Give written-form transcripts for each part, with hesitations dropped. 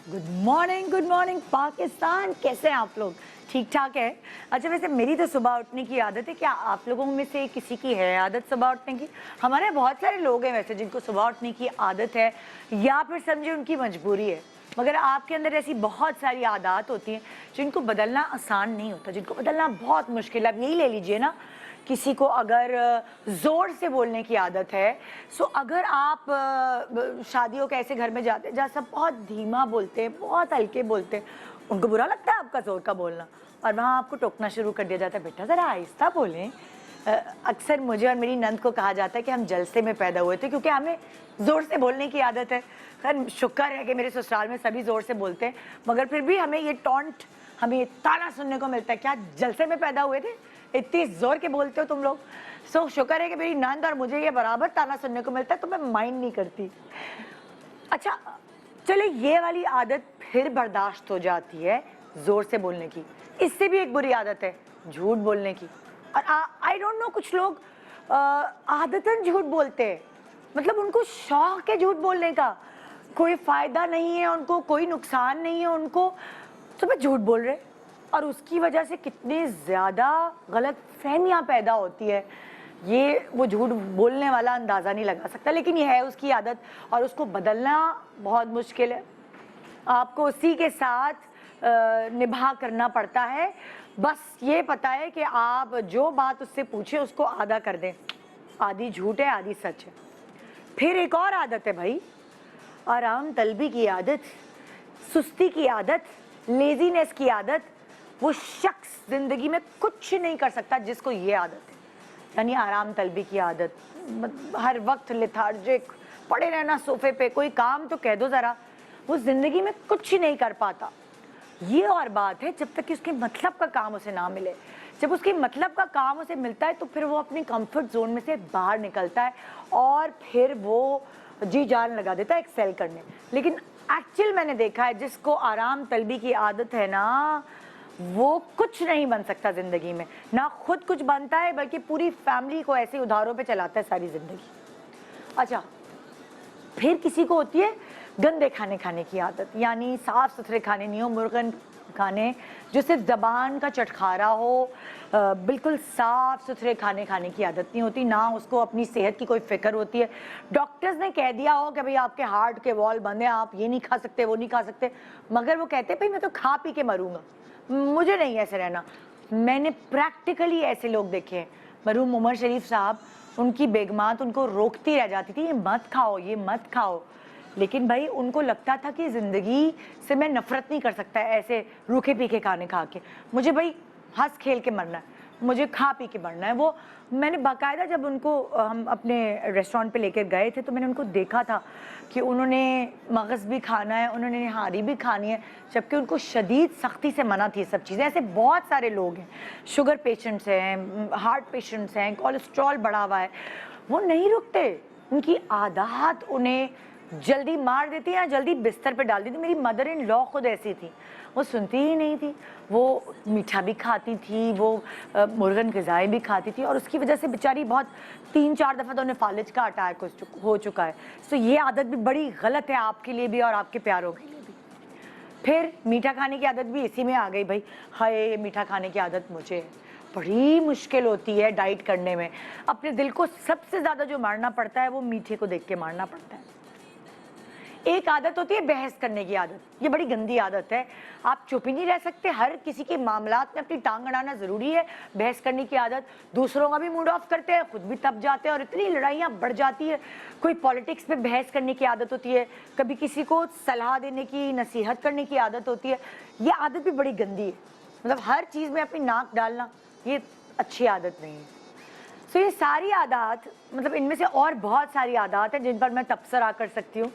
Good morning Pakistan. कैसे हैं आप लोग? ठीक ठाक है। अच्छा, वैसे मेरी तो सुबह उठने की आदत है। क्या आप लोगों में से किसी की है आदत सुबह उठने की? हमारे बहुत सारे लोग हैं वैसे जिनको सुबह उठने की आदत है, या फिर समझे उनकी मजबूरी है। मगर आपके अंदर ऐसी बहुत सारी आदत होती हैं जिनको बदलना आसान नहीं होता, जिनको बदलना बहुत मुश्किल है। अब यही ले लीजिए ना, किसी को अगर ज़ोर से बोलने की आदत है, सो अगर आप शादियों के ऐसे घर में जाते हैं जहाँ सब बहुत धीमा बोलते हैं, बहुत हल्के बोलते हैं, उनको बुरा लगता है आपका ज़ोर का बोलना, और वहाँ आपको टोकना शुरू कर दिया जाता है, बेटा ज़रा आहिस्ता बोलें। अक्सर मुझे और मेरी नंद को कहा जाता है कि हम जलसे में पैदा हुए थे क्योंकि हमें ज़ोर से बोलने की आदत है। खैर शुक्र है कि मेरे ससुराल में सभी ज़ोर से बोलते हैं, मगर फिर भी हमें ये टॉन्ट, हमें ये ताना सुनने को मिलता है, क्या जलसे में पैदा हुए थे, इतनी जोर के बोलते हो तुम लोग। सो शुक्र है कि मेरी नंद और मुझे ये बराबर ताना सुनने को मिलता है, तो मैं माइंड नहीं करती। अच्छा, चले ये वाली आदत फिर बर्दाश्त हो जाती है जोर से बोलने की। इससे भी एक बुरी आदत है झूठ बोलने की। और आई डोंट नो, कुछ लोग आदतन झूठ बोलते हैं, मतलब उनको शौक है झूठ बोलने का, कोई फायदा नहीं है उनको, कोई नुकसान नहीं है उनको, तो मैं झूठ बोल रहे, और उसकी वजह से कितनी ज़्यादा गलत फहमियाँ पैदा होती है, ये वो झूठ बोलने वाला अंदाज़ा नहीं लगा सकता। लेकिन ये है उसकी आदत, और उसको बदलना बहुत मुश्किल है। आपको उसी के साथ निभा करना पड़ता है। बस ये पता है कि आप जो बात उससे पूछे उसको आधा कर दें। आधी झूठ है, आधी सच है। फिर एक और आदत है भाई, आराम तलबी की आदत, सुस्ती की आदत, लेजीनेस की आदत। वो शख्स जिंदगी में कुछ नहीं कर सकता जिसको ये आदत है, यानी आराम तलबी की आदत। हर वक्त लेथार्जिक पड़े रहना सोफे पे, कोई काम तो कह दो ज़रा, वो जिंदगी में कुछ नहीं कर पाता। ये और बात है, जब तक कि उसके मतलब का काम उसे ना मिले। जब उसके मतलब का काम उसे मिलता है तो फिर वो अपनी कंफर्ट जोन में से बाहर निकलता है और फिर वो जी जान लगा देता है एक्सेल करने। लेकिन एक्चुअल मैंने देखा है, जिसको आराम तलबी की आदत है ना, वो कुछ नहीं बन सकता ज़िंदगी में। ना खुद कुछ बनता है, बल्कि पूरी फैमिली को ऐसे उधारों पे चलाता है सारी ज़िंदगी। अच्छा, फिर किसी को होती है गंदे खाने खाने की आदत, यानी साफ़ सुथरे खाने नहीं हो, मुर्गन खाने जो सिर्फ ज़बान का चटखारा हो, बिल्कुल साफ़ सुथरे खाने खाने की आदत नहीं होती। ना उसको अपनी सेहत की कोई फ़िक्र होती है। डॉक्टर्स ने कह दिया हो कि भाई आपके हार्ट के वॉल बंद हैं, आप ये नहीं खा सकते, वो नहीं खा सकते, मगर वो कहते हैं भाई मैं तो खा पी के मरूंगा, मुझे नहीं ऐसे रहना। मैंने प्रैक्टिकली ऐसे लोग देखे हैं। मरहूम उमर शरीफ साहब, उनकी बेगमात उनको रोकती रह जाती थी, ये मत खाओ, ये मत खाओ, लेकिन भाई उनको लगता था कि ज़िंदगी से मैं नफ़रत नहीं कर सकता ऐसे रूखे पीखे खाने खा के, मुझे भाई हंस खेल के मरना है, मुझे खा पी के मरना है। वो मैंने बाकायदा, जब उनको हम अपने रेस्टोरेंट पे लेकर गए थे तो मैंने उनको देखा था कि उन्होंने मगज़ भी खाना है, उन्होंने निहारी भी खानी है, जबकि उनको शदीद सख्ती से मना थी सब चीज़ें। ऐसे बहुत सारे लोग हैं, शुगर पेशेंट्स हैं, हार्ट पेशेंट्स हैं, कोलेस्ट्रॉल बढ़ा हुआ है, वो नहीं रुकते। उनकी आदत उन्हें जल्दी मार देती है, जल्दी बिस्तर पे डाल देती। मेरी मदर इन लॉ खुद ऐसी थी, वो सुनती ही नहीं थी। वो मीठा भी खाती थी, वो मुर्गन ग़िज़ाएँ भी खाती थी, और उसकी वजह से बेचारी बहुत 3-4 दफ़ा तो उन्हें फालिज का अटैक हो चुका है। तो ये आदत भी बड़ी गलत है आपके लिए भी और आपके प्यारों के लिए भी। फिर मीठा खाने की आदत भी इसी में आ गई भाई। हाय, मीठा खाने की आदत मुझे है, बड़ी मुश्किल होती है डाइट करने में। अपने दिल को सबसे ज़्यादा जो मारना पड़ता है वो मीठे को देख के मारना पड़ता है। एक आदत होती है बहस करने की आदत, ये बड़ी गंदी आदत है। आप चुप ही नहीं रह सकते, हर किसी के मामलात में अपनी टांग अड़ाना ज़रूरी है। बहस करने की आदत दूसरों का भी मूड ऑफ करते हैं, खुद भी तप जाते हैं और इतनी लड़ाइयाँ बढ़ जाती है। कोई पॉलिटिक्स में बहस करने की आदत होती है, कभी किसी को सलाह देने की, नसीहत करने की आदत होती है। ये आदत भी बड़ी गंदी है, मतलब हर चीज़ में अपनी नाक डालना, ये अच्छी आदत नहीं है। तो ये सारी आदत, मतलब इनमें से और बहुत सारी आदत हैं जिन पर मैं तबसरा कर सकती हूँ,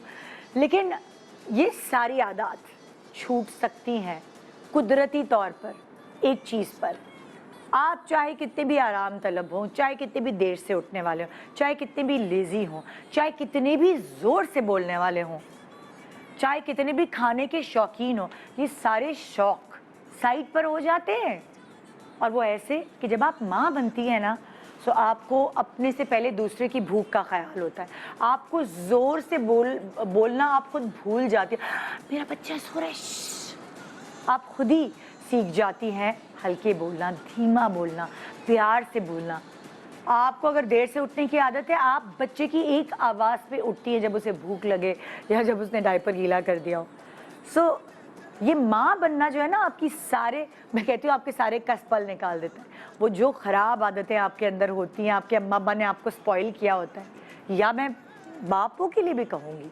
लेकिन ये सारी आदत छूट सकती हैं कुदरती तौर पर एक चीज़ पर। आप चाहे कितने भी आराम तलब हों, चाहे कितने भी देर से उठने वाले हों, चाहे कितने भी लेज़ी हों, चाहे कितने भी ज़ोर से बोलने वाले हों, चाहे कितने भी खाने के शौकीन हों, ये सारे शौक़ साइड पर हो जाते हैं। और वो ऐसे कि जब आप माँ बनती हैं ना, सो आपको अपने से पहले दूसरे की भूख का ख्याल होता है। आपको ज़ोर से बोलना आप खुद भूल जाती है, मेरा बच्चा सो रहा है। आप खुद ही सीख जाती हैं हल्के बोलना, धीमा बोलना, प्यार से बोलना। आपको अगर देर से उठने की आदत है, आप बच्चे की एक आवाज़ पे उठती है जब उसे भूख लगे या जब उसने डायपर गीला कर दिया हो। सो ये माँ बनना जो है ना, आपकी सारे, मैं कहती हूँ आपके सारे कसपल निकाल देता है। वो जो ख़राब आदतें आपके अंदर होती हैं, आपके अम्मा अब्बा ने आपको स्पॉइल किया होता है, या मैं बापों के लिए भी कहूँगी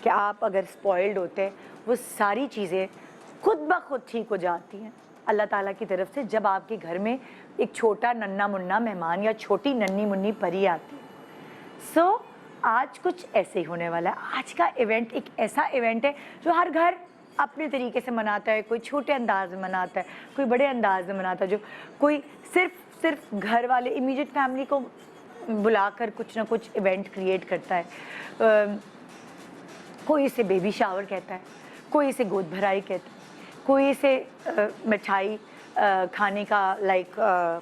कि आप अगर स्पॉइल्ड होते हैं, वो सारी चीज़ें खुद ब खुद ठीक हो जाती हैं अल्लाह ताला की तरफ से, जब आपके घर में एक छोटा नन्ना मुन्ना मेहमान या छोटी नन्नी मुन्नी परी आती है। सो आज कुछ ऐसे ही होने वाला है। आज का इवेंट एक ऐसा इवेंट है जो हर घर अपने तरीके से मनाता है। कोई छोटे अंदाज में मनाता है, कोई बड़े अंदाज में मनाता है, जो कोई सिर्फ घर वाले इमीडिएट फैमिली को बुलाकर कुछ ना कुछ इवेंट क्रिएट करता है। कोई इसे बेबी शावर कहता है, कोई इसे गोद भराई कहता है, कोई इसे मिठाई खाने का, लाइक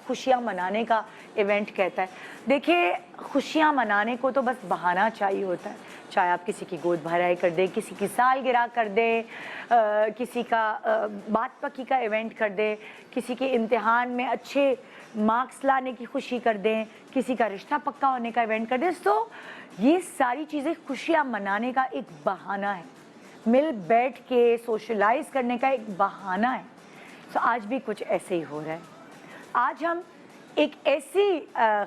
खुशियाँ मनाने का इवेंट कहता है। देखिए, खुशियाँ मनाने को तो बस बहाना चाहिए होता है। चाहे आप किसी की गोद भराई कर दें, किसी की सालगिरह कर दें, किसी का बात पकी का इवेंट कर दें, किसी के इम्तिहान में अच्छे मार्क्स लाने की खुशी कर दें, किसी का रिश्ता पक्का होने का इवेंट कर दें। तो ये सारी चीज़ें खुशियाँ मनाने का एक बहाना है, मिल बैठ के सोशलाइज करने का एक बहाना है। तो आज भी कुछ ऐसे ही हो रहा है। आज हम एक ऐसी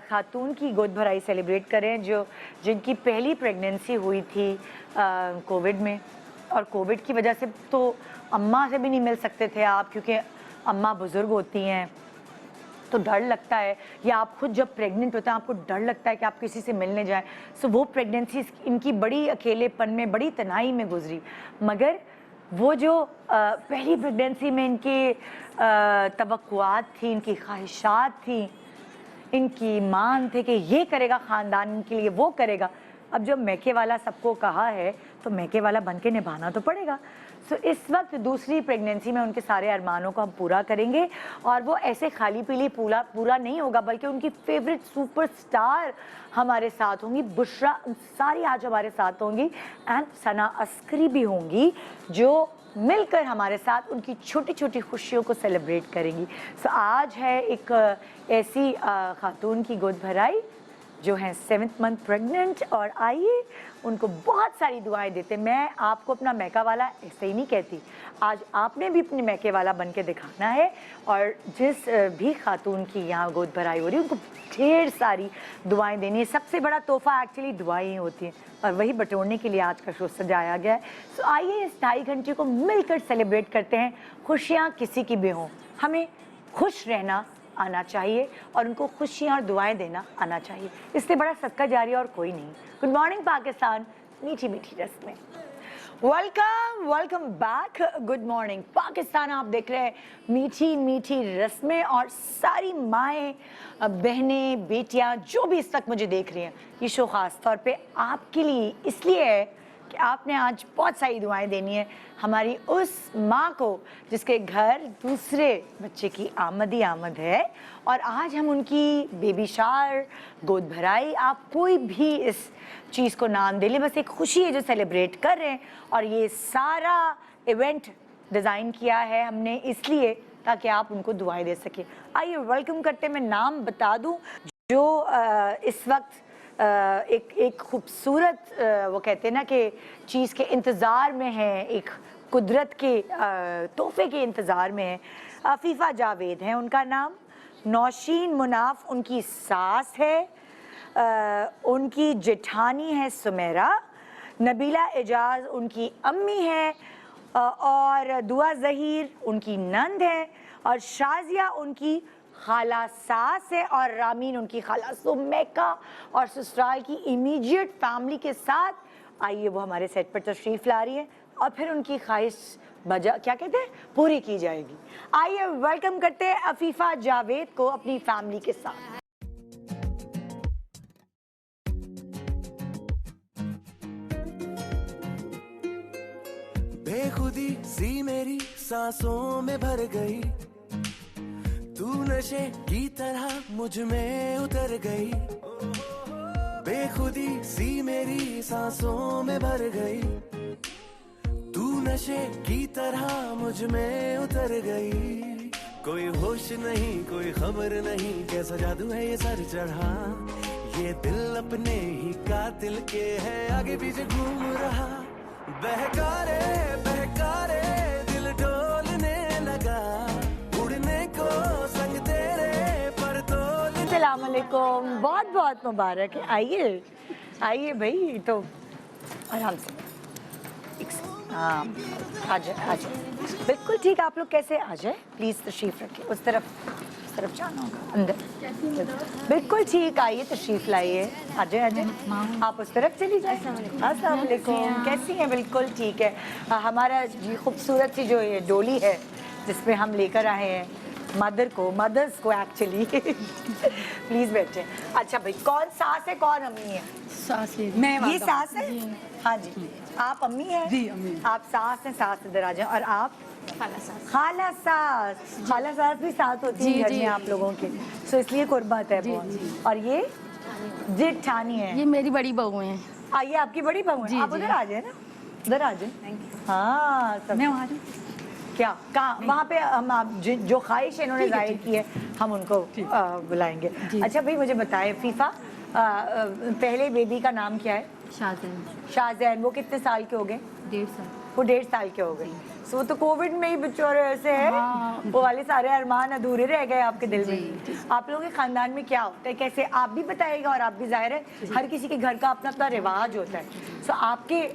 खातून की गोद भराई सेलिब्रेट करें जिनकी पहली प्रेगनेंसी हुई थी कोविड में, और कोविड की वजह से तो अम्मा से भी नहीं मिल सकते थे आप, क्योंकि अम्मा बुज़ुर्ग होती हैं तो डर लगता है, या आप खुद जब प्रेग्नेंट होते हैं आपको डर लगता है कि आप किसी से मिलने जाएं। सो वो प्रेगनेंसी इनकी बड़ी अकेलेपन में, बड़ी तन्हाई में गुजरी। मगर वो जो पहली प्रेगनेंसी में इनकी तवक्कुआत थी, इनकी ख्वाहिशात थी, इनकी मान थे कि ये करेगा ख़ानदान के लिए, वो करेगा। अब जब मैके वाला सबको कहा है तो मैके वाला बन के निभाना तो पड़ेगा। सो इस वक्त दूसरी प्रेगनेंसी में उनके सारे अरमानों को हम पूरा करेंगे, और वो ऐसे खाली पीली पूरा नहीं होगा, बल्कि उनकी फेवरेट सुपरस्टार हमारे साथ होंगी। बुशरा अंसारी आज हमारे साथ होंगी, एंड सना अस्करी भी होंगी, जो मिलकर हमारे साथ उनकी छोटी छोटी खुशियों को सेलिब्रेट करेंगी। सो आज है एक ऐसी खातून की गोद भराई जो हैं 7th मंथ प्रेग्नेंट, और आइए उनको बहुत सारी दुआएं देते। मैं आपको अपना मैका वाला ऐसे ही नहीं कहती, आज आपने भी अपने मैके वाला बन के दिखाना है, और जिस भी खातून की यहाँ गोद भराई हो रही है उनको ढेर सारी दुआएं देनी है। सबसे बड़ा तोहफा एक्चुअली दुआएं होती हैं, और वही बटोरने के लिए आज का शो सजाया गया है। सो आइए इस 2.5 घंटे को मिलकर सेलिब्रेट करते हैं। खुशियाँ किसी की भी हों, हमें खुश रहना आना चाहिए और उनको खुशियाँ और दुआएं देना आना चाहिए। इससे बड़ा सदका जारी और कोई नहीं। गुड मॉर्निंग पाकिस्तान, मीठी मीठी रस्में। Welcome back. Good morning Pakistan, आप देख रहे हैं मीठी मीठी रस्में, और सारी माएँ, बहनें, बेटियाँ जो भी इस वक्त मुझे देख रही हैं, ये शो ख़ास तौर पे आपके लिए इसलिए है कि आपने आज बहुत सारी दुआएं देनी है हमारी उस माँ को जिसके घर दूसरे बच्चे की आमद है, और आज हम उनकी बेबी शावर, गोद भराई, आप कोई भी इस चीज़ को नाम दे लें, बस एक खुशी है जो सेलिब्रेट कर रहे हैं। और ये सारा इवेंट डिज़ाइन किया है हमने इसलिए ताकि आप उनको दुआएं दे सकें। आइए वेलकम करते, मैं नाम बता दूं जो इस वक्त एक खूबसूरत, वो कहते हैं ना कि चीज़ के इंतज़ार में है, एक कुदरत के तोहफे के इंतज़ार में है। अफीफ़ा जावेद हैं उनका नाम, नौशीन मुनाफ उनकी सास है, उनकी जेठानी है सुमेरा, नबीला एजाज उनकी अम्मी है, और दुआ ज़हीर उनकी नंद है, और शाजिया उनकी खाला सास है, और रामीन उनकी खाला सुमेका, और ससुराल की इमीडिएट फैमिली के साथ आइए वो हमारे सेट पर तशरीफ़ ला रही है, और फिर उनकी ख्वाहिश क्या कहते हैं, पूरी की जाएगी। आइए वेलकम करते हैं अफीफ़ा जावेद को अपनी फैमिली के साथ। बेखुदी सी मेरी सांसों में भर गई, तू नशे की तरह मुझ में उतर गई, बेखुदी सी मेरी सांसों में भर गई। तू नशे की तरह मुझ में उतर गई, कोई होश नहीं कोई खबर नहीं, कैसा जादू है ये सर चढ़ा। ये दिल अपने ही कातिल के है आगे पीछे घूम रहा। बहकारे बहकारे दिल डोलने लगा, उड़ने को संग तेरे पर तोल। अस्सलाम वालेकुम, बहुत बहुत मुबारक है। आइए आइए भाई, तो आराम से हाँ आ जाए आ जाए, बिल्कुल ठीक। आप लोग कैसे आ जाए, प्लीज़ तशरीफ़ रखिए। उस तरफ जाना होगा अंदर, बिल्कुल ठीक। आइए तशरीफ़ लाइए, आ जाए आ जाए। आप उस तरफ चली जाए। अस्सलाम वालेकुम, कैसी हैं? बिल्कुल ठीक है। हमारा ये खूबसूरत सी जो ये डोली है जिसपे हम लेकर आए हैं मदर्स को एक्चुअली प्लीज़ बैठे। अच्छा भाई, कौन सास है कौन अम्मी है? सास है, मैं ये सास है। हाँ जी, आप अम्मी हैं? जी अम्मी। आप सास हैं, सास इधर आ जाए। और आप? खाला सास। खाला सास भी सास होती है घर में आप लोगों के, सो इसलिए कुर्बत है बहुत। और ये जेठानी है? ये मेरी बड़ी बहू है। आइए, आपकी बड़ी बहू है। आप उधर आ जाए ना, उधर आ जाए। हाँ सब मैं वहाँ क्या कहाँ वहाँ पे हम आप जो ख्वाहिश है इन्होंने जाहिर की है, हम उनको बुलाएंगे। अच्छा भाई, मुझे बताएं फीफा, पहले बेबी का नाम क्या है? शाहजैन। वो कितने साल के हो गए? 1.5 साल। वो 1.5 साल के हो गए। सो वो तो कोविड में ही बेचारे ऐसे है। वो वाले सारे अरमान अधूरे रह गए आपके दिल में। आप लोगों के खानदान में क्या होता है, कैसे आप भी बताइएगा। और आप भी, जाहिर है हर किसी के घर का अपना अपना रिवाज होता है। सो आपके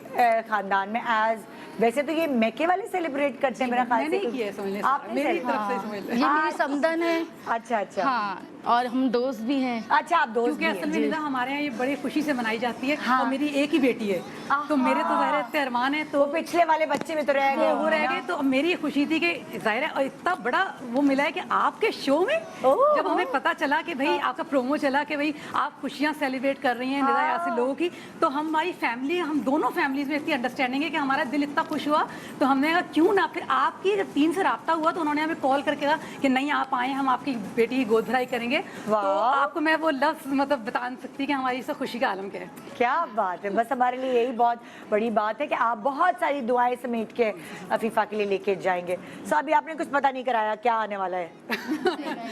खानदान में एज वैसे तो ये मैके वाले सेलिब्रेट करते हैं मेरा ख्याल से। नहीं किया, समझ लें। आपने मेरी तरफ से समझ लें। ये मेरी समदन है। अच्छा अच्छा हाँ, और हम दोस्त भी हैं। अच्छा, आप दोस्त क्योंकि भी हैं। असल में निदा हमारे यहाँ ये बड़ी खुशी से मनाई जाती है। हाँ। और मेरी एक ही बेटी है, तो मेरे तो ज़ाहिर है इतने अरमान है, तो वो पिछले वाले बच्चे में तो रह गए, वो रह गए। तो मेरी खुशी थी कि ज़ाहिर है, और इतना बड़ा वो मिला है कि आपके शो में जब हमें पता चला कि भाई आपका प्रोमो चला कि भाई आप खुशियाँ सेलिब्रेट कर रही हैं निदा यासिर लोगों की, तो हमारी फैमिली, हम दोनों फैमिलीज में इतनी अंडरस्टैंडिंग है कि हमारा दिल इतना खुश हुआ। तो हमने कहा क्यों ना, फिर आपकी जब 3 से रब्ता हुआ तो उन्होंने हमें कॉल करके कहा कि नहीं आप आए, हम आपकी बेटी की गोद भराई करेंगे। तो आपको मैं वो लफ्ज़ मतलब बता नहीं सकती कि हमारी इस खुशी का आलम क्या है। क्या बात है, बस हमारे लिए यही बहुत बड़ी बात है कि आप बहुत सारी दुआएं समेट के अफीफा के लिए लेके जाएंगे। सो अभी आपने कुछ पता नहीं कराया क्या आने वाला है?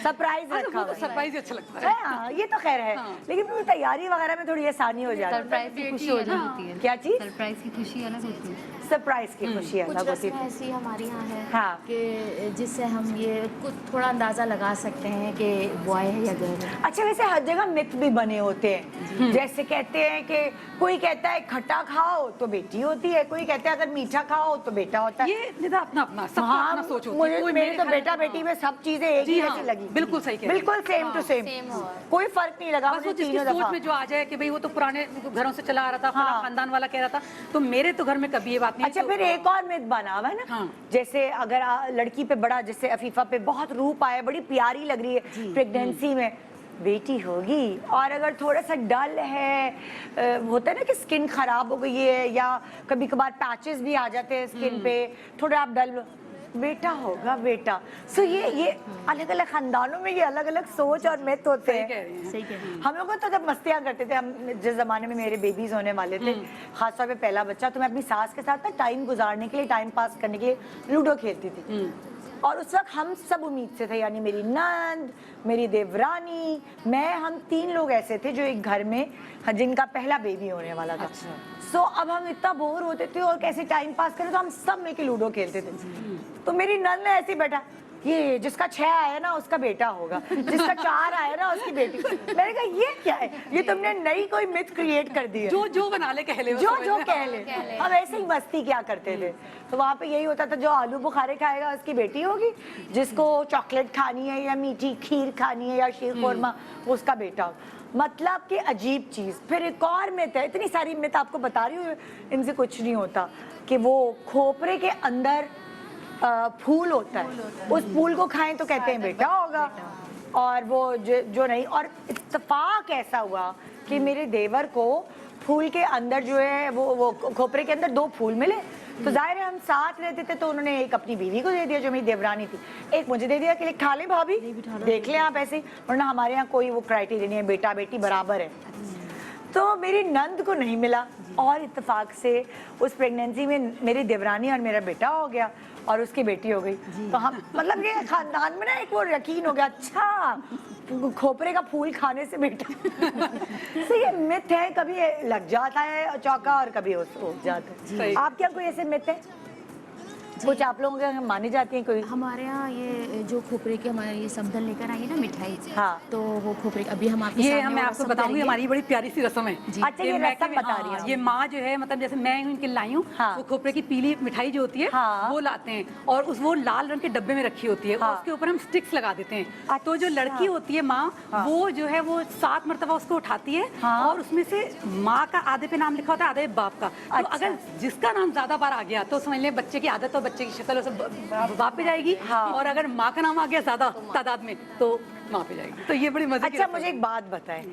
सरप्राइज रखा हुआ है। सरप्राइज ही अच्छा लगता है। हाँ, ये तो खैर है, लेकिन फिर तैयारी वगैरह में थोड़ी आसानी हो जाती है। सरप्राइज की खुशी हो जाती है। क्या चीज? सरप्राइज की खुशी अलग होती है। सरप्राइज की खुशी कुछ अलग होती रस्में है। ऐसी हमारे यहाँ है हाँ। कि जिससे हम ये कुछ थोड़ा अंदाज़ा लगा सकते हैं कि बॉय है या गर्ल है। अच्छा, वैसे हर जगह मिथ भी बने होते हैं। जैसे कहते हैं कि कोई कहता है खट्टा खाओ तो बेटी होती है, कोई कहता है अगर मीठा खाओ तो बेटा होता है। ये निदा अपना अपना सबका हाँ, अपना सोच होती है। मुझे कोई मेरे तो ख्याल बेटा में- बेटी में सब चीजें एक जी ही हाँ, जैसी लगी। बिल्कुल सही कह रही हैं। बिल्कुल सेम टू सेम, कोई फर्क नहीं लगा बस मुझे वो जिसकी तीनों सोच दफा। में जो आ जाए कि भाई वो तो पुराने घरों से चला आ रहा था, फलां हाँ। खानदान वाला कह रहा था, तो मेरे तो घर में कभी ये बात नहीं। अच्छा, तो- फिर एक और मिथ बना हुआ है ना। हाँ। जैसे अगर लड़की पे बड़ा, जैसे अफीफा पे बहुत रूप आया, बड़ी प्यारी लग रही है प्रेगनेंसी में, बेटी होगी। और अगर थोड़ा सा डल है, होता है ना कि स्किन खराब हो गई है, या कभी कभार पैचेस भी आ जाते हैं स्किन पे, थोड़ा आप डल, बेटा होगा बेटा। सो ये अलग अलग खानदानों में ये अलग अलग सोच और मिथ होते सही हैं। कह रही हैं। सही कह रही हैं। हम लोग तो जब मस्तियाँ करते थे, हम जिस जमाने में मेरे बेबीज होने वाले थे, खासतौर पे पहला बच्चा, तो मैं अपनी सास के साथ ना टाइम गुजारने के लिए, टाइम पास करने के लिए लूडो खेलती थी। और उस वक्त हम सब उम्मीद से थे, यानी मेरी नंद, मेरी देवरानी, मैं, हम 3 लोग ऐसे थे जो एक घर में, जिनका पहला बेबी होने वाला था। सो अब हम इतना बोर होते थे और कैसे टाइम पास करें, तो हम सब मिलके लूडो खेलते थे। तो मेरी नंद ने ऐसे ही बैठा, ये जिसका 6 आया ना उसका बेटा होगा, जिसका 4 आया ना उसकी बेटी। मैंने कहा ये क्या है, ये तुमने नई कोई मिथ क्रिएट कर दी है। जो बना ले कह ले, वो जो समझ जो ले। कह ले, हम ऐसे ही मस्ती क्या करते थे। तो वहाँ पे यही होता था, जो आलू बुखारे खाएगा उसकी बेटी होगी, जिसको चॉकलेट खानी है या मीठी खीर खानी है या शीर खोरमा, उसका बेटा होगा। मतलब कि अजीब चीज़। फिर एक और मिथ है, इतनी सारी मिथ आपको बता रही हूँ, इनसे कुछ नहीं होता, कि वो खोपरे के अंदर फूल होता है, उस फूल को खाएं तो कहते हैं बेटा होगा। और वो जो नहीं, और इत्तेफाक ऐसा हुआ कि मेरे देवर को फूल के अंदर जो है वो खोपरे के अंदर 2 फूल मिले, तो जाहिर है हम साथ रहते थे, तो उन्होंने एक अपनी बीवी को दे दिया जो मेरी देवरानी थी, एक मुझे दे दिया कि खा ले भाभी, देख लें आप ऐसे ही, वरना हमारे यहाँ कोई वो क्राइटेरिया नहीं है, बेटा बेटी बराबर है। तो मेरी नंद को नहीं मिला और इत्तेफाक से उस प्रेगनेंसी में मेरी देवरानी और मेरा बेटा हो गया और उसकी बेटी हो गई। तो हम मतलब ये खानदान में ना एक वो यकीन हो गया, अच्छा खोपरे का फूल खाने से बेटा तो ये मिथ है, कभी लग जाता है चौका और कभी उठ जाता है। आप क्या कोई ऐसे मिथ है कुछ आप लोगों के मानी जाती है कोई? हमारे यहाँ ये जो खोपरे की हमारे ये समधन लेकर आई है ना मिठाई, हाँ। तो वो खोपरे अभी हम आपके ये सामने मैं वो आपको रस्म बताऊंगी, करेंगे। हमारी बड़ी प्यारी सी रस्म है। अच्छा, ये रस्म बता रही है। ये माँ जो है, मतलब जैसे मैं इनके लाई हूँ, हाँ। वो खोपरे की पीली मिठाई जो होती है, हाँ। वो लाते हैं और उस वो लाल रंग के डब्बे में रखी होती है, हाँ। और उसके ऊपर हम स्टिक्स लगा देते हैं। तो जो लड़की होती है माँ, वो जो है वो 7 मरतबा उसको उठाती है, और उसमें से माँ का आधे पे नाम लिखा होता है, आधे बाप का। तो अगर जिसका नाम ज्यादा बार आ गया तो समझ लें बच्चे की आदत और बच्चे की शक्ल बाप पे जाएगी, और अगर माँ का नाम आ गया ज्यादा तादाद में तो माँ पे जाएगी। तो ये बड़ी मजे की अच्छा रस्म है। मुझे एक बात बताएं,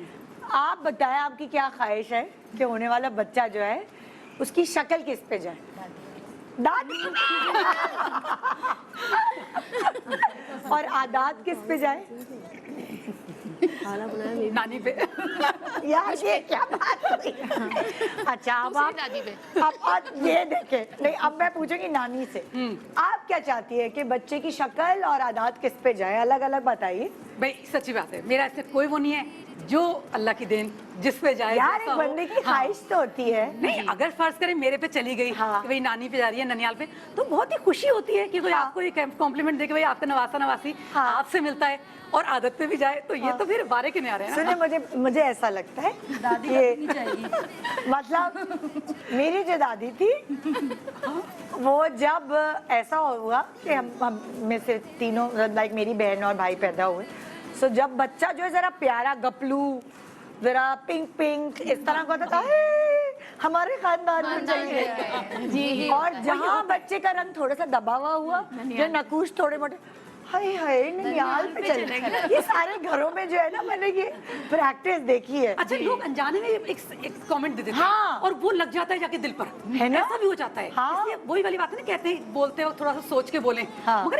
आप बताएं आपकी क्या ख्वाहिश है कि होने वाला बच्चा जो है उसकी शक्ल किस पे जाए? दादी और आदात किस पे जाए? नानी पे। यार ये क्या बात हुई? अच्छा अब आप अब ये देखें, नहीं अब मैं पूछूंगी नानी से, आप क्या चाहती है कि बच्चे की शक्ल और आदात किस पे जाए? अलग अलग बताइए। भाई सच्ची बात है, मेरा ऐसे कोई वो नहीं है, जो अल्लाह की देन जिस पे जाए। यार जैसा एक हो। बंदे की हाँ। ख्वाहिश तो होती है। नहीं, अगर फर्ज करें मेरे पे चली गई, हाँ। कि भाई नानी पे जा रही है, ननियाल पे, तो बहुत ही खुशी होती है कि कोई आपको एक कॉम्प्लीमेंट दे के भाई आपका नवासा नवासी हाँ। आपसे मिलता है और आदत पे भी जाए, तो ये तो फिर बारे के नहीं आ रहे हैं ना। सुने मुझे ऐसा लगता है दादी मतलब मेरी जो दादी थी वो जब ऐसा हुआ कि हम में से तीनों लाइक मेरी बहन और भाई पैदा हुए, सो जब बच्चा जो है जरा प्यारा गपलू जरा पिंक पिंक इस तरह का होता था, हमारे खानदान में चाहिए जी। और जहाँ बच्चे का रंग थोड़ा सा दबा हुआ जो नकूश थोड़े मोटे, हाय हाय ननियाल पे चले गए। ये सारे घरों में जो है ना मैंने ये प्रैक्टिस देखी है। अच्छा, लोग अनजाने में एक कमेंट दे देते हैं, हाँ। और वो लग जाता है जाके दिल पर, है ना? ऐसा भी हो जाता है। हाँ। इसलिए वही वाली बात है ना, कहते हैं बोलते वक्त थोड़ा सा सोच के बोलें, हाँ। मगर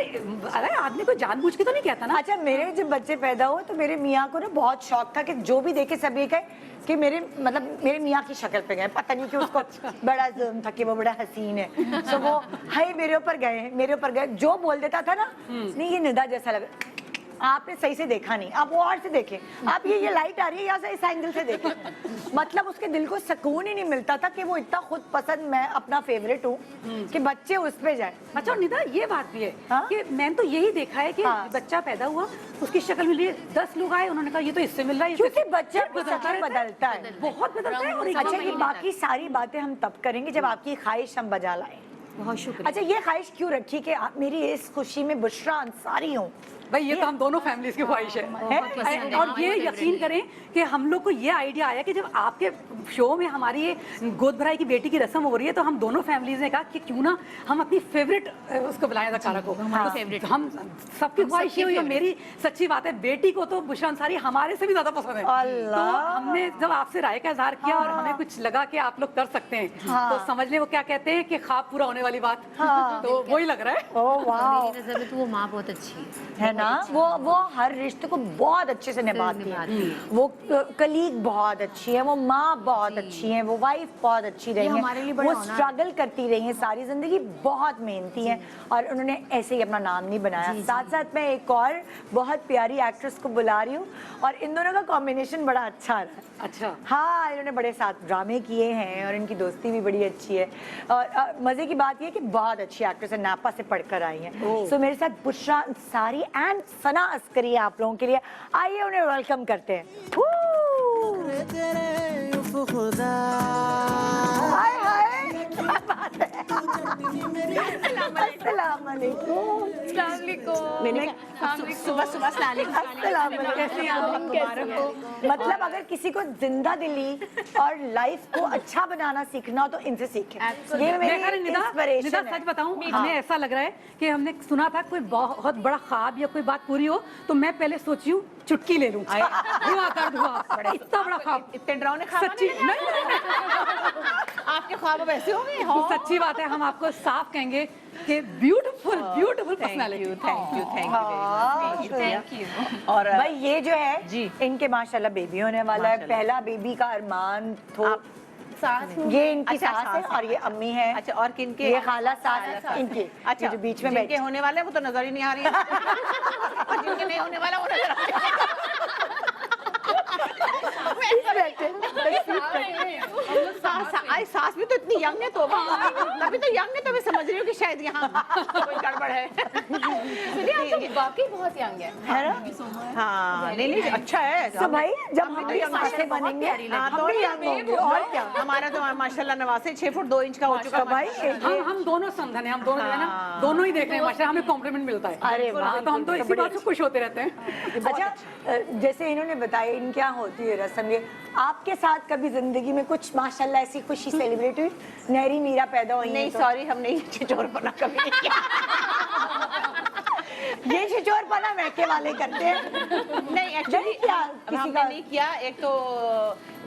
अरे आदमी को जानबूझ के तो नहीं कहता ना। अच्छा मेरे जब बच्चे पैदा हुए तो मेरे मियाँ को ना बहुत शौक था कि जो भी देखे सब ये कहे कि मेरे मियाँ की शक्ल पे गए, पता नहीं कि उसको बड़ा जुल्म था कि वो बड़ा हसीन है, तो वो हाय मेरे ऊपर गए जो बोल देता था ना, नहीं ये निदा जैसा लगा, आपने सही से देखा नहीं, आप वो और से देखें, आप ये लाइट आ रही है यहाँ से इस एंगल से देखें, मतलब उसके दिल को सुकून ही नहीं मिलता था कि वो इतना खुद पसंद मैं अपना फेवरेट हूँ कि बच्चे उस पे जाए। अच्छा और निदा ये बात भी है हाँ? कि मैंने तो यही देखा है कि हाँ। बच्चा पैदा हुआ, उसकी शक्ल मिल रही है, 10 लोग आए, उन्होंने कहा ये तो इससे मिल रहा है, क्योंकि बच्चा की शक्ल रहता है, बदलता है। बहुत बदलता है। और एक अच्छा ये बाकी सारी बातें हम तब करेंगे जब आपकी ख्वाहिश हम बजा लाएं। बहुत शुक्रिया। अच्छा ये ख्वाहिश क्यों रखी कि आप मेरी इस खुशी में बुशरा अंसारी हो? भाई ये तो हम दोनों फैमिलीज की ख्वाहिश है। और ये यकीन करें कि हम लोग को ये आइडिया आया कि जब आपके शो में हमारी ये गोद भराई की बेटी की रस्म हो रही है, तो हम दोनों फैमिलीज ने कहा कि क्यों ना हम अपनी फेवरेट उसको बुलाएं ज़कारा को। तो हम सबकी ख्वाहिश ये हुई है, मेरी सच्ची बात है, बेटी को तो बुशरा अंसारी हमारे से भी ज़्यादा पसंद है। अल्लाह। तो हमने जब आपसे राय का इजहार किया और हमें कुछ लगा कि आप लोग कर सकते हैं, तो समझ लें वो क्या कहते हैं कि ख्वाब पूरा होने वाली बात, तो वही लग रहा है। ओह वाह, मेरी नजर में तो वो माँ बहुत अच्छी है ना, वो हर रिश्ते को बहुत अच्छे से निभाती है, वो कलीग बहुत अच्छी है, वो माँ बहुत अच्छी है, वो वाइफ बहुत अच्छी रही हमारे लिए है, बड़ा वो honor है। स्ट्रगल करती रही है सारी जिंदगी, बहुत मेहनती है और उन्होंने ऐसे ही अपना नाम नहीं बनाया। साथ साथ मैं एक और बहुत प्यारी एक्ट्रेस को बुला रही हूँ और इन दोनों का कॉम्बिनेशन बड़ा अच्छा रहा है। अच्छा हाँ इन्होंने बड़े साथ ड्रामे किए हैं और इनकी दोस्ती भी बड़ी अच्छी है और मज़े की बात ये है कि बहुत अच्छी एक्ट्रेस है, नापा से पढ़कर आई हैं। सो मेरे साथ बुशरा अंसारी एंड सना अस्करी है आप लोगों के लिए, आइए उन्हें वेलकम करते हैं। हाय हाय क्या बात है। अस्सलाम वालेकुम। सुबह मतलब अगर किसी को जिंदा दिली और लाइफ को अच्छा बनाना सीखना हो तो इनसे सीखें। ये मेरी निदा इंस्पिरेशन है। सच बताऊं, हमें ऐसा लग रहा है कि हमने सुना था कोई बहुत बड़ा ख्वाब या कोई बात पूरी हो तो मैं पहले सोची हूँ चुटकी ले लूं, धुआं कर धुआं, इतना बड़ा ख्वाब, इतने डरावने ख्वाब सच्ची नहीं आपके ख्वाब अब ऐसे होंगे। तो सच्ची बात है, हम आपको साफ कहेंगे कि beautiful beautiful thank personality. You thank you. और भाई ये जो है जी। इनके माशाल्लाह बेबी होने वाला है, माशाल्लाह। पहला बेबी का अरमान तो सास में ये इनकी अच्छा, सास है सास और ये अम्मी है। अच्छा, और किनके? ये खाला सास है इनकी। अच्छा, ये जो बीच में जिनके बैठी होने वाले हैं वो तो नजर ही नहीं आ रही है। और जिनके नहीं होने वाला वो नजर आ रहा है। सास भी तो इतनी यंग है, तो तभी तो यंग है, तो मैं समझ रही हूँ कि शायद यहाँ कोई गड़बड़ है। वाकई बहुत यंग है। हाँ, नहीं अच्छा है। तो भाई जब हम तो भी young सासें है, बनेंगे हाँ, हम तो भी young होंगे और क्या। हमारा तो माशाल्लाह नवासे 6 फुट 2 इंच का हो चुका तो भाई हम दोनों समधन है, हम दोनों जो है ना, दोनों ही देख रहे हैं माशाल्लाह, हमें कॉम्प्लीमेंट मिलता है। अरे वाह, हाँ, तो हम तो इसी बात से खुश होते रहते हैं। अच्छा जैसे इन्होंने बताया इनके यहाँ होती है रस्म, ये आपके साथ कभी जिंदगी में कुछ माशाल्लाह ऐसी खुशी सेलिब्रेट हुई? नहरी मीरा पैदा हुई नहीं, तो? सॉरी, हमने ये छिचोरपना कभी नहीं किया। ये छिचोरपना मैके वाले करते हैं। नहीं, एक्चुअली क्या किसी हमने का नहीं किया। एक तो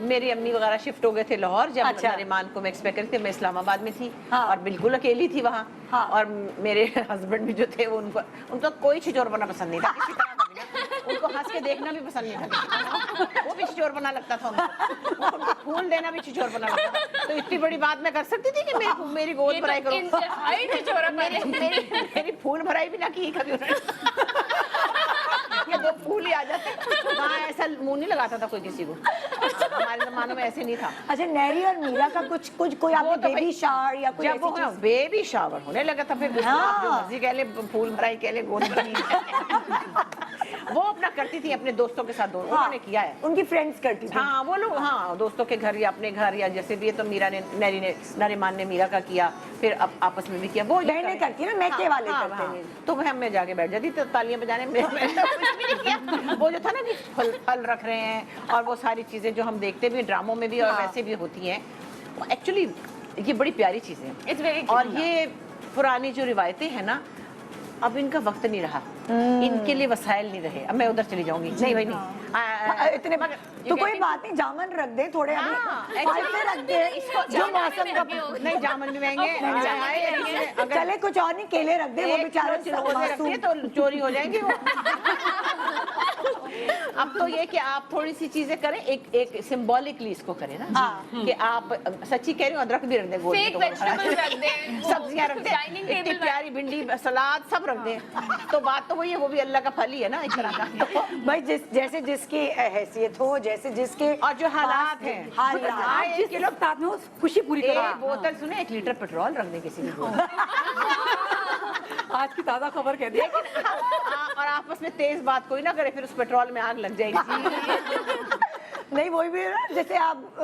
मेरी अम्मी वगैरह शिफ्ट हो गए थे लाहौर, जब अच्छा। नरीमान को मैं एक्सपेक्ट करी थी, मैं इस्लामाबाद में थी। हाँ। और बिल्कुल अकेली थी वहाँ। हाँ। और मेरे हस्बैंड भी जो थे वो उनको कोई छिचोरपना पसंद नहीं था किसी तरह का भी ना। उनको हंस के देखना भी पसंद नहीं था किसी तरह का। वो भी छिचोरपना लगता था उनको फूल देना भी छिचोरपना लगता था। तो इतनी बड़ी बात मैं कर सकती थी कि मेरी गोद भराई करो। मेरी फूल भराई भी ना की कभी उन्होंने। ये 2 फूल ही आ जाते। वहाँ ऐसा मुंह नहीं लगाता था कोई किसी को। हमारे जमाने में ऐसे नहीं था। अच्छा नहरी और मीरा का कुछ कोई वो आपने तो बेबी भाई- शावर या कोई जब वो ऐसी चीज? बेबी शावर होने लगा था, फिर हाँ। आप जो मर्जी कह ले, फूल भराई कह ले, गोद भराई वो अपना करती थी अपने दोस्तों के साथ। उन्होंने किया है। उनकी फ्रेंड्स करती थी। हाँ, वो लोग, हाँ, दोस्तों के घर या अपने घर या जैसे भी है। तो मीरा ने नरीमान ने मीरा का किया, फिर अब आपस में भी किया। वो ये बहनें करें। करती है ना, मैके वाले हाँ, करते हाँ। हैं। तो वह मैं जाके बैठ जाती तो तालियां बजाने में मैंने कुछ भी नहीं किया। वो जो था ना कि फल रख रहे हैं और वो सारी चीजें जो हम देखते भी ड्रामों में भी और वैसे भी होती हैं, एक्चुअली ये बड़ी प्यारी चीजें हैं। और ये पुरानी जो रिवायतें हैं ना, अब इनका वक्त नहीं रहा, इनके लिए वसाइल नहीं रहे। अब मैं उधर चली जाऊंगी। नहीं भाई नहीं, इतने तो कोई बात नहीं, जामन रख दे थोड़े, हाँ, अभी फल से रख दे जो मौसम का। नहीं, जामन भी महंगे। चले कुछ और नहीं, केले रख दे, वो बेचारे मासूम। तो चोरी हो जाएंगे वो। अब तो ये कि आप थोड़ी सी चीजें करें, एक सिंबॉलिकली इसको करें ना, कि आप सच्ची कह रही हो, अदरक भी रख दें, गोल में तो सब्जियां रख दें, इतनी प्यारी भिंडी, सलाद सब रख दें। तो बात तो वही है, वो भी अल्लाह का फल ही है ना, इस तरह का। भाई जैसे जिसकी हैसियत हो, जैसे जिसके और जो हालात हैं, हालात। जिस किलो साथ में वो खुशी पूरी करा। एक बोतल सुने, 1 लीटर पेट्रोल रख दें किसी भी आज की ताजा खबर कह दी। और आपस में तेज बात कोई ना करे, फिर उस पेट्रोल में आग लग जाएगी। नहीं वही भी है ना, जैसे आप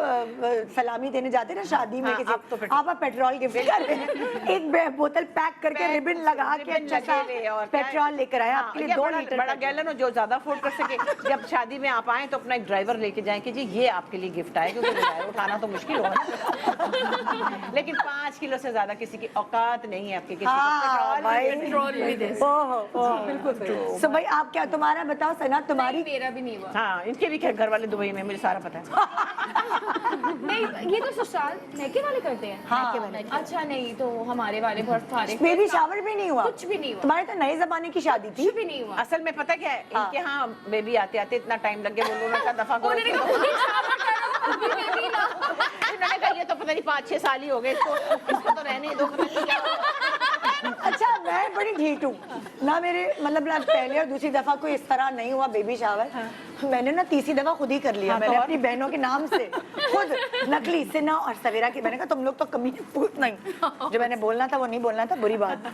सलामी देने जाते हैं ना शादी में हाँ, किसी, आप तो आप पेट्रोल गिफ्ट कर रहे हैं, एक बोतल पैक करके रिबन लगा के अच्छा सा पेट्रोल लेकर आए आपके लिए 2 लीटर बड़ा गैलन हो, जो ज्यादा अफोर्ड कर सके। जब शादी में आप आए तो अपना एक ड्राइवर लेके जाएं कि जी ये आपके लिए गिफ्ट आए, क्योंकि ड्राइवर उठाना तो मुश्किल होगा। लेकिन 5 किलो से ज्यादा किसी की औकात नहीं है आपके किसी को पेट्रोल भी दे। बिल्कुल। सो भाई आप क्या, तुम्हारा बताओ सना, तुम्हारी? मेरा भी नहीं हुआ। हाँ, इनके भी घर वाले दुबई में, मुझे सारा पता है। नहीं, ये तो ससुराल मैके वाले करते हैं। हाँ। अच्छा, नहीं तो हमारे वाले बहुत सारे। बेबी शावर भी नहीं हुआ? कुछ भी नहीं हुआ। तुम्हारे तो नए जमाने की शादी थी। कुछ भी नहीं हुआ। असल में पता क्या है, इनके यहाँ बेबी आते आते इतना टाइम लग गया, वो लोगों का दफा करो। उन्होंने कहा ये तो पता नहीं 5-6 साल ही हो गए, इसको तो रहने ही दो, पता नहीं क्या होगा। अच्छा मैं बड़ी ढीठ हूँ ना, मेरे मतलब ना पहले और दूसरी दफा कोई इस तरह नहीं हुआ बेबी शावर। मैंने ना तीसरी दफा खुद ही कर लिया। मैंने अपनी बहनों के नाम से खुद नकली सिन्हा और सवेरा की, मैंने कहा तुम लोग तो कमी पूछ नहीं, जो मैंने बोलना था वो नहीं बोलना था, बुरी बात,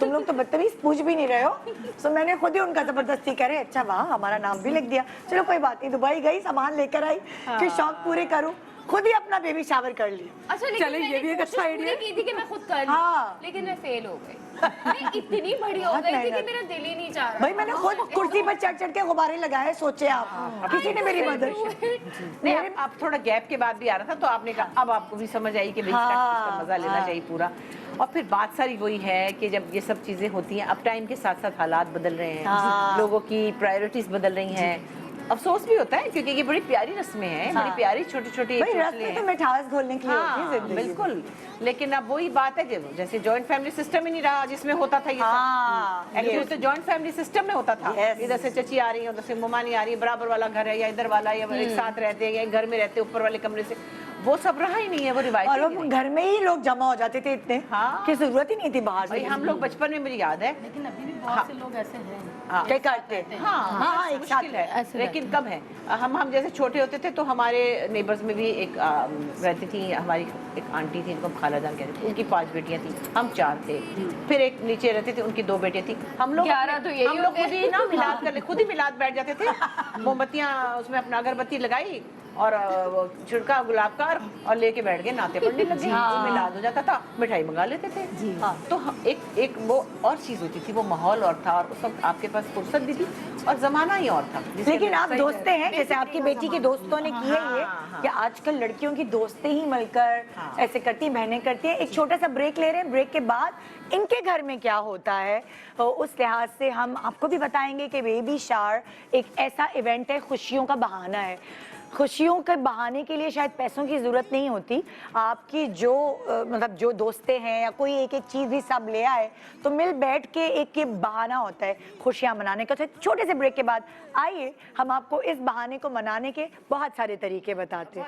तुम लोग तो बदतमीज पूछ भी नहीं रहे हो। सो मैंने खुद ही उनका जबरदस्ती करे, अच्छा वाह हमारा नाम भी लिख दिया, चलो कोई बात नहीं। दुबई गई, सामान लेकर आई कि शौक पूरे करूँ, खुद ही अपना बेबी शावर कर लिया। अच्छा, चले ये भी एक अच्छा आइडिया की थी कि मैं खुद कर लूं, हाँ। लेकिन मैं फेल हो गई। मैं इतनी बड़ी हो गई थी कि मेरा दिल ही नहीं चाह रहा। भाई मैंने खुद कुर्सी पर चढ़ के गुब्बारे लगाए, सोचे आप, किसी ने मेरी मदद नहीं, आप थोड़ा गैप के बाद भी आ रहा था, तो आपने कहा अब आपको भी समझ आई कि भाई इसका मजा लेना चाहिए पूरा। और फिर बात सारी वही है कि जब ये सब चीजें होती हैं, अब टाइम के साथ साथ हालात बदल रहे हैं, लोगों की प्रायोरिटीज बदल रही हैं, अफसोस भी होता है क्योंकि ये बड़ी प्यारी रस्में हैं, बड़ी प्यारी छोटी छोटी भाई रस्ते तो मिठास घोलने के लिए होती है हाँ जिंदगी में। बिल्कुल। लेकिन अब वही बात है जैसे जॉइंट फैमिली सिस्टम ही नहीं रहा जिसमें होता था ये हाँ, सब। एक्चुअली तो जॉइंट फैमिली सिस्टम में होता था, Yes. इधर से चची आ रही है, उधर से ममानी आ रही है, बराबर वाला घर है या इधर वाला, या एक साथ रहते हैं या एक घर में रहते हैं ऊपर वाले कमरे से, वो सब रहा ही नहीं है, वो रिवाइज। और वो घर में ही लोग जमा हो जाते थे इतने हाँ। कि जरूरत ही नहीं थी बाहर भाई से। हम लोग बचपन में, मुझे याद है, लेकिन अभी भी बहुत से लोग ऐसे हैं। क्या करते हाँ हाँ, एक साथ मुश्किल है, ऐसे लेकिन कम है। हम जैसे छोटे होते थे तो हमारे नेबर्स में भी एक रहती थी, हमारी एक आंटी थी, इनको हम खाला जान कहते थे, उनकी 5 बेटियां थी, हम 4 थे। फिर एक नीचे रहते थे, उनकी 2 बेटियां थी। हम लोग 11 तो यही हम लोग होते खुद ही ना मिलाद कर, खुद ही मिलाद बैठ जाते थे, मोमबत्तियां उसमें अपना अगरबत्ती लगाई और वो छिड़का गुलाब का और लेके बैठ गए, नाते पढ़ने लग गए, मिलाद हो जाता था, मिठाई मंगा लेते थे। हाँ, तो एक वो और चीज होती थी, वो माहौल और था, और उस वक्त आपके पास फुर्सत भी थी और जमाना ही और था। लेकिन आप दोस्ते हैं, जैसे आपकी बेटी की दोस्तों ने की है ये, कि आजकल लड़कियों की दोस्तें ही मिलकर ऐसे करती, बहनें करती हैं। एक छोटा सा ब्रेक ले रहे हैं, ब्रेक के बाद इनके घर में क्या होता है तो उस लिहाज से हम आपको भी बताएंगे कि बेबी शावर एक ऐसा इवेंट है, खुशियों का बहाना है। खुशियों के बहाने के लिए शायद पैसों की ज़रूरत नहीं होती, आपकी जो मतलब जो दोस्तें हैं या कोई एक एक चीज़ भी सब ले आए तो मिल बैठ के एक ये बहाना होता है खुशियाँ मनाने का। तो छोटे से ब्रेक के बाद आइए हम आपको इस बहाने को मनाने के बहुत सारे तरीके बताते हैं।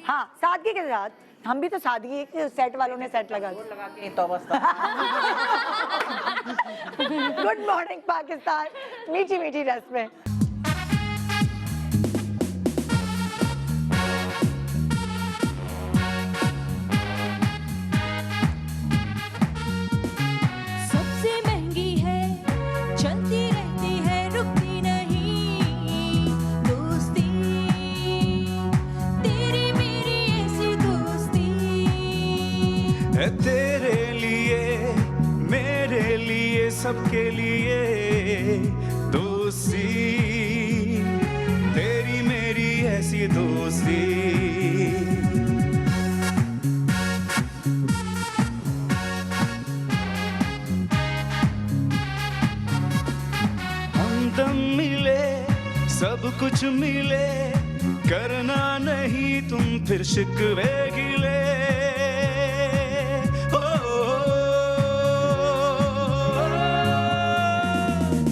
हाँ, सादगी के साथ। हम भी तो सादगी, एक सेट वालों ने सेट लगा लगा के तौबा गुड मॉर्निंग पाकिस्तान, मीठी मीठी रस्में। सबसे महंगी है, चलती रहती है, रुकती नहीं दोस्ती, तेरी मेरी ऐसी दोस्ती है, तेरे लिए मेरे लिए सबके लिए दोस्ती, तेरी मेरी ऐसी दोस्ती। हमदम मिले सब कुछ मिले, करना नहीं तुम फिर शिकवे गिले।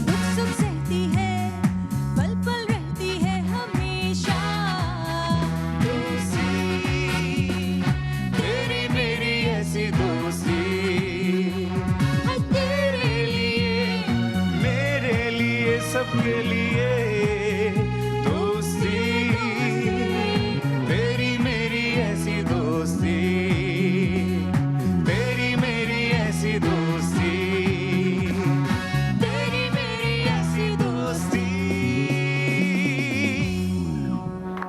दुख सुख सहती है, पल पल रहती है हमेशा दोस्ती, तेरी मेरी ऐसी दोस्ती, है तेरे लिए मेरे लिए सबके लिए दोस्ती, तेरी मेरी ऐसी दोस्ती, तेरी मेरी ऐसी दोस्ती, तेरी मेरी ऐसी दोस्ती।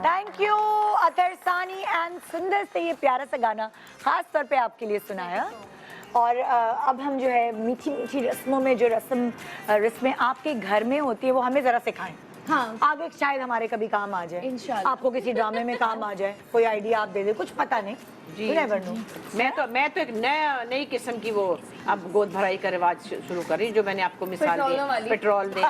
थैंक यू अतर सानी एंड सुंदर से ये प्यारा सा गाना खास तौर पे आपके लिए सुनाया। और अब हम जो है मीठी मीठी रस्मों में जो रस्में आपके घर में होती है वो हमें जरा सिखाएं। हाँ, आगे शायद हमारे कभी काम आ जाए, इंशाल्लाह। आपको किसी ड्रामे में काम आ जाए, कोई आइडिया आप दे दे, कुछ पता नहीं। जी, You never know। मैं तो एक नई किस्म की वो अब गोद भराई का रिवाज शुरू कर रही, जो मैंने आपको मिसाल पेट्रोलों दी, वाली। पेट्रोल दें,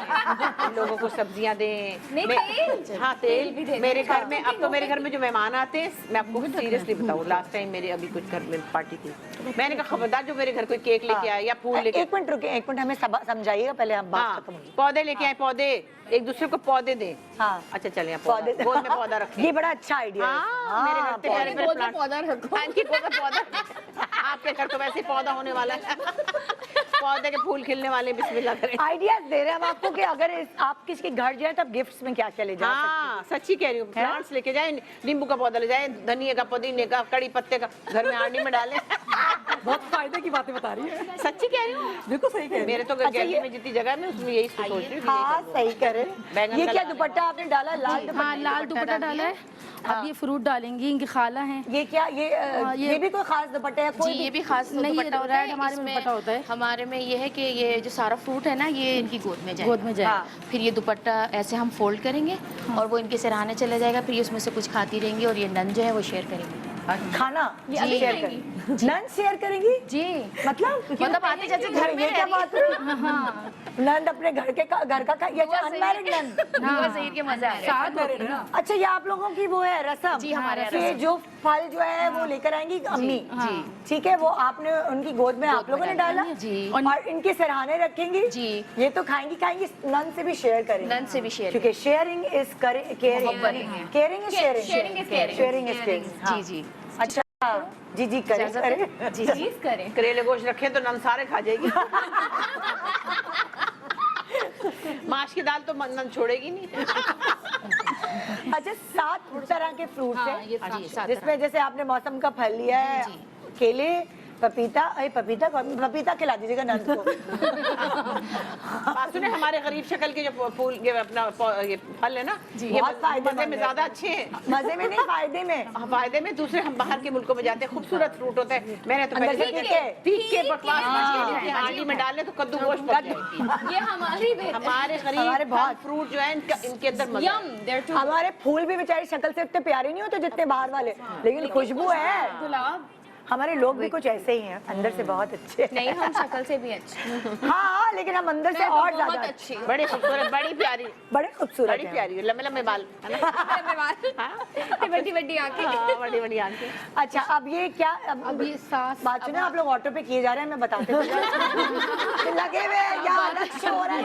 लोगों को सब्जियां दें, नहीं, तेल। हाँ तेल भी तेल। दें। मेरे घर में अब तो मेरे घर में जो मेहमान आते हैं, मैं आपको सीरियसली बताऊँ, लास्ट टाइम मेरे अभी कुछ घर में पार्टी थी, मैंने कहा खबरदार जो मेरे घर कोई केक लेके आए या फूल लेके, एक मिनट रुके, एक मिनट हमें समझाइएगा पहले, हम बात हाँ खत्म होगी। पौधे लेके आए, पौधे एक दूसरे को पौधे दें। हाँ, अच्छा चलिए, यहाँ पौधे गोद में पौधा रखें। ये बड़ा अच्छा आइडिया है। हाँ, मेरे घर पे प्यारे प्यारे प्लांट। पौधा रखो। हाँ, इनकी गोद में पौधा, आपके घर तो वैसे ही पौधा होने वाला है, पौधे के फूल खिलने वाले, बिस्मिल्लाह करें। आइडियाज दे रहे हैं हम आपको कि अगर आप किसी के घर जाए तो आप गिफ्ट्स में क्या क्या ले जा सकते हाँ सच्ची कह रही हूँ, प्लांट्स लेके जाए, नींबू का पौधा ले जाए, धनिया का, पुदीने का, कड़ी पत्ते का, घर में आंडी में डालें। बहुत फायदे की बातें बता रही है, सच्ची कह रही हूँ, बिल्कुल सही कह रही है। मेरे तो गैलरी में जितनी जगह है मैं उसमें यही सोच रही हूँ कि हाँ यही सही करे। बैंगन ये का क्या लाल दुपट्टा आपने डाला, लाल दुपट्टा? हाँ, लाल दुपट्टा डाला है। अब ये फ्रूट डालेंगी, इनकी खाला है। ये क्या, ये भी कोई खास दुपट्टा है? जी, कोई ये भी खास नहीं, ये दुपट्टा होता है। रेड हमारे में इसमें दुपट्टा होता है। हमारे में ये है कि ये जो सारा फ्रूट है ना, ये इनकी गोद में जाए, गोद में जाए। हाँ। फिर ये दुपट्टा ऐसे हम फोल्ड करेंगे और वो इनके सिरहाने चले जाएगा, फिर ये उसमें से कुछ खाती रहेंगी और ये नन जो है वो शेयर करेंगे। खाना जी। शेयर करेंगी, लंच शेयर करेंगी जी मतलब आते जैसे घर में ये क्या रह बात हुई? नंद अपने घर का ये अनमैरिड नंद। दुआ सही के मजा आएगा। अच्छा, ये आप लोगों की वो है रस्म जी, हमारे यहाँ कि रस्म। जो फल जो है वो लेकर आएंगी अम्मी जी, ठीक है, वो आपने उनकी गोद में आप लोगों ने डाला जी। और इनके सराहने रखेंगी जी। ये तो खाएंगी नंद से भी शेयर करेंगी, नंद से भी शेयर क्योंकि sharing is caring, caring is sharing, sharing is caring. जी जी अच्छा जी जी करें करें जी जी करें। करेले गोश्त रखे तो नंद सारे खा जाएगी। माश की दाल तो नंद छोड़ेगी नहीं। अच्छा, 7 तरह के फ्रूट्स हाँ, हैं ये जी, 7 जिसमें जैसे आपने मौसम का फल लिया है, केले, पपीता, अरे पपीता खिला दीजिएगा नंद को। बात सुने, हमारे गरीब शक्ल के जो फूल ये अपना ये फल है ना, ये बहुत फायदेमंद मजे में है। ज्यादा अच्छे हैं। मजे में नहीं, फायदे में। फायदे में दूसरे हम बाहर के मुल्कों में जाते हैं, खूबसूरत फ्रूट होता है। मैंने तो अंदर पहले से पीक के बकवास आंटी में डाले तो कद्दू गोश्त पक जाएगी। ये हमारी हमारे हमारे गरीब बहुत फ्रूट जो है इनके अंदर मजा है। हमारे फूल भी बेचारे शक्ल से इतने प्यारे नहीं होते जितने बाहर वाले, लेकिन खुशबू है। गुलाब हमारे लोग भी कुछ ऐसे ही हैं, अंदर से बहुत अच्छे हैं। नहीं, हम शक्ल से भी अच्छे। हाँ, लेकिन हम अंदर से और ज्यादा अच्छी बड़े खूबसूरत, बड़ी प्यारी, बड़े खूबसूरत बड़ी हैं। प्यारी, लंबे लंबे बाल है ना? बड़ी बड़ी आंखें। हाँ, बड़ी बड़ी आंखें। अच्छा, अब ये क्या अब ये सास बात सुने, आप लोग ऑटो पे किए जा रहे हैं, मैं बताते हुए लगे हुए हैं, क्या अलग शो हो रहा है,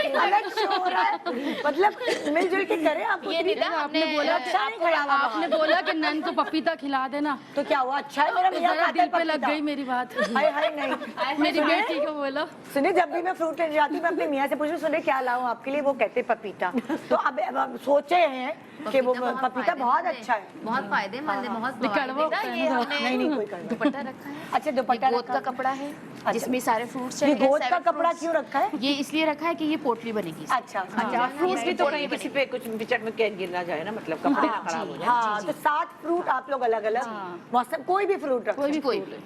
क्या अलग शो हो रहा है, मतलब मिलजुल के करें। आपको ये निदा आपने बोला अच्छा नहीं खड़ा हुआ आपने बोला कि नन को पपीता खिला देना, तो क्या हुआ? अच्छा है, मेरा मियां जरा खाता दिल है पे लग पपीता। गई मेरी बात। हाय हाय नहीं, मेरी बेटी को बोलो। सुनिए, जब भी मैं फ्रूट लेने जाती हूँ मैं अपने मियाँ से पूछूं, सुनिए क्या लाऊं आपके लिए, वो कहते पपीता। तो अब सोचे हैं कि वो पपीता बहुत अच्छा है। बहुत फायदेमंद है, बहुत कड़वा फायदेमंद है। ये हमने नहीं नहीं, कोई करना। दुपट्टा रखा है। अच्छा, दुपट्टा गोद का रखा। कपड़ा है जिसमें सारे फ्रूट्स ये चले गोद का कपड़ा क्यों रखा है? ये इसलिए रखा है कि ये पोटली बनेगी। अच्छा अच्छा, फ्रूट भी तो कहीं किसी पे कुछ बिचक में कैद गिर ना जाए ना, मतलब कपड़े ना खराब हो जाए। हाँ, तो 7 फ्रूट आप लोग अलग अलग मौसम, कोई भी फ्रूट रखो,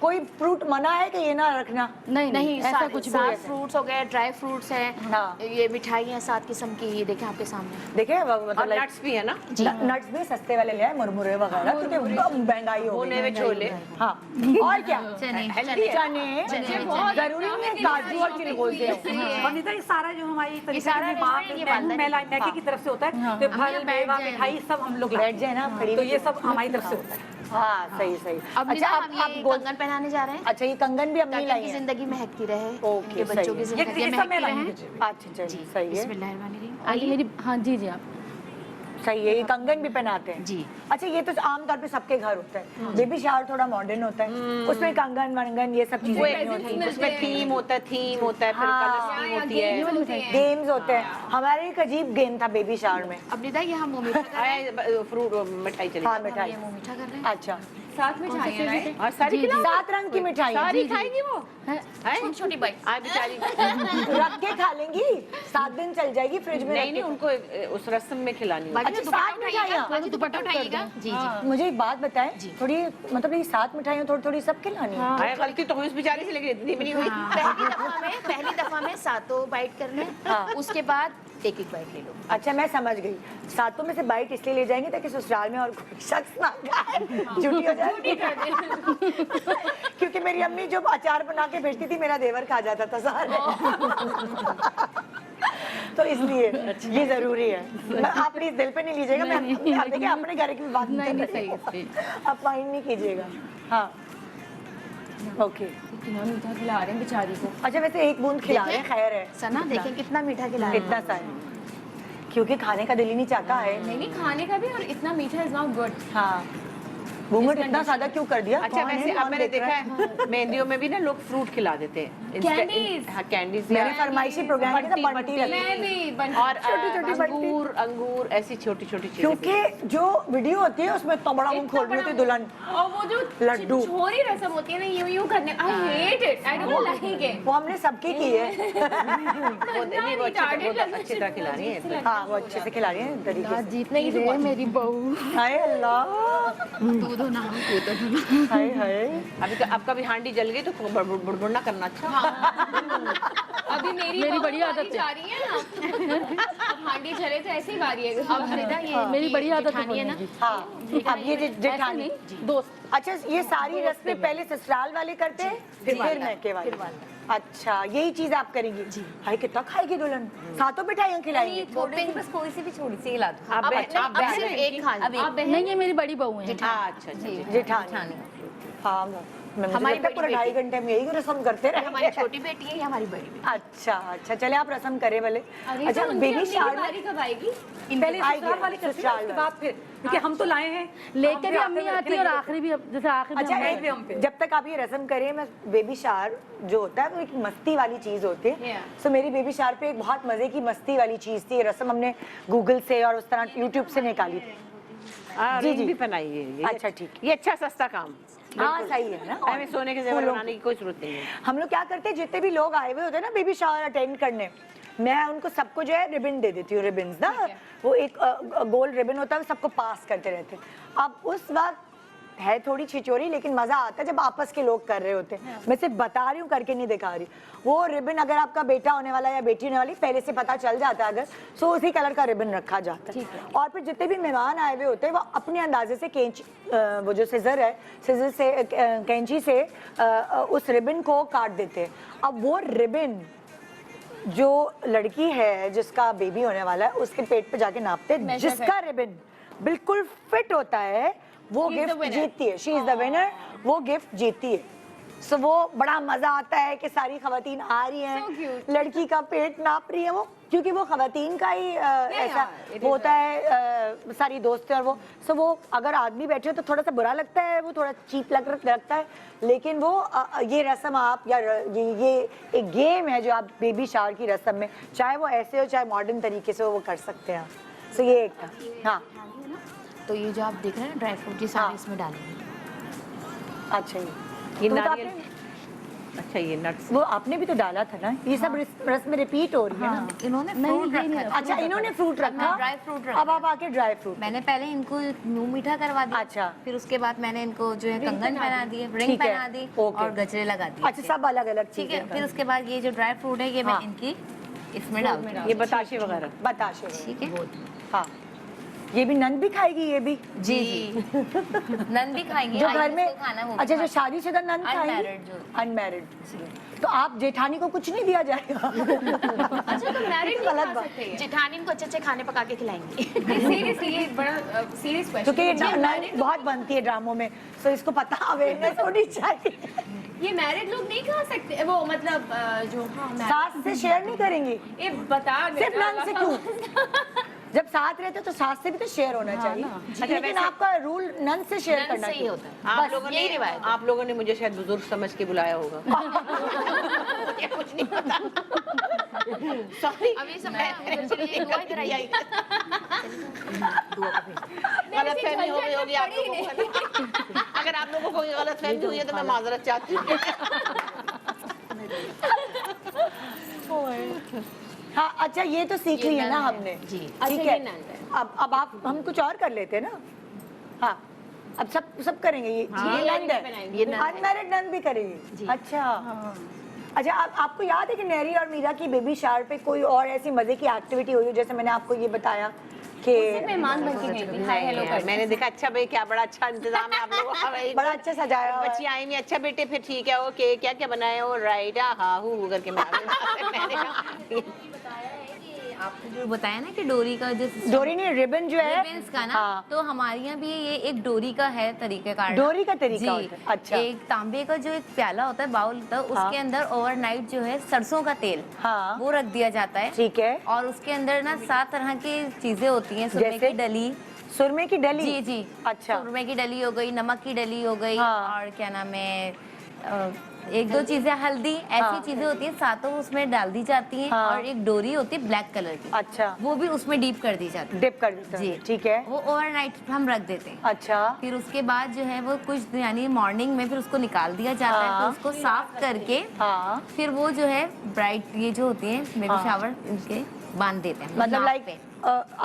कोई फ्रूट मना है कि ये ना रखना? नहीं, ऐसा कुछ भी सात नहीं। फ्रूट्स हो गए, ड्राई फ्रूट्स हैं, हाँ। ये मिठाई है 7 किस्म की, ये देखें आपके सामने। देखे और मतलब नट्स भी है ना, नट्स भी सस्ते वाले ले आए, मुरमुरे वगैरह, क्योंकि महंगाई हो होने गई। में छोले। हाँ, और क्या? चने चने जरूरी नहीं है काजू और चिलगोजे और नहीं तो ये सारा जो हमारी तरीके सारा से माँ रेस्टोरेंट ये मैके की तरफ से होता है, तो फल मेवा मिठाई सब हम लोग बैठ जाए ना, खड़ी तो ये सब हमारी तरफ से होता है। हाँ, सही सही। अब अच्छा, हम ये कंगन पहनाने जा रहे हैं अच्छा, ये कंगन भी अपनी ताकि लाई इनकी है। जिंदगी महकती रहे, ओके, ये बच्चों की सही ये जिंदगी सब महकती मैं रहे। लाऊंगी। अच्छा चलिए, सही है, बिस्मिल्लाहिर्रहमानिर्रहीम। आइए मेरी, हाँ जी जी, आप सही है। ये कंगन भी पहनाते हैं जी। अच्छा, ये तो आमतौर पे सबके घर होता है। बेबी शावर थोड़ा मॉडर्न होता है, उसमें कंगन वंगन ये सब चीजें नहीं होती, उसमें थीम होता है, फिर कलर स्कीम होती है, गेम्स होते हैं। हमारे एक अजीब गेम था बेबी शावर में। अब निदा ये हम मुंह मीठा कर रहे हैं, फ्रूट मिठाई चली। हाँ, हम मिठाई। ये मुंह मीठा कर रहे हैं। अच्छा, साथ में चाहिए और सारी खिलाओ, 7 रंग की मिठाई सारी खाएगी वो, छोटी छोटी बाइट। आज बेचारी। रख के खा लेंगी, 7 दिन चल जाएगी फ्रिज में। नहीं नहीं, उनको उस रस्म में खिलानी है। अच्छा, 7 मिठाइयाँ। दुपट्टा उठाइएगा। जी जी। मुझे एक बात बताएं, थोड़ी मतलब ये 7 मिठाइयाँ थोड़ी थोड़ी सब खिलानी है? हाय, गलती तो हुई उस बेचारी से, लेकिन इतनी भी नहीं हुई। पहली दफा में 7 बाइट करने, उसके बाद एक बाइट ले लो। अच्छा, मैं समझ गई। 7 में से बाइट इसलिए ले जाएंगे ताकि ससुराल में और कोई शख्स ना खाए, झूठी हो जाए। क्योंकि मेरी अम्मी जो अचार बना के भेजती थी, मेरा देवर खा जाता था सारे। तो इसलिए ये जरूरी है। आप प्लीज दिल पे नहीं लीजिएगा, मैं देखिए अपने घर की बात नहीं सही, आप माइंड नहीं कीजिएगा। हाँ, ओके। कितना मीठा खिला रहे हैं बेचारी को। अच्छा, वैसे एक बूंद खिला रहे हैं, खैर है, सना देखें कितना मीठा खिला रहे हैं। इतना सा है, क्योंकि खाने का दिल ही नहीं चाहता है। नहीं खाने का भी, और इतना मीठा इज नॉट गुड। हाँ, घूंघट इतना सादा क्यों कर दिया? अच्छा, कौन है? वैसे अब कौन मैंने देख रहा देखा है मेहंदियों में भी ना लोग फ्रूट खिला देते हैं। Candies। हाँ, कैंडीज। मेरे फरमाइशी प्रोग्राम में तो बंटी रखी मैं भी और छोटी-छोटी बंटी। अंगूर ऐसी छोटी छोटी चीजें। क्योंकि जो वीडियो होती है उसमें तो बड़ा मुंह खोल रही होती है दुल्हन, और वो जो लड्डू। छोरी रसम होती है ना, यूं यूं करने, I hate it, I don't like it. वो हमने सबकी की है। वो नहीं, वो अच्छी तरह खिला रही है। हाँ, वो अच्छे से खिला रही है तरीके से। जीतने रे मेरी बहू। हाय अल्लाह, दूधो ना कूदो। हाय हाय। अभी अब कभी हांडी जल गई तो बुड़बुड़ ना करना। अच्छा, अभी मेरी बड़ी आदत है। जा रही है ना अब हांडी चले तो ऐसे ही बारी है अब निदा ये मेरी बड़ी आदत है जेठानी है ना बोलने की। हाँ अब ये जेठानी दोस्त। अच्छा ये सारी रस्में पहले ससुराल वाले करते हैं फिर मैके वाले। अच्छा यही चीज आप करेंगी जी। भाई कितना खाएगी दुल्हन, सातों मिठाइयाँ खिलाएंगी। छोटे बस कोई सी भी छोटी सी हिला दो आप सिर्फ एक खा नहीं ये मेरी बड़ी बहू है। अच्छा जेठानी हाँ हमारी पूरा 2.5 घंटे में यही रस्म करते रहे। हमारी छोटी बेटी है या हमारी बड़ी बेटी? अच्छा अच्छा चले आप रस्म करे भले। अच्छा बेबी शादी कब आएगी? पहले ससुराल वाली करते हैं, उसके बाद फिर क्योंकि हम तो लाए हैं लेके भी अम्मी आती है और आखिरी भी जैसे आखिरी में अच्छा हम भी हम पे। जब तक आप ये रस्म करें मैं बेबी शार जो होता है वो एक मस्ती वाली चीज होती है। सो मेरी बेबी शार पे एक बहुत मजे की मस्ती वाली चीज थी। ये रस्म हमने गूगल से और उस तरह यूट्यूब से निकाली थी। जी जी भी पहनाई है। अच्छा ठीक ये अच्छा सस्ता काम। हाँ सही है ना। हमें सोने के जेवर बनाने की कोई जरूरत नहीं है। हम लोग क्या करते हैं जितने भी लोग आए हुए होते हैं ना बेबी शावर अटेंड करने, मैं उनको सबको जो है रिबन दे देती हूँ। रिबन्स ना वो एक गोल रिबन होता है, सबको पास करते रहते हैं। अब उस वक्त है थोड़ी छिचोरी लेकिन मजा आता है जब आपस के लोग कर रहे होते हैं। मैं सिर्फ बता रही हूँ करके नहीं दिखा रही। वो रिबन अगर आपका बेटा होने वाला या बेटी होने वाली पहले से पता चल जाता है अगर सो उसी कलर का रिबन रखा जाता है। और फिर जितने भी मेहमान आए हुए होते हैं वो अपने अंदाजे से कैंची वो जो सिजर है सिजर से कैंची से उस रिबन को काट देते हैं। अब वो रिबन जो लड़की है जिसका बेबी होने वाला है उसके पेट पे जाके नापते हैं। जिसका रिबन बिल्कुल फिट होता है वो गिफ्ट जीतती है। शी इज द विनर, वो गिफ्ट जीतती है। सो वो बड़ा मजा आता है कि सारी खवातीन आ रही हैं, लड़की का पेट नाप रही है वो, क्योंकि वो खवातीन का ही ऐसा होता है सारी दोस्तें और वो। सो वो अगर आदमी बैठे हो तो थोड़ा सा बुरा लगता है, वो थोड़ा चीप लगता है, लेकिन वो ये रस्म आप या ये एक गेम है जो आप बेबी शावर की रस्म में चाहे वो ऐसे हो चाहे मॉडर्न तरीके से वो कर सकते हैं। सो ये एक था। हाँ तो ये जो आप देख रहे हैं ना ड्राई फ्रूट ये सारे इसमें डालेंगे। अच्छा ये तो नारियल। आपने- अच्छा ये नट्स। वो आपने भी तो डाला था ना, ये सब रस्म रिपीट हो रही है ना। इन्होंने फ्रूट रखा है। अच्छा इन्होंने फ्रूट रखा, ड्राई फ्रूट रखा अब आप आके ड्राई फ्रूट। मैंने पहले इनको मुंह मीठा करवा दिया। अच्छा। फिर उसके बाद मैंने इनको जो है कंगन पहना दिए, रिंग ठीक है, पहना दी ओके। और गजरे लगा दिए। अच्छा सब अलग अलग ठीक चीजें है। फिर उसके बाद ये जो ड्राई फ्रूट है ये मैं हाँ। इनकी इसमें डाल दूंगी। ये बताशे वगैरह। बताशे। ठीक है। हाँ ये भी नन भी खाएगी ये भी जी जी नन भी खाएंगे जो आई घर में। जिसको खाना वो भी अच्छा जो खाएंगे। शादीशुदा नन खाएगी Unmarried जो। अनमैरिड। तो आप जेठानी को कुछ नहीं दिया जाएगा। अच्छा तो मैरिड नहीं गलत खा बात। सकते हैं। जेठानी इनको अच्छे अच्छे खाने पका के खिलाएंगे। सीरियसली ये बड़ा सीरियस क्वेश्चन। क्योंकि ये नन बहुत बनती है ड्रामों में, तो इसको पता अवेयरनेस होनी चाहिए। ये मैरिड लोग नहीं खा सकते वो मतलब जो सास से शेयर नहीं करेंगे, ये बता सिर्फ नन से क्यों? जब साथ रहते हो तो सास से भी तो शेयर होना चाहिए, लेकिन आपका रूल नन से शेयर करना से ही चाहिए। होता है। आप लोगों ने मुझे शायद बुजुर्ग समझ के बुलाया होगा। मुझे कुछ नहीं पता। सॉरी। अभी सब चलिए दुआ इधर आइए। गलतफहमी हो गई होगी आप लोगों को। अगर आप लोगों को कोई गलतफहमी हुई है तो मैं माजरत चाहती हूँ। हाँ अच्छा ये तो सीख लिया ना हमने। जी। ठीक अच्छा, है। ये नन है। अब आप हम कुछ और कर लेते हैं ना। हाँ अब सब करेंगे ये नन है, ये नन है। अनमैरिड नन भी करेंगे। अच्छा अच्छा आपको याद है कि नेरी और मीरा की बेबी शावर पे कोई और ऐसी मजे की एक्टिविटी हुई हो? जैसे मैंने आपको ये बताया कि मेहमान बन के गई थी हाय हेलो कर। मैंने देखा अच्छा भाई क्या बड़ा अच्छा इंतजाम है आप लोगों का भाई। बड़ा अच्छा सजाया हुआ है। बच्ची आई हुई अच्छा बेटे फिर ठीक है ओके क्या क्या बनाए हो राइट हाँ हूँ करके मैं मैंने कहा आपने जो बताया ना कि डोरी का जो डोरी नहीं रिबन जो है रिबन्स का ना हाँ। तो हमारे यहाँ भी ये एक डोरी का है तरीकेकार। डोरी का तरीका जी होता है। अच्छा एक तांबे का जो एक प्याला होता है बाउल होता है उसके अंदर ओवरनाइट जो है सरसों का तेल हाँ वो रख दिया जाता है। ठीक है। और उसके अंदर ना 7 तरह की चीजें होती हैं। सुरमे जैसे? की डली। सुरमे की डली। जी जी अच्छा सुरमे की डली हो गई, नमक की डली हो गई हाँ। और क्या नाम है एक दो चीजें हल्दी ऐसी चीजें होती हैं सातों उसमें डाल दी जाती हैं। हाँ। और एक डोरी होती है ब्लैक कलर की अच्छा वो भी उसमें डीप कर दी जाती है। डिप कर देते जी हैं। ठीक है। वो ओवरनाइट हम रख देते हैं। अच्छा फिर उसके बाद जो है वो कुछ यानी मॉर्निंग में फिर उसको निकाल दिया जाता है। हाँ। तो उसको साफ करके हाँ फिर वो जो है ब्राइट ये जो होती है बेबी हाँ। शावर इनके बांध देते हैं मतलब नाक लाइक पे।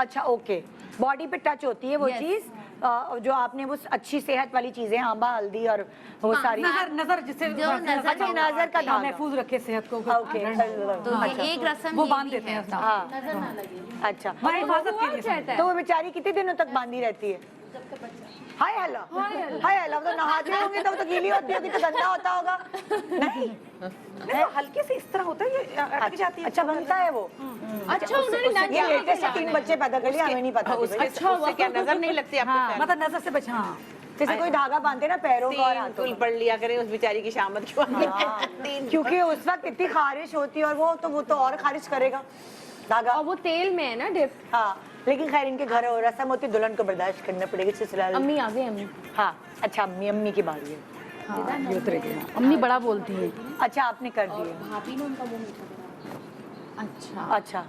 अच्छा ओके बॉडी पे टच होती है वो Yes. चीज जो आपने वो अच्छी सेहत वाली चीजें, आंबा, हल्दी और वो सारी, नजर जिससे जो नजर अच्छा नजर का धागा, महफूज रखे सेहत को। ओके, तो ये एक रस्म वो ये बांध भी देते है। हैं। हाँ, अच्छा, हमारी हिफाजत के लिए। तो वो बेचारी कितने दिनों तक बांधी रहती है? हाय हेलो, हाय हेलो, तो नहाते होंगे तब तो गीली होती होगी, तो गंदा होता होगा नहीं? हल्के से इस तरह होता है, ये अटक जाती है। अच्छा बनता है वो। अच्छा उन्होंने नन ये लेटेस्ट 3 बच्चे पैदा कर लिए, हमें नहीं पता थी भाई। उससे क्या नजर नहीं लगती आपको? मतलब नजर से बचा। जैसे कोई धागा बांधते ना पैरों का और हाथों कुल पढ़ लिया करें उस बेचारी की शामत क्यों? का, क्योंकि उस वक्त इतनी खारिश होती है और वो तो और खारिश करेगा धागा। और वो तेल में है ना डिप। हाँ, लेकिन खैर इनके घर और रस्म होती, दुल्हन को बर्दाश्त करना पड़ेगी ससुराल। अम्मी आ गई अम्मी। हाँ, अच्छा अम्मी की बारी है। अम्मी बड़ा बोलती है। अच्छा आपने कर दिए। भाभी ने उनका मुंह मीठा कराया। अच्छा अच्छा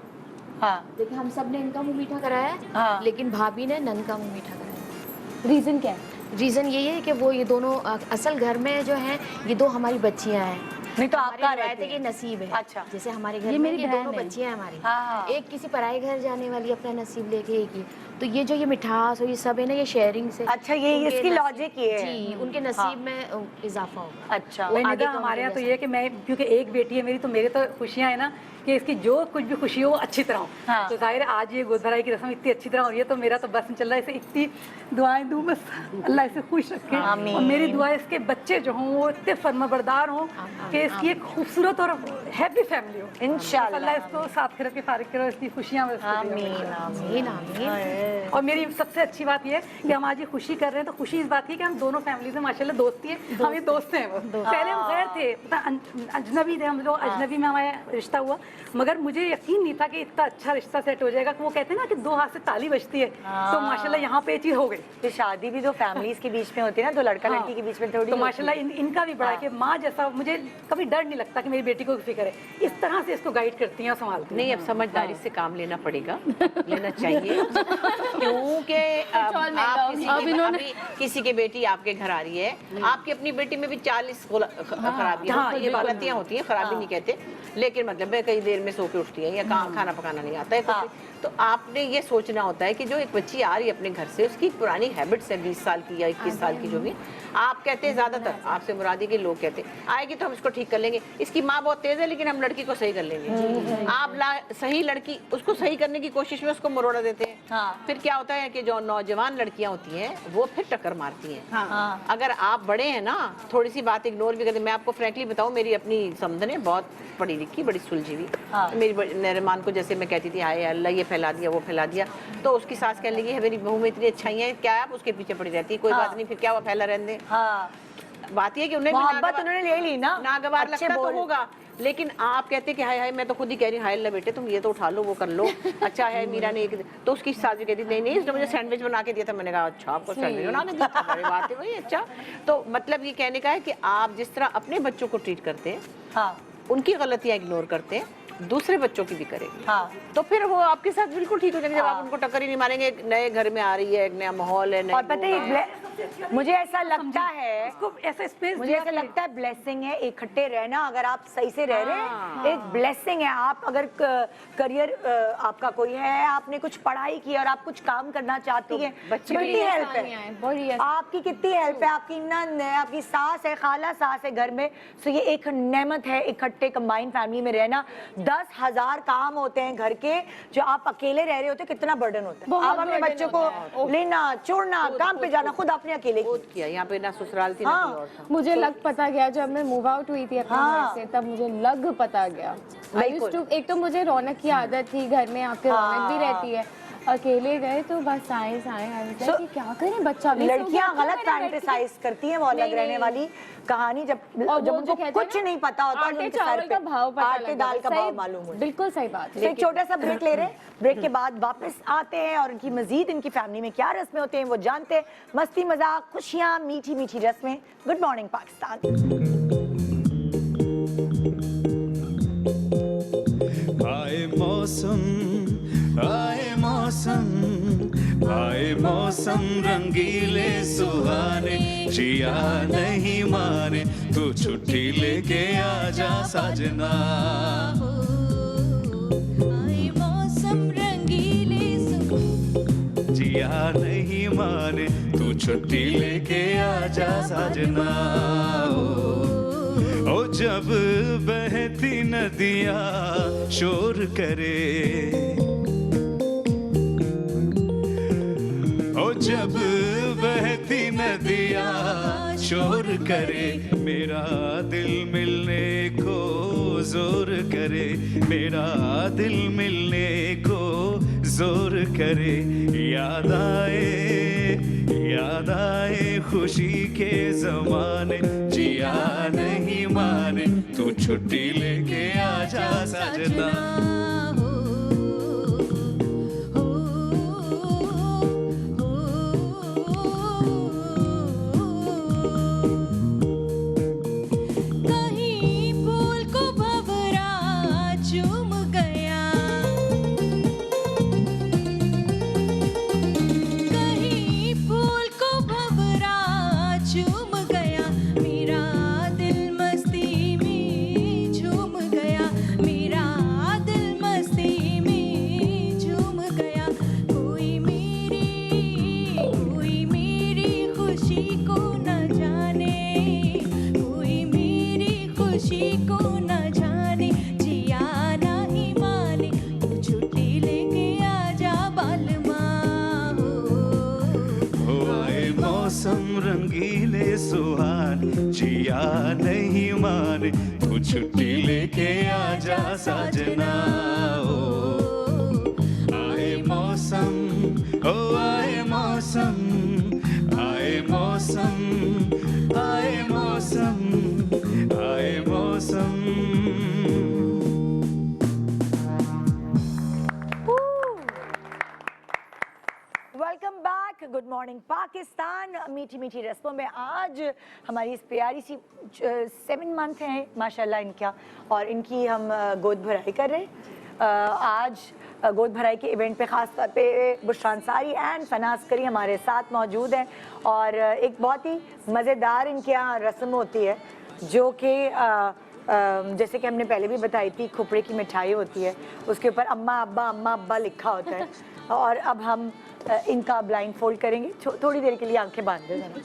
हाँ, देखिए हम सब ने इनका मुंह मीठा कराया हाँ। लेकिन भाभी ने नन का मुंह मीठा कराया। रीजन क्या है? रीजन यही है कि वो ये दोनों असल घर में जो हैं ये 2 हमारी बच्चियां हैं। नहीं तो आपका हमारी रहते रिवायत है कि नसीब है। अच्छा। जैसे हमारे घर ये में मेरी ये बहन दोनों है। बच्चियां हैं हमारी। हाँ। एक किसी पराए घर जाने वाली अपना नसीब लेके एक ही। तो ये जो ये मिठास और ये सब है ना ये शेयरिंग से। अच्छा, ये उनके इसकी नसीब- लॉजिक ये है। जी, उनके नसीब में इजाफा होगा। अच्छा, वो आगे निदा तो हमारे यहाँ तो उनके ये है कि मैं, क्योंकि एक बेटी है मेरी, तो मेरे तो खुशियाँ है ना कि इसकी जो कुछ भी खुशी हो वो अच्छी तरह हो। हाँ। तो जाहिर है आज ये गोद भराई की रस्म इतनी अच्छी तरह हो रही है, तो मेरा तो बस चल रहा है, इसे इतनी दुआएं दूं बस अल्लाह इसे खुश रखे। आमीन। और मेरी दुआ है इसके बच्चे जो हों वो इतने फर्माबरदार हों कि इसकी एक खूबसूरत और हैप्पी फैमिली हो। इंशाल्लाह। अल्लाह इसको साथ रख के फारिग करो, इसकी खुशियाँ बस इसको दे। आमीन आमीन आमीन। और मेरी सबसे अच्छी बात ये है कि हम आज ये खुशी कर रहे हैं, तो खुशी इस बात की कि हम दोनों फैमिली से माशाल्लाह दोस्ती है, हम ये दोस्त हैं। वो पहले हम गैर थे, पता अजनबी थे हम लोग, अजनबी में हमारा रिश्ता हुआ, मगर मुझे यकीन नहीं था कि इतना अच्छा रिश्ता सेट हो जाएगा। कि वो कहते हैं ना कि 2 हाथ से ताली बजती है, तो माशाल्लाह यहाँ पे ये चीज़ हो गई। तो शादी भी तो फैमिलीज के बीच में होती है ना, तो लड़का लड़की के बीच में थोड़ी तो माशाल्लाह इनका भी बड़ा है कि माँ जैसा मुझे कभी डर नहीं लगता कि मेरी बेटी को फिक्र है, इस तरह से इसको गाइड करती हैं और संभालती हैं। नहीं, अब समझदारी से काम लेना पड़ेगा, लेना चाहिए, क्योंकि अभी किसी की बेटी आपके घर आ रही है, आपकी अपनी बेटी में भी 40 खराबियां, हाँ, ये गलतियां होती हैं, खराबी नहीं कहते, लेकिन मतलब है कई देर में सो के उठती है या खाना पकाना नहीं आता है कुछ। तो आपने ये सोचना होता है कि जो एक बच्ची आ रही है अपने घर से, उसकी पुरानी हैबिट्स है 20 साल की या 21 साल की जो भी, आप कहते हैं ज्यादातर आपसे मुरादी के लोग कहते हैं आएगी तो हम इसको ठीक कर लेंगे, इसकी माँ बहुत तेज है लेकिन हम लड़की को सही कर लेंगे। आप सही लड़की उसको सही करने की कोशिश में उसको मरोड़ा देते हैं। हाँ। फिर क्या होता है कि जो नौजवान लड़कियां होती हैं वो फिर टक्कर मारती हैं। हाँ। अगर आप बड़े हैं ना, थोड़ी सी बात इग्नोर भी करते। मैं आपको फ्रैंकली बताऊं, मेरी अपनी समझने बहुत पढ़ी लिखी, बड़ी सुलझी हुई, हाँ। मेरी नरमान को जैसे मैं कहती थी हाय अल्लाह ये फैला दिया वो फैला दिया, तो उसकी सास कहने लगी है मेरी बहू में इतनी अच्छाइयाँ क्या है, आप उसके पीछे पड़ी रहती है, कोई बात नहीं, फिर क्या हुआ फैला रहने दे। हाँ, बात ये कि उन्हें भी मोहब्बत उन्होंने ले ली ना, नागवार अच्छे लगता तो बोल। होगा, लेकिन आप कहते कि हाय हाय, मैं तो खुद ही कह रही हूँ हाय अल्लाह बेटे तुम ये तो उठा लो वो कर लो। अच्छा है मीरा ने एक, तो उसकी सास भी कहती नहीं नहीं उसने मुझे सैंडविच बना के दिया था। मैंने कहा अच्छा आपको सैंडविच बना के दिया था, बड़ी बात है भाई। अच्छा, तो मतलब ये कहने का है कि आप जिस तरह अपने बच्चों को ट्रीट करते हैं, हाँ उनकी गलतियाँ इग्नोर करते हैं, दूसरे बच्चों की भी करेंगे, हाँ, तो फिर वो आपके साथ बिल्कुल ठीक हो जाएंगे। जब आप उनको टक्कर ही नहीं मारेंगे, एक नए घर में आ रही है, एक नया माहौल है, और पता है मुझे ऐसा लगता है, इसको ऐसा स्पेस मुझे ऐसा लगता है ब्लेसिंग है इकट्ठे रहना। अगर आप सही से रह रहे हैं, एक ब्लेसिंग है। आप अगर करियर आपका कोई है, आपने कुछ पढ़ाई की और आप कुछ काम करना चाहती हैं, कितनी हेल्प है, आपकी कितनी हेल्प है, आपकी नंद है, आपकी सास है, खाला सास है घर में। सो ये एक नेमत है इकट्ठे कंबाइंड फैमिली में रहना। 10,000 काम होते हैं घर के, जो आप अकेले रह रहे होते हैं, कितना बर्डन होता है। आप अपने बच्चों को लेना छोड़ना, काम पे जाना, खुद अपने अकेले किया। यहाँ पे ना ससुराल थी ना कोई और था। मुझे लग पता गया जब मैं मूव आउट हुई थी अपने घर से, तब मुझे लग पता गया। एक तो मुझे रौनक की आदत थी, घर में आपके रौनक भी रहती है। अकेले गए तो बस आए कि क्या करें, बच्चा भी लड़कियां गलत फैंटेसाइज करती हैं, वो अलग रहने वाली कहानी। जब उनको कुछ नहीं पता होता, आटे चावल का भाव पता आटे दाल का भाव मालूम हो। बिल्कुल सही बात तो एक छोटा सा ब्रेक ले रहे हैं, ब्रेक के बाद वापस आते हैं और इनकी मजीद इनकी फैमिली में क्या रस्में होते हैं वो जानते हैं। मस्ती मजाक खुशियां मीठी मीठी रस्में। Good morning Pakistan. आए मौसम रंगीले सुहाने, जिया नहीं माने तू छुट्टी लेके आजा साजना। आए मौसम रंगीले जिया नहीं माने छुट्टी लेके आजा साजना। ओ जब बहती नदियाँ शोर करे, ओ जब बहती नदियाँ शोर करे, मेरा दिल मिलने को जोर करे, मेरा दिल मिलने को जोर करे। याद आए खुशी के जमाने, जिया नहीं माने, तू छुट्टी लेके आजा सजना। कहीं फूल को भंवरा चूम गया, कहीं फूल को भंवरा चूम गया, मेरा दिल मस्ती में झूम गया, मेरा दिल मस्ती में झूम गया। कोई मेरी खुशी को न जाने, कोई मेरी खुशी को न जाने, जिया नहीं माने, तू छुट्टी लेके आजा बालमा। हो आए मौसम रंगीले सुहाने, जिया नहीं माने, तू छुट्टी लेके आजा साजना। आए मौसम, ओ आए मौसम, आए मौसम, आए मौसम, आए मौसम। Welcome back, good morning Pakistan. मीठी मीठी रस्मों में आज हमारी इस प्यारी सी 7 मंथ हैं माशाल्लाह इनका, और इनकी हम गोद भराई कर रहे हैं। आज गोद भराई के इवेंट पे ख़ास तौर पे बुशरा अंसारी एंड फना अस्करी हमारे साथ मौजूद हैं, और एक बहुत ही मज़ेदार इनके यहाँ रस्म होती है जो कि जैसे कि हमने पहले भी बताई थी, खुपड़े की मिठाई होती है, उसके ऊपर अम्मा अब्बा लिखा होता है। और अब हम इनका ब्लाइंड फोल्ड करेंगे, थोड़ी देर के लिए आंखें बांध दें जरा।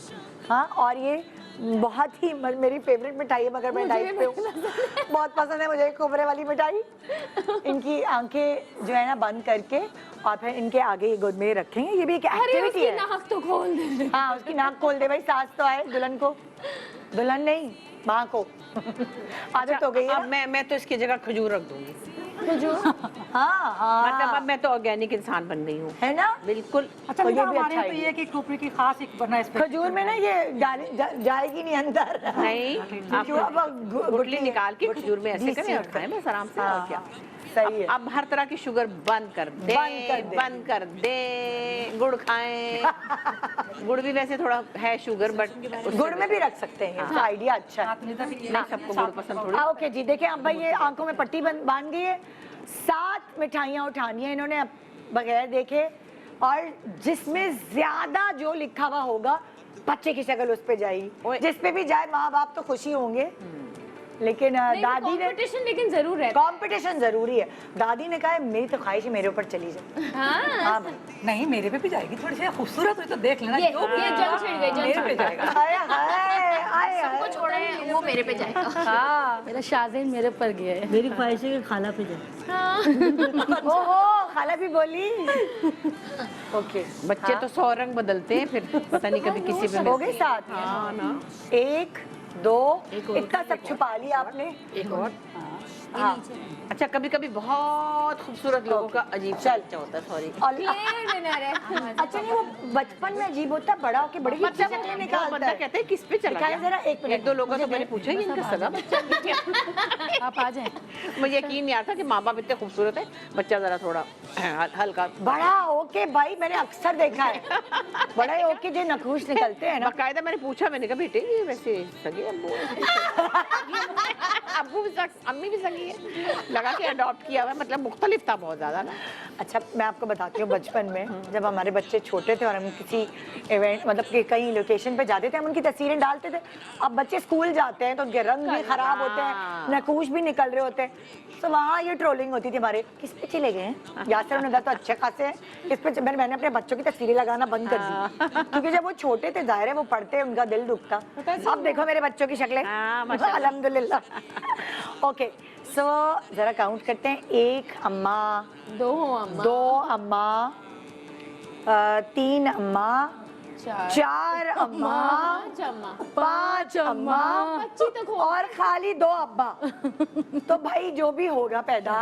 हाँ, और ये बहुत ही मेरी फेवरेट मिठाई है, मगर मैं डाइट पे हूँ, बहुत पसंद है मुझे खुबरे वाली मिठाई। इनकी आंखें जो है ना बंद करके और फिर इनके आगे ये गोद में रखेंगे। ये भी एक एक्टिविटी है। नाक तो खोल दे। हाँ, उसकी नाक खोल दे भाई, सास तो आए दुल्हन को, दुल्हन नहीं माँ को आदत हो गई है। अब मैं तो इसकी जगह खजूर रख दूंगी। हाँ हाँ, मतलब अब मैं तो ऑर्गेनिक इंसान बन गई हूँ, है ना। बिल्कुल। अच्छा, और ये ये भी हमारे अच्छा यहाँ तो है। ये है कि खोपड़ी की खास एक बना इस पे खजूर में ना ये जाएगी नहीं अंदर। नहीं, आप क्यों, अब गुठली निकाल के खजूर में ऐसे करें और खाएं बस आराम से। और क्या, सही है। अब हर तरह की शुगर बंद कर दे, बंद कर दे। गुड़ खाएं। गुड़ भी वैसे थोड़ा है शुगर, बट गुड़ में भी रख सकते हैं, इसका आइडिया अच्छा है। नहीं, सबको गुड़ पसंद थोड़ी। ओके जी, देखिए अब भाई ये आंखों में पट्टी बांध गई है। 7 मिठाइयाँ उठानी है इन्होंने अब बगैर देखे, और जिसमें ज्यादा जो लिखा हुआ होगा बच्चे की शक्ल उस पे जाएगी। जिस पे भी जाए माँ बाप तो खुशी होंगे, लेकिन दादी ने कंपटीशन लेकिन जरूर है। कंपटीशन जरूरी है। दादी ने कहा मेरी तो ख्वाहिश है मेरे ऊपर चली जाए। हाँ भाई, नहीं, मेरे पे भी जाएगी, थोड़ी सी खूबसूरत हुई तो देख लेना। ये जंग छिड़ गई, जंग मेरे छिड़ पे गई। जाएगा। आए हाय, आए सबको हाय। छोड़े, वो मेरे पे जाएगा। हाँ, मेरा शाज़ेन मेरे पर गया है। मेरी ख्वाहिश है कि खाला पे जाए। ओहो, खाला भी बोली। ओके, बच्चे तो 100 रंग बदलते हैं, फिर पता नहीं कभी किसी पे हो गए 7। हाँ ना। 1 2 इतना सब छुपा लिया आपने। एक और। हाँ। अच्छा, कभी कभी बहुत खूबसूरत लोगों का अजीब सा बच्चा होता है। सॉरी। और डिनर है। अच्छा नहीं, वो बचपन में अजीब होता है, बड़ा होके बड़ी ही मतलब शक्लें वो निकालता बंदा है। कहते हैं किस पे चला दिखाइए गया। जरा, एक मिनट। 1-2 लोगों तो मैंने पूछा कि इनका सगा बच्चा है क्या? आप आ जाएं। मुझे यकीन नहीं आता कि माँ बाप इतने खूबसूरत है, बच्चा जरा थोड़ा हल्का। बड़ा होके भाई मैंने अक्सर देखा है, बड़े होके जो नखूश निकलते हैं ना। बाकायदा मैंने पूछा, मैंने कहा बेटे ये वैसे सगे अम्मी भी सगी नहीं है, लगा कि अडॉप्ट किया हुआ है, मतलब मुख्तलिफ था बहुत ज्यादा ना। अच्छा मैं आपको बताती हूँ, बचपन में जब हमारे बच्चे छोटे थे और हम किसी इवेंट मतलब कि कहीं लोकेशन पे जाते थे, हम उनकी तस्वीरें डालते थे। अब बच्चे स्कूल जाते हैं तो उनके रंग भी खराब होते हैं, नकूश भी निकल रहे होते हैं, तो वहाँ ये ट्रोलिंग होती थी हमारे, किस पे चले गए हैं यासर और निदा तो अच्छे खासे हैं, किस पे मैंने अपने बच्चों की तस्वीरें लगाना बंद कर दी, क्योंकि जब वो छोटे थे जाहिर है वो पढ़ते हैं, उनका दिल दुखता। अब देखो मेरे बच्चों की शक्लें, अल्हम्दुलिल्लाह। ओके सो जरा काउंट करते हैं, 1 अम्मा, 2 अम्मा, 3 अम्मा, 4 अम्मा, 5 अम्मा और खाली 2 अब्बा। तो भाई जो भी होगा पैदा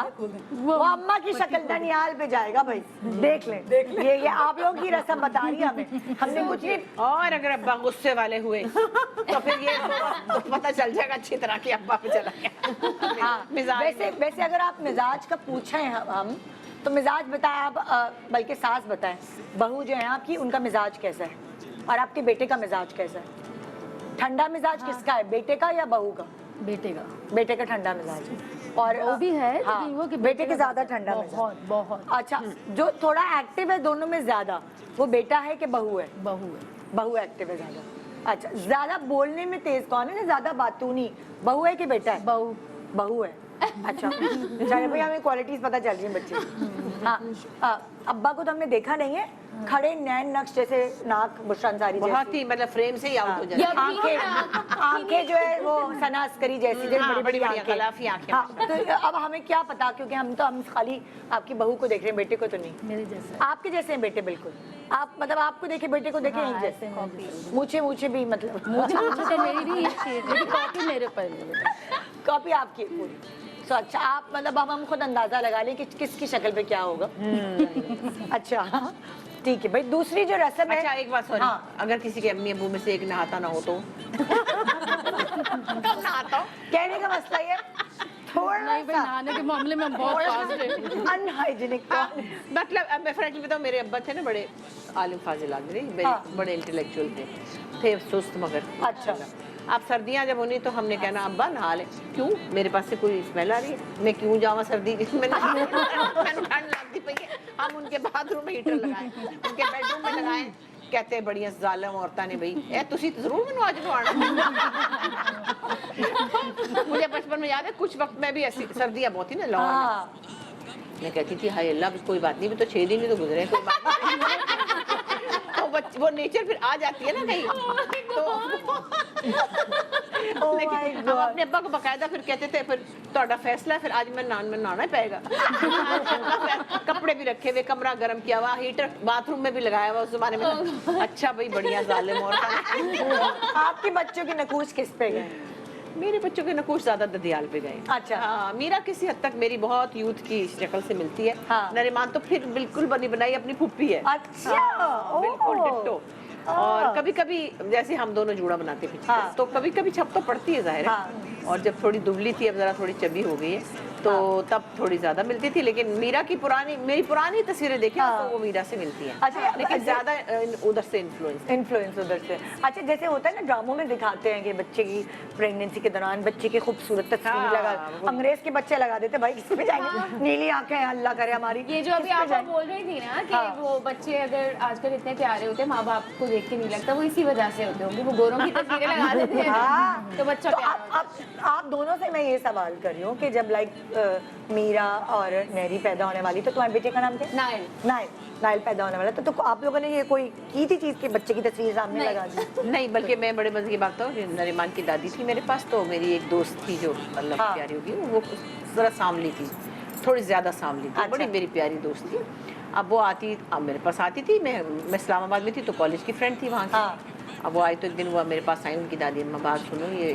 वो अम्मा की शक्ल ननियाल पे जाएगा भाई, देख लें। ये आप लोगों की रस्म बता रही है हमें, हमने कुछ नहीं। और अगर अब्बा गुस्से वाले हुए तो फिर ये तो पता चल जाएगा अच्छी तरह कि अब्बा पे चला गया। हाँ, वैसे अगर आप मिजाज का पूछें हम तो मिजाज बताएं आप, बल्कि सास बताएं, बहू जो है आपकी उनका मिजाज कैसा है और आपके बेटे का मिजाज कैसा है? ठंडा मिजाज किसका है, बेटे का या बहू का? बेटे का ठंडा मिजाज है। और वो भी है, हाँ, वो बेटे के ज्यादा ठंडा मिजाज। बहुत। अच्छा, जो थोड़ा एक्टिव है दोनों में ज्यादा, वो बेटा है कि बहू है? बहू एक्टिव है ज्यादा। अच्छा, ज्यादा बोलने में तेज कौन है, ज्यादा बातूनी, बहू है कि बेटा है? बहू है। अच्छा चलिए भाई, हमें क्वालिटीज पता चल रही है बच्चे की। हाँ, अब्बा को तो हमने देखा नहीं है, खड़े नैन नक्श जैसे नाक बुशरा अंसारी बहुत ही मतलब फ्रेम से ही आउट हो जाती है। आंखें जो है वो सना अस्करी जैसी बड़ी बड़ी गलाफी आंखें। हाँ, तो अब हमें क्या पता, क्योंकि हम खाली आपकी बहू को देख रहे हैं, बेटे को तो नहीं। मेरे जैसे आपके जैसे हैं बेटे, बिल्कुल आप मतलब आपको देखे बेटे को देखे नहीं जैसे, मूछे भी मतलब कॉपी आपकी पूरी। तो अच्छा आप मतलब अब हम खुद अंदाजा लगा लें कि किसकी शक्ल पे क्या होगा। अच्छा ठीक है भाई, दूसरी जो रस्म है। अच्छा एक बात, सॉरी, अगर किसी के अम्मी अबू में से एक नहाता ना हो तो कब नहाता हो? कहने का मसला ये थोड़ा नहाने के मामले में बहुत अनहाइजीनिक। मतलब मैं फ्रैंकली बताऊं, मेरे अब्बा थे ना बड़े आलिम फाजिल आदमी, बड़े इंटेलेक्चुअल थे सुस्त मगर। अच्छा, अब सर्दियाँ जब होनी तो हमने कहना अब्बा नहा ले। क्यों, मेरे पास से कोई स्मेल आ रही है, मैं क्यों जावा सर्दी में ठंड लगती पई है। हम उनके बाथरूम में हीटर लगाए, उनके बेडरूम में लगाए, कहते हैं बड़िया जालिम औरतां ने भाई ए तुसी तो जरूर मैनू अज नवाना। मुझे बचपन में याद है, कुछ वक्त में भी ऐसी सर्दियाँ बहुत ही ना लाहौर, मैं कहती थी हाय अल्लाह कोई बात नहीं, भी तो 6 दिन ही तो गुजरे, कोई बात नहीं। वो नेचर फिर आ जाती है ना कहीं तो लेकिन हम अपने अब्बा को बकायदा फिर कहते थे फिर ਤੁਹਾਡਾ फैसला है, फिर आज मैं नहाना ही पाएगा। कपड़े भी रखे हुए, कमरा गर्म किया हुआ, हीटर बाथरूम में भी लगाया हुआ उस जमाने में। अच्छा भाई बढ़िया जालिम औरत। आपके बच्चों की नकूश किस पे गए? मेरे बच्चों के नकूश ज्यादा ददियाल पे गए। अच्छा हाँ, मीरा किसी हद तक मेरी बहुत यूथ की शक्ल से मिलती है। हाँ। नरीमान तो फिर बिल्कुल बनी बनाई अपनी फुप्पी है। अच्छा हाँ, बिल्कुल डिट्टो। और कभी कभी जैसे हम दोनों जूड़ा बनाते थे, हाँ। तो कभी कभी छप तो पड़ती है जाहिर है। हाँ। और जब थोड़ी दुबली थी, अब जरा थोड़ी चबी हो गई है, तो तब थोड़ी ज्यादा मिलती थी। लेकिन मीरा की मेरी पुरानी तस्वीरें देखें तो वो मीरा से मिलती हैं। अच्छा, लेकिन ज्यादा उधर से इन्फ्लुएंस उधर से। अच्छा जैसे होता है ना ड्रामों में दिखाते हैं कि बच्चे की प्रेगनेंसी के दौरान बच्चे की खूबसूरत तस्वीर लगा, अंग्रेज के बच्चे लगा देते भाई, किस पे जाएंगे, नीली आंखें अल्लाह करे हमारी। ये जो अभी आप बोल रही थी ना कि वो बच्चे अगर आजकल इतने प्यारे होते हैं, माँ बाप को देख के नहीं लगता, वो इसी वजह से होते होंगे, वो गोरों की तस्वीरें लगा देते हैं तो बच्चा प्यारा। आप दोनों से मैं ये सवाल कर रही हूँ कि जब मीरा और नहरी पैदा होने वाली, तो तुम्हारे बेटे का नाम क्या? नाइल पैदा होने वाला, तो आप लोगों ने ये कोई की थी चीज के बच्चे की तस्वीर सामने लगा दी? नहीं, बल्कि मैं बड़े मजे की बात हूँ, नरीमान की दादी थी मेरे पास, तो मेरी एक दोस्त थी जो अल्लाह की प्यारी होगी, वो जरा सांवली थी, थोड़ी ज्यादा सांवली थी। बड़ी मेरी प्यारी दोस्त थी। अब वो अब मेरे पास आती थी, मैं इस्लामाबाद में थी तो कॉलेज की फ्रेंड थी वहाँ की। अब वो आई तो एक दिन वो मेरे पास आई, उनकी दादी, अम्मा बात सुनो, ये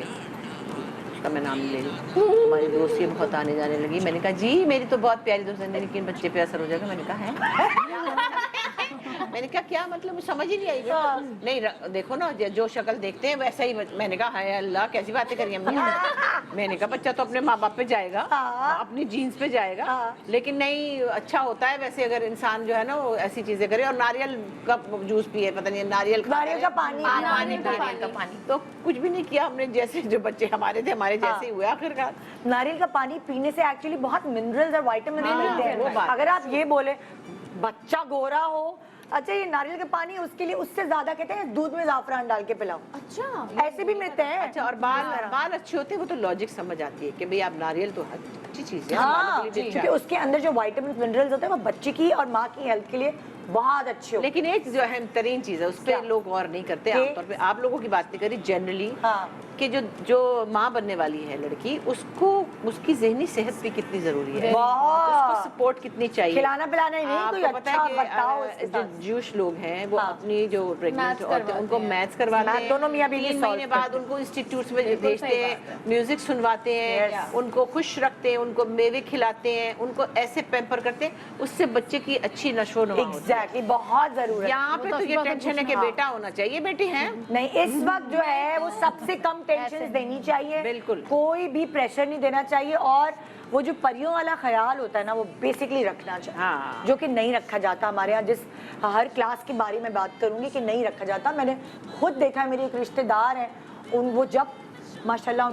उसका मैं नाम ले रही, हमारी दोस्त ये बहुत आने जाने लगी। मैंने कहा जी मेरी तो बहुत प्यारी दोस्त है, लेकिन बच्चे पे असर हो जाएगा। मैंने कहा है मैंने कहा क्या मतलब, मुझे समझ ही नहीं आई। नहीं देखो ना, जो शक्ल देखते हैं वैसा ही। मैंने कहा हाय अल्लाह, कैसी बातें करी अम्मी। मैंने कहा बच्चा तो अपने माँ बाप पे जाएगा, अपनी जीन्स पे जाएगा, लेकिन नहीं, अच्छा होता है वैसे अगर इंसान जो है ना वो ऐसी चीजें करे। और नारियल का जूस पिए, पता नहीं नारियल का पानी, नारियल का पानी। तो कुछ भी नहीं किया हमने, जैसे जो बच्चे हमारे थे हमारे जैसे ही हुए आखिरकार। नारियल का पानी पीने से एक्चुअली बहुत मिनरल्स और विटामिन मिलते हैं। अगर आप ये बोले बच्चा गोरा हो, अच्छा ये नारियल का पानी उसके लिए, उससे ज्यादा कहते हैं दूध में जाफरान डाल के पिलाओ। अच्छा ऐसे भी मिलते हैं। अच्छा, और बाल अच्छे होते हैं, वो तो लॉजिक समझ आती है कि भाई आप नारियल तो अच्छी चीज है। हाँ, क्योंकि उसके अंदर जो विटामिन मिनरल्स होते हैं वो बच्चे की और माँ की हेल्थ के लिए बहुत अच्छे होते हैं। लेकिन एक जो अहम तरीन चीज है उस पर लोग गौर नहीं करते आमतौर पे। आप लोगों की बात नहीं करी जनरली कि जो माँ बनने वाली है लड़की, उसको उसकी ज़हनी सेहत भी कितनी जरूरी है, उसको सपोर्ट कितनी चाहिए। खिलाना पिलाना ही नहीं, कोई पता है कि जो ज्यूश लोग हैं वो अपनी जो प्रेग्नेंट औरतें उनको मैथ्स करवाते हैं, दोनों मियां बीवी 3 महीने बाद उनको इंस्टीट्यूट में भेजते हैं, म्यूजिक सुनवाते हैं, उनको खुश रखते हैं, उनको मेवे खिलाते हैं, उनको ऐसे पैम्पर करते हैं, उससे बच्चे की अच्छी नशो-नुमा होती है। एग्जैक्टली, बहुत जरूरी। यहाँ पे तो ये टेंशन है कि बेटा होना चाहिए, बेटी है नहीं। इस वक्त जो है वो सबसे कम टेंशन देनी चाहिए, बिल्कुल कोई भी प्रेशर नहीं देना चाहिए। और वो जो परियों वाला ख्याल होता है ना, वो बेसिकली रखना चाहिए, जो कि नहीं रखा जाता हमारे यहाँ। जिस हर क्लास के बारे में बात करूंगी कि नहीं रखा जाता। मैंने खुद देखा है, मेरी एक रिश्तेदार है, वो जब माशाल्लाह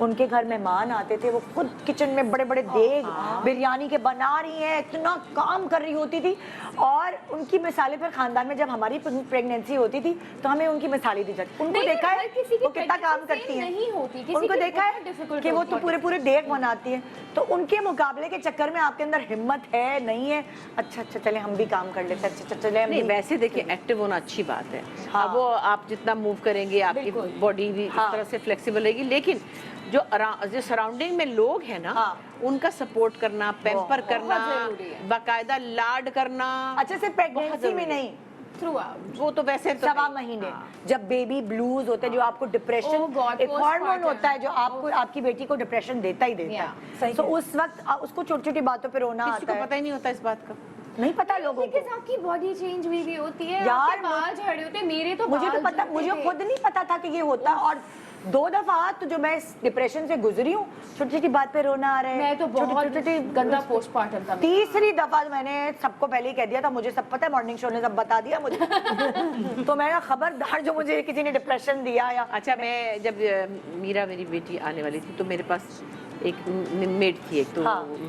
उनके घर मेहमान आते थे, वो खुद किचन में बड़े बड़े देग बिरयानी के बना रही हैं, इतना काम कर रही होती थी। और उनकी मिसालें फिर खानदान में जब हमारी प्रेगनेंसी होती थी तो हमें उनकी मिसालें दी जाती। उनको देखा है वो कितना काम करती हैं, उनको देखा है कि वो तो पूरे पूरे देग बनाती है। तो उनके मुकाबले के चक्कर में आपके अंदर हिम्मत है नहीं है, अच्छा चले हम भी काम कर लेते, अच्छा चले। नहीं वैसे देखिए एक्टिव होना अच्छी बात है। अब वो आप जितना मूव करेंगे आपकी बॉडी भी इस तरह से फ्लेक्सिबल रहेगी। लेकिन जो सराउंडिंग में लोग हैं ना, उनका सपोर्ट करना, पैम्पर करना, बाकायदा लाड करना। अच्छा, सिर्फ प्रेगनेंसी में नहीं, वो तो वैसे तो 7 महीने जब बेबी ब्लूज होते हैं, जो आपको डिप्रेशन, एक हार्मोन होता है जो आपको, आपकी बेटी को डिप्रेशन देता ही देता है। तो उस वक्त उसको छोटी छोटी बातों पे रोना आता है, पता ही नहीं होता इस बात का, नहीं पता लोगों को। आपकी बॉडी चेंज हुई भी होती है यार, बाल झड़े होते हैं, मेरे तो मुझे तो पता, मुझे खुद नहीं पता था कि ये होता। और 2 दफा तो जो मैं डिप्रेशन से गुजरी हूँ, छोटी छोटी बात पे रोना आ रहा है। मैं तो बहुत गंदा पोस्टमार्टम था। 3री दफा मैंने सबको पहले ही कह दिया था, मुझे सब पता है, मॉर्निंग शो ने सब बता दिया मुझे। तो मैं खबरदार, जो मुझे किसी ने डिप्रेशन दिया या। अच्छा, मैं जब मीरा मेरी बेटी आने वाली थी तो मेरे पास एक मेड थी, एक तो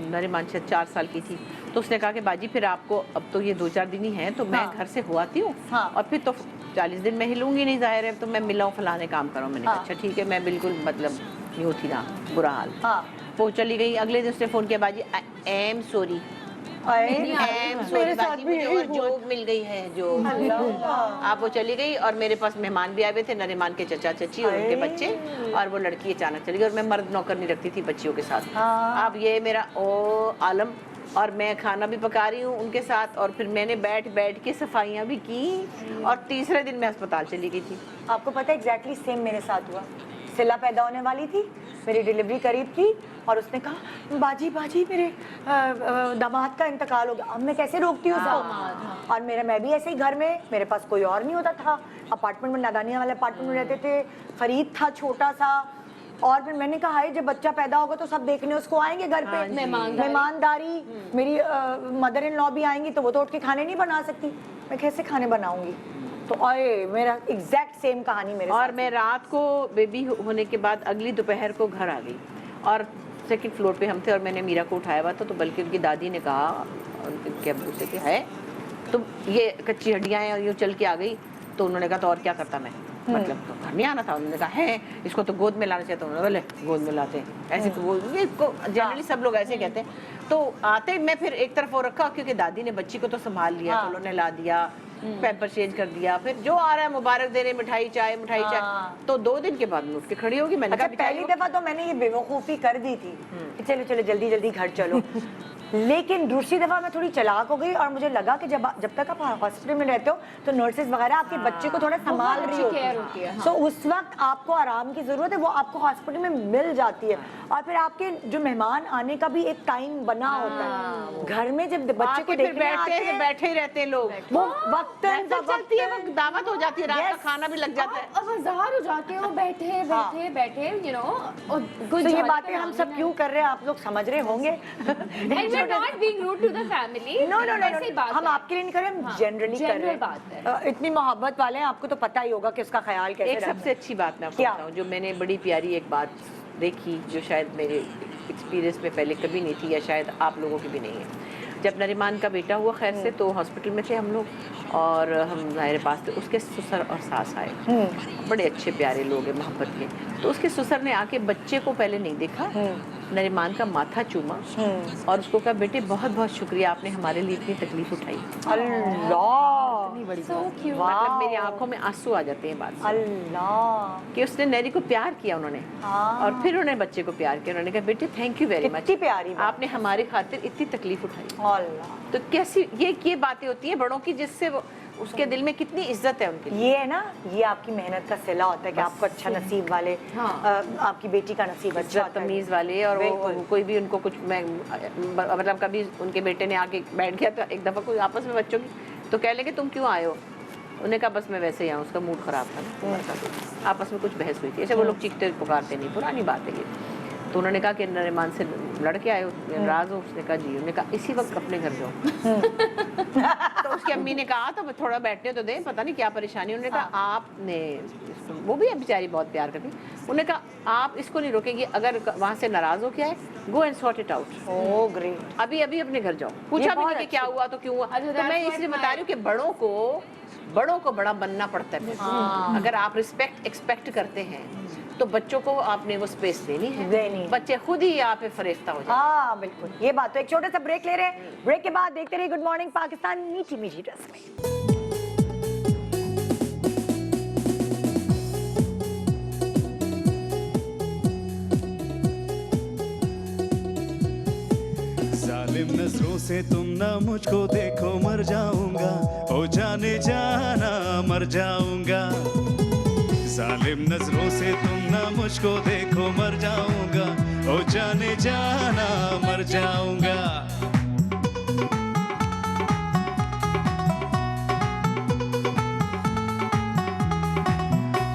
मेरे मान 4 साल की थी। तो उसने कहा कि बाजी फिर आपको अब तो ये 2-4 दिन ही हैं, तो मैं घर से हो आती हूँ और फिर तो 40 दिन मैं हिलूंगी नहीं, जाहिर है, तो मैं मिलाऊँ फलाने काम करूँ। मैंने कहा अच्छा ठीक है, मैं बिल्कुल मतलब यूँ थी ना, बुरा हाल। वो चली गई। अगले दिन उसने फ़ोन किया, बाजी आई एम सॉरी, जॉब मिल गई है जो। आप वो चली गई और मेरे पास मेहमान भी आए हुए थे, नरीमान के चचा चची और उनके बच्चे, और वो लड़की अचानक चली गई। और मैं मर्द नौकर नहीं रखती थी बच्चियों के साथ। अब ये मेरा आलम, और मैं खाना भी पका रही हूँ उनके साथ, और फिर मैंने बैठ के सफाइयाँ भी की, और तीसरे दिन मैं अस्पताल चली गई थी। आपको पता है एग्जैक्टली सेम मेरे साथ हुआ। सिला पैदा होने वाली थी, मेरी डिलीवरी करीब थी, और उसने कहा बाजी मेरे दामाद का इंतकाल हो गया। अब मैं कैसे रोकती हूँ उसको। और मैं भी ऐसे ही घर में, मेरे पास कोई और नहीं होता था, अपार्टमेंट में, नादानिया वाले अपार्टमेंट में रहते थे, फरीद था छोटा सा। और फिर मैंने कहा है जब बच्चा पैदा होगा तो सब देखने उसको आएंगे घर पे, मेहमानदारी। मेरी मदर इन लॉ भी आएंगी, तो वो तो उठ के खाने नहीं बना सकती, मैं कैसे खाने बनाऊंगी। तो मेरा एग्जैक्ट सेम कहानी मेरे और मैं रात को बेबी होने के बाद अगली दोपहर को घर आ गई, और 2nd फ्लोर पे हम थे, और मैंने मीरा को उठाया हुआ था। तो बल्कि उनकी दादी ने कहा उनके अब्बू से कि है तो ये कच्ची हड्डियाँ हैं, और यूँ चल के आ गई। तो उन्होंने कहा तो और क्या करता मैं, मतलब तो घर नहीं आना था। उन्होंने कहा है इसको तो गोद में लाना चाहिए। तो उन्होंने बोले गोद में लाते हैं ऐसे, तो इसको जनरली सब लोग ऐसे कहते हैं। तो आते मैं फिर एक तरफ वो रखा, क्योंकि दादी ने बच्ची को तो संभाल लिया, चलो नहला दिया, पैम्पर चेंज कर दिया, फिर जो आ रहा है मुबारक देने, मिठाई चाय। तो 2 दिन के बाद उठ के खड़ी होगी। मैंने कहा पहली दफा तो मैंने ये बेवकूफ़ी कर दी थी कि चलो जल्दी घर चलो। लेकिन दूसरी दफा मैं थोड़ी चालाक हो गई और मुझे लगा कि जब तक आप हॉस्पिटल में रहते हो तो नर्सेज वगैरह आपके बच्चे को थोड़ा संभाल रही होती है, तो उस वक्त आपको आराम की जरूरत है, वो आपको हॉस्पिटल में मिल जाती है। और फिर आपके जो मेहमान आने का भी एक टाइम बना होता है। घर में जब बच्चे को देखने आते हैं बैठे ही रहते हैं लोग, वो वक्त चलती है, वो दावत हो जाती है, रात का खाना भी लग जाता है, बाजार हो जाते हो, बैठे बैठे बैठे, यू नो। तो ये बातें हम सब क्यों कर रहे हैं, आप लोग समझ रहे होंगे। And we're not being rude to the family. No no वैसे ही नो, बात हम है। आपके लिए नहीं कर रहे, हम जनरली कर रहे general हैं। बात है। इतनी मोहब्बत वाले हैं, आपको तो पता ही होगा कि उसका ख्याल कैसे एक रखना सबसे है। अच्छी बात मैं आपको क्या? बताऊं, जो मैंने बड़ी प्यारी एक बात देखी, जो शायद मेरे एक्सपीरियंस में पहले कभी नहीं थी, या शायद आप लोगों की भी नहीं है। जब नरीमान का बेटा हुआ खैर से, तो हॉस्पिटल में थे हम लोग, और हम ज़ाहिर पास थे, उसके ससुर और सास आए, बड़े अच्छे प्यारे लोग हैं, मोहब्बत के। तो उसके ससुर ने आके बच्चे को पहले नहीं देखा, नरीमान का माथा चूमा और उसको कहा, बेटे बहुत बहुत शुक्रिया, आपने हमारे लिए इतनी तकलीफ उठाई। अल्लाह, इतनी बड़ी So बात। cute. मतलब मेरी आंखों में आंसू आ जाते हैं बात से, अल्लाह, कि उसने नैरी को प्यार किया उन्होंने, और फिर उन्होंने बच्चे को प्यार किया। उन्होंने कहा, बेटे थैंक यू वेरी मच, कितनी प्यारी बात। आपने हमारी खातिर इतनी तकलीफ उठाई। अल्लाह, तो कैसी ये बातें होती हैं बड़ों की, जिससे वो उसके दिल में कितनी इज्जत है उनके लिए। ये है ना, ये आपकी मेहनत का सिला होता है कि आपको अच्छा नसीब वाले, आपकी बेटी का नसीब अच्छा होता है, तमीज़ वाले, और वो कोई भी उनको कुछ मतलब कभी उनके बेटे ने आके बैठ गया, तो एक दफ़ा कोई आपस में बच्चों की तो कह लेंगे तुम क्यों आए हो, उन्हें कहा बस मैं वैसे ही आऊँ, उसका मूड ख़राब था, आपस में कुछ बहस हुई थी, ऐसे वो लोग चीखते पुकारते नहीं, पुरानी बात है ये। तो उन्होंने कहा कि नरीमान से लड़के आए हो, नाराज़ हो? उसने कहा जी। उन्होंने कहा इसी वक्त अपने घर जाओ। तो उसकी अम्मी ने कहा तो थोड़ा बैठने तो दे, पता नहीं क्या परेशानी। उन्होंने कहा आपने, वो भी बेचारी बहुत प्यार करती, उन्होंने कहा आप इसको नहीं रोकेंगी, अगर वहाँ से नाराज़ हो क्या है, go and sort it out. Oh great, अभी अभी अपने घर जाओ, पूछा भी नहीं कि क्या हुआ तो क्यों हुआ। तो मैं इसलिए बता रही हूँ कि बड़ों को बड़ा बनना पड़ता है। अगर आप रिस्पेक्ट एक्सपेक्ट करते हैं तो बच्चों को आपने वो स्पेस देनी है, बच्चे खुद ही आप पे फरेफ्ता हो जाए। हाँ बिल्कुल, ये बात। तो एक छोटा सा ब्रेक ले रहे हैं, ब्रेक के बाद देखते रहिए गुड मॉर्निंग पाकिस्तान मीठी मीठी ड्रेस में। जालिम नजरों से तुम ना मुझको देखो, मर जाऊंगा, ओ जाने जाना मर जाऊंगा। जालिम नजरों से तुम ना मुझको देखो, मर जाऊंगा, ओ जाने जाना मर जाऊंगा।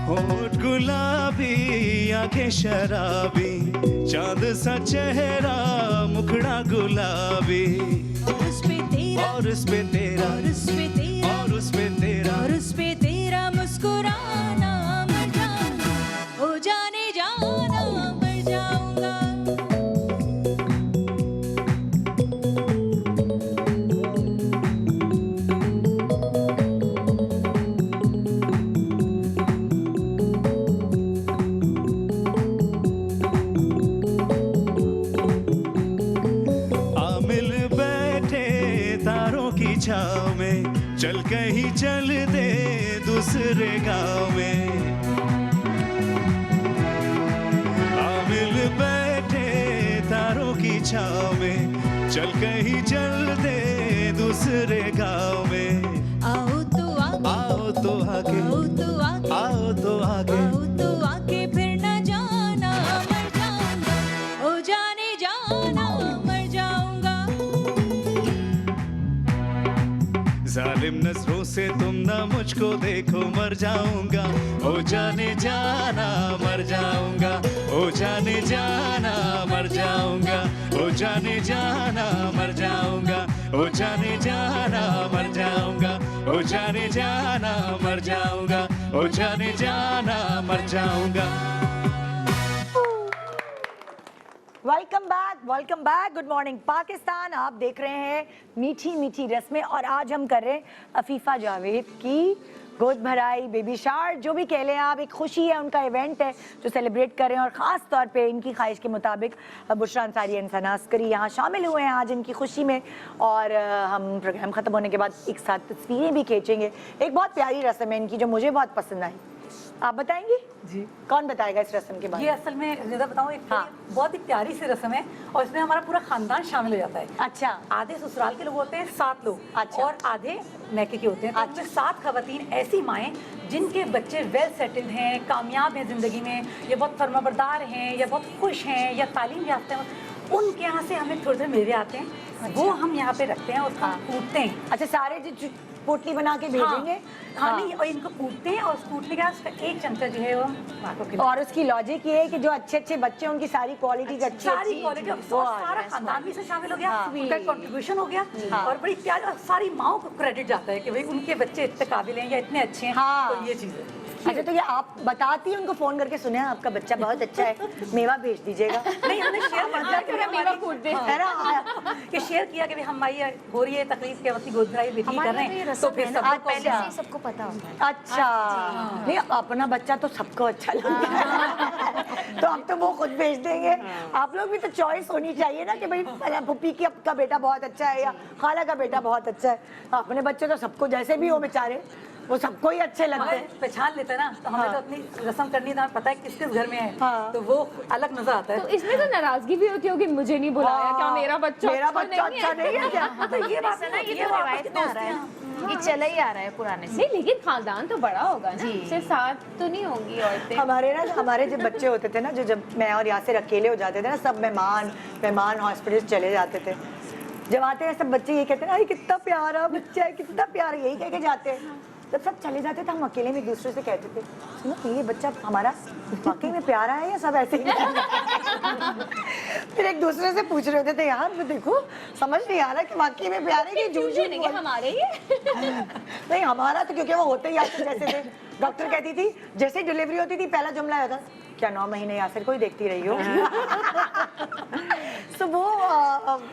होठ गुलाबी, आंखें शराबी, चांद सा चेहरा, मुखड़ा गुलाबी, और उस पे तेरा, और उस पे तेरा, और उस पे तेरा, और उस पे तेरा, और उस पे तेरा मुस्कुराना, मर जाऊंगा, ओ जाने जाना मर जाऊंगा। आमिल बैठे तारों की छाव में, चल कहीं चल दे दूसरे गांव में। आमिल बैठे तारों की छाव में, चल कहीं चल दे दूसरे गांव में। आओ तो आके, आओ तो आके, आओ तो आके, आओ तो आके, आओ तो आके फिर न जाना, मर जाऊंगा, ओ जाने जाना मर जाऊंगा। जालिम नजरों से तुम ना मुझको देखो, मर जाऊंगा, ओ जाने जाना मर जाऊंगा, ओ जाने जाना मर जाऊंगा, ओ जाने जाना मर जाऊंगा, ओ जाने जाना मर जाऊंगा, ओ जाने जाना मर जाऊंगा, ओ जाने जाना मर जाऊंगा। Welcome back good morning Pakistan. आप देख रहे हैं मीठी मीठी रस्में, और आज हम कर रहे हैं अफीफा जावेद की गोद भराई, बेबी शार, जो भी कह लें आप। एक खुशी है, उनका इवेंट है जो सेलिब्रेट कर रहे हैं, और ख़ास तौर पे इनकी ख्वाहिश के मुताबिक बुशरा अंसारी इंसान अस्करी यहाँ शामिल हुए हैं आज इनकी खुशी में। और हम प्रोग्राम ख़त्म होने के बाद एक साथ तस्वीरें भी खींचेंगे। एक बहुत प्यारी रस्म है इनकी जो मुझे बहुत पसंद आई। आप बताएंगी? जी। कौन बताएगा इस रस्म के बारे ये में? असल में ज़्यादा बताऊँ, एक हाँ। बहुत ही प्यारी सी रस्म है और इसमें हमारा पूरा खानदान शामिल हो जाता है। अच्छा। आधे ससुराल के लोग होते हैं 7 लोग, अच्छा। और आधे मैके के होते हैं। तो अच्छा। उसमें 7 खवातीन ऐसी माएँ जिनके बच्चे वेल सेटल्ड हैं, कामयाब हैं ज़िंदगी में, या बहुत फर्माबरदार हैं, या बहुत खुश हैं, या तालीम याफ्ता हैं, उनके यहाँ से हमें थोड़े थोड़े मेवे आते हैं, वो हम यहाँ पे रखते हैं, उसको हम कूटते हैं। अच्छा, सारे जो पोटली बना के भेजेंगे। हाँ, नहीं, और इनको कूटते हैं और उस कूटने के बाद उसका 1 चमचा जो है वो माँ को खिलाते हैं। और उसकी लॉजिक ये है कि जो अच्छे अच्छे बच्चे हैं उनकी सारी क्वालिटी अच्छी सारी क्वालिटी, सारा खानदान भी इसमें शामिल हो गया, उनका कंट्रीब्यूशन हो गया, और बड़ी प्यारी, और सारी माओ को क्रेडिट जाता है कि भाई उनके बच्चे इतने काबिल हैं या इतने अच्छे हैं। हाँ। तो ये चीज़ है। अच्छा, तो ये आप बताती हैं उनको फोन करके, सुने आपका बच्चा बहुत अच्छा है, मेवा भेज दीजिएगा। नहीं, हमने शेयर मेवा कूट दे, है ना? कि शेयर किया कि भाई हमारी हो रही है तकरीब के वक्त गोद भराई बेटी कर रहे हैं, तो फिर सब लोग पहले से ही सबको पता होता है। अच्छा, नहीं अपना बच्चा तो सबको अच्छा लगता है, तो अब तो वो खुद भेज देंगे। आप लोग भी तो चॉइस होनी चाहिए ना कि भाई पुप्पी का बेटा बहुत अच्छा है या खाला का बेटा बहुत अच्छा है। अपने बच्चे तो सबको जैसे भी हो बेचारे, वो सबको ही अच्छे लगते हैं। पहचान लेते हैं ना, तो हमें तो अपनी रस्म करनी है, पता है किस किस घर में है, हाँ। तो वो अलग मजा आता है। तो इसमें तो नाराजगी भी होती होगी, मुझे नहीं बुलाया, क्या मेरा बच्चा अच्छा नहीं है क्या? तो ये बात है ना, ये तो रिवायत में आ रहा है, ये चला ही आ रहा है पुराने से। नहीं, लेकिन खानदान तो बड़ा होगा ना, सिर्फ 7 तो नहीं होंगी औरतें। हमारे जब बच्चे होते थे ना, जब मैं और यासिर अकेले हो जाते थे ना, सब मेहमान हॉस्पिटल चले जाते थे, जब आते हैं सब बच्चे ये कहते हैं, अरे कितना प्यारा बच्चा है, कितना प्यारा, यही कह के जाते हैं। जब सब चले जाते थे हम अकेले में एक दूसरे से कहते थे, सुनो ये बच्चा हमारा वाकई में प्यारा है या सब ऐसे ही? फिर एक दूसरे से पूछ रहे होते थे, यार वो देखो समझ नहीं आ रहा कि वाकई में प्यारे की झूठ नहीं है हमारे ही। नहीं हमारा तो, क्योंकि वो होते ही यासिर जैसे थे। डॉक्टर कहती थी जैसे डिलीवरी होती थी पहला जुमला होता, क्या 9 महीने यासिर को ही देखती रही हो? तो वो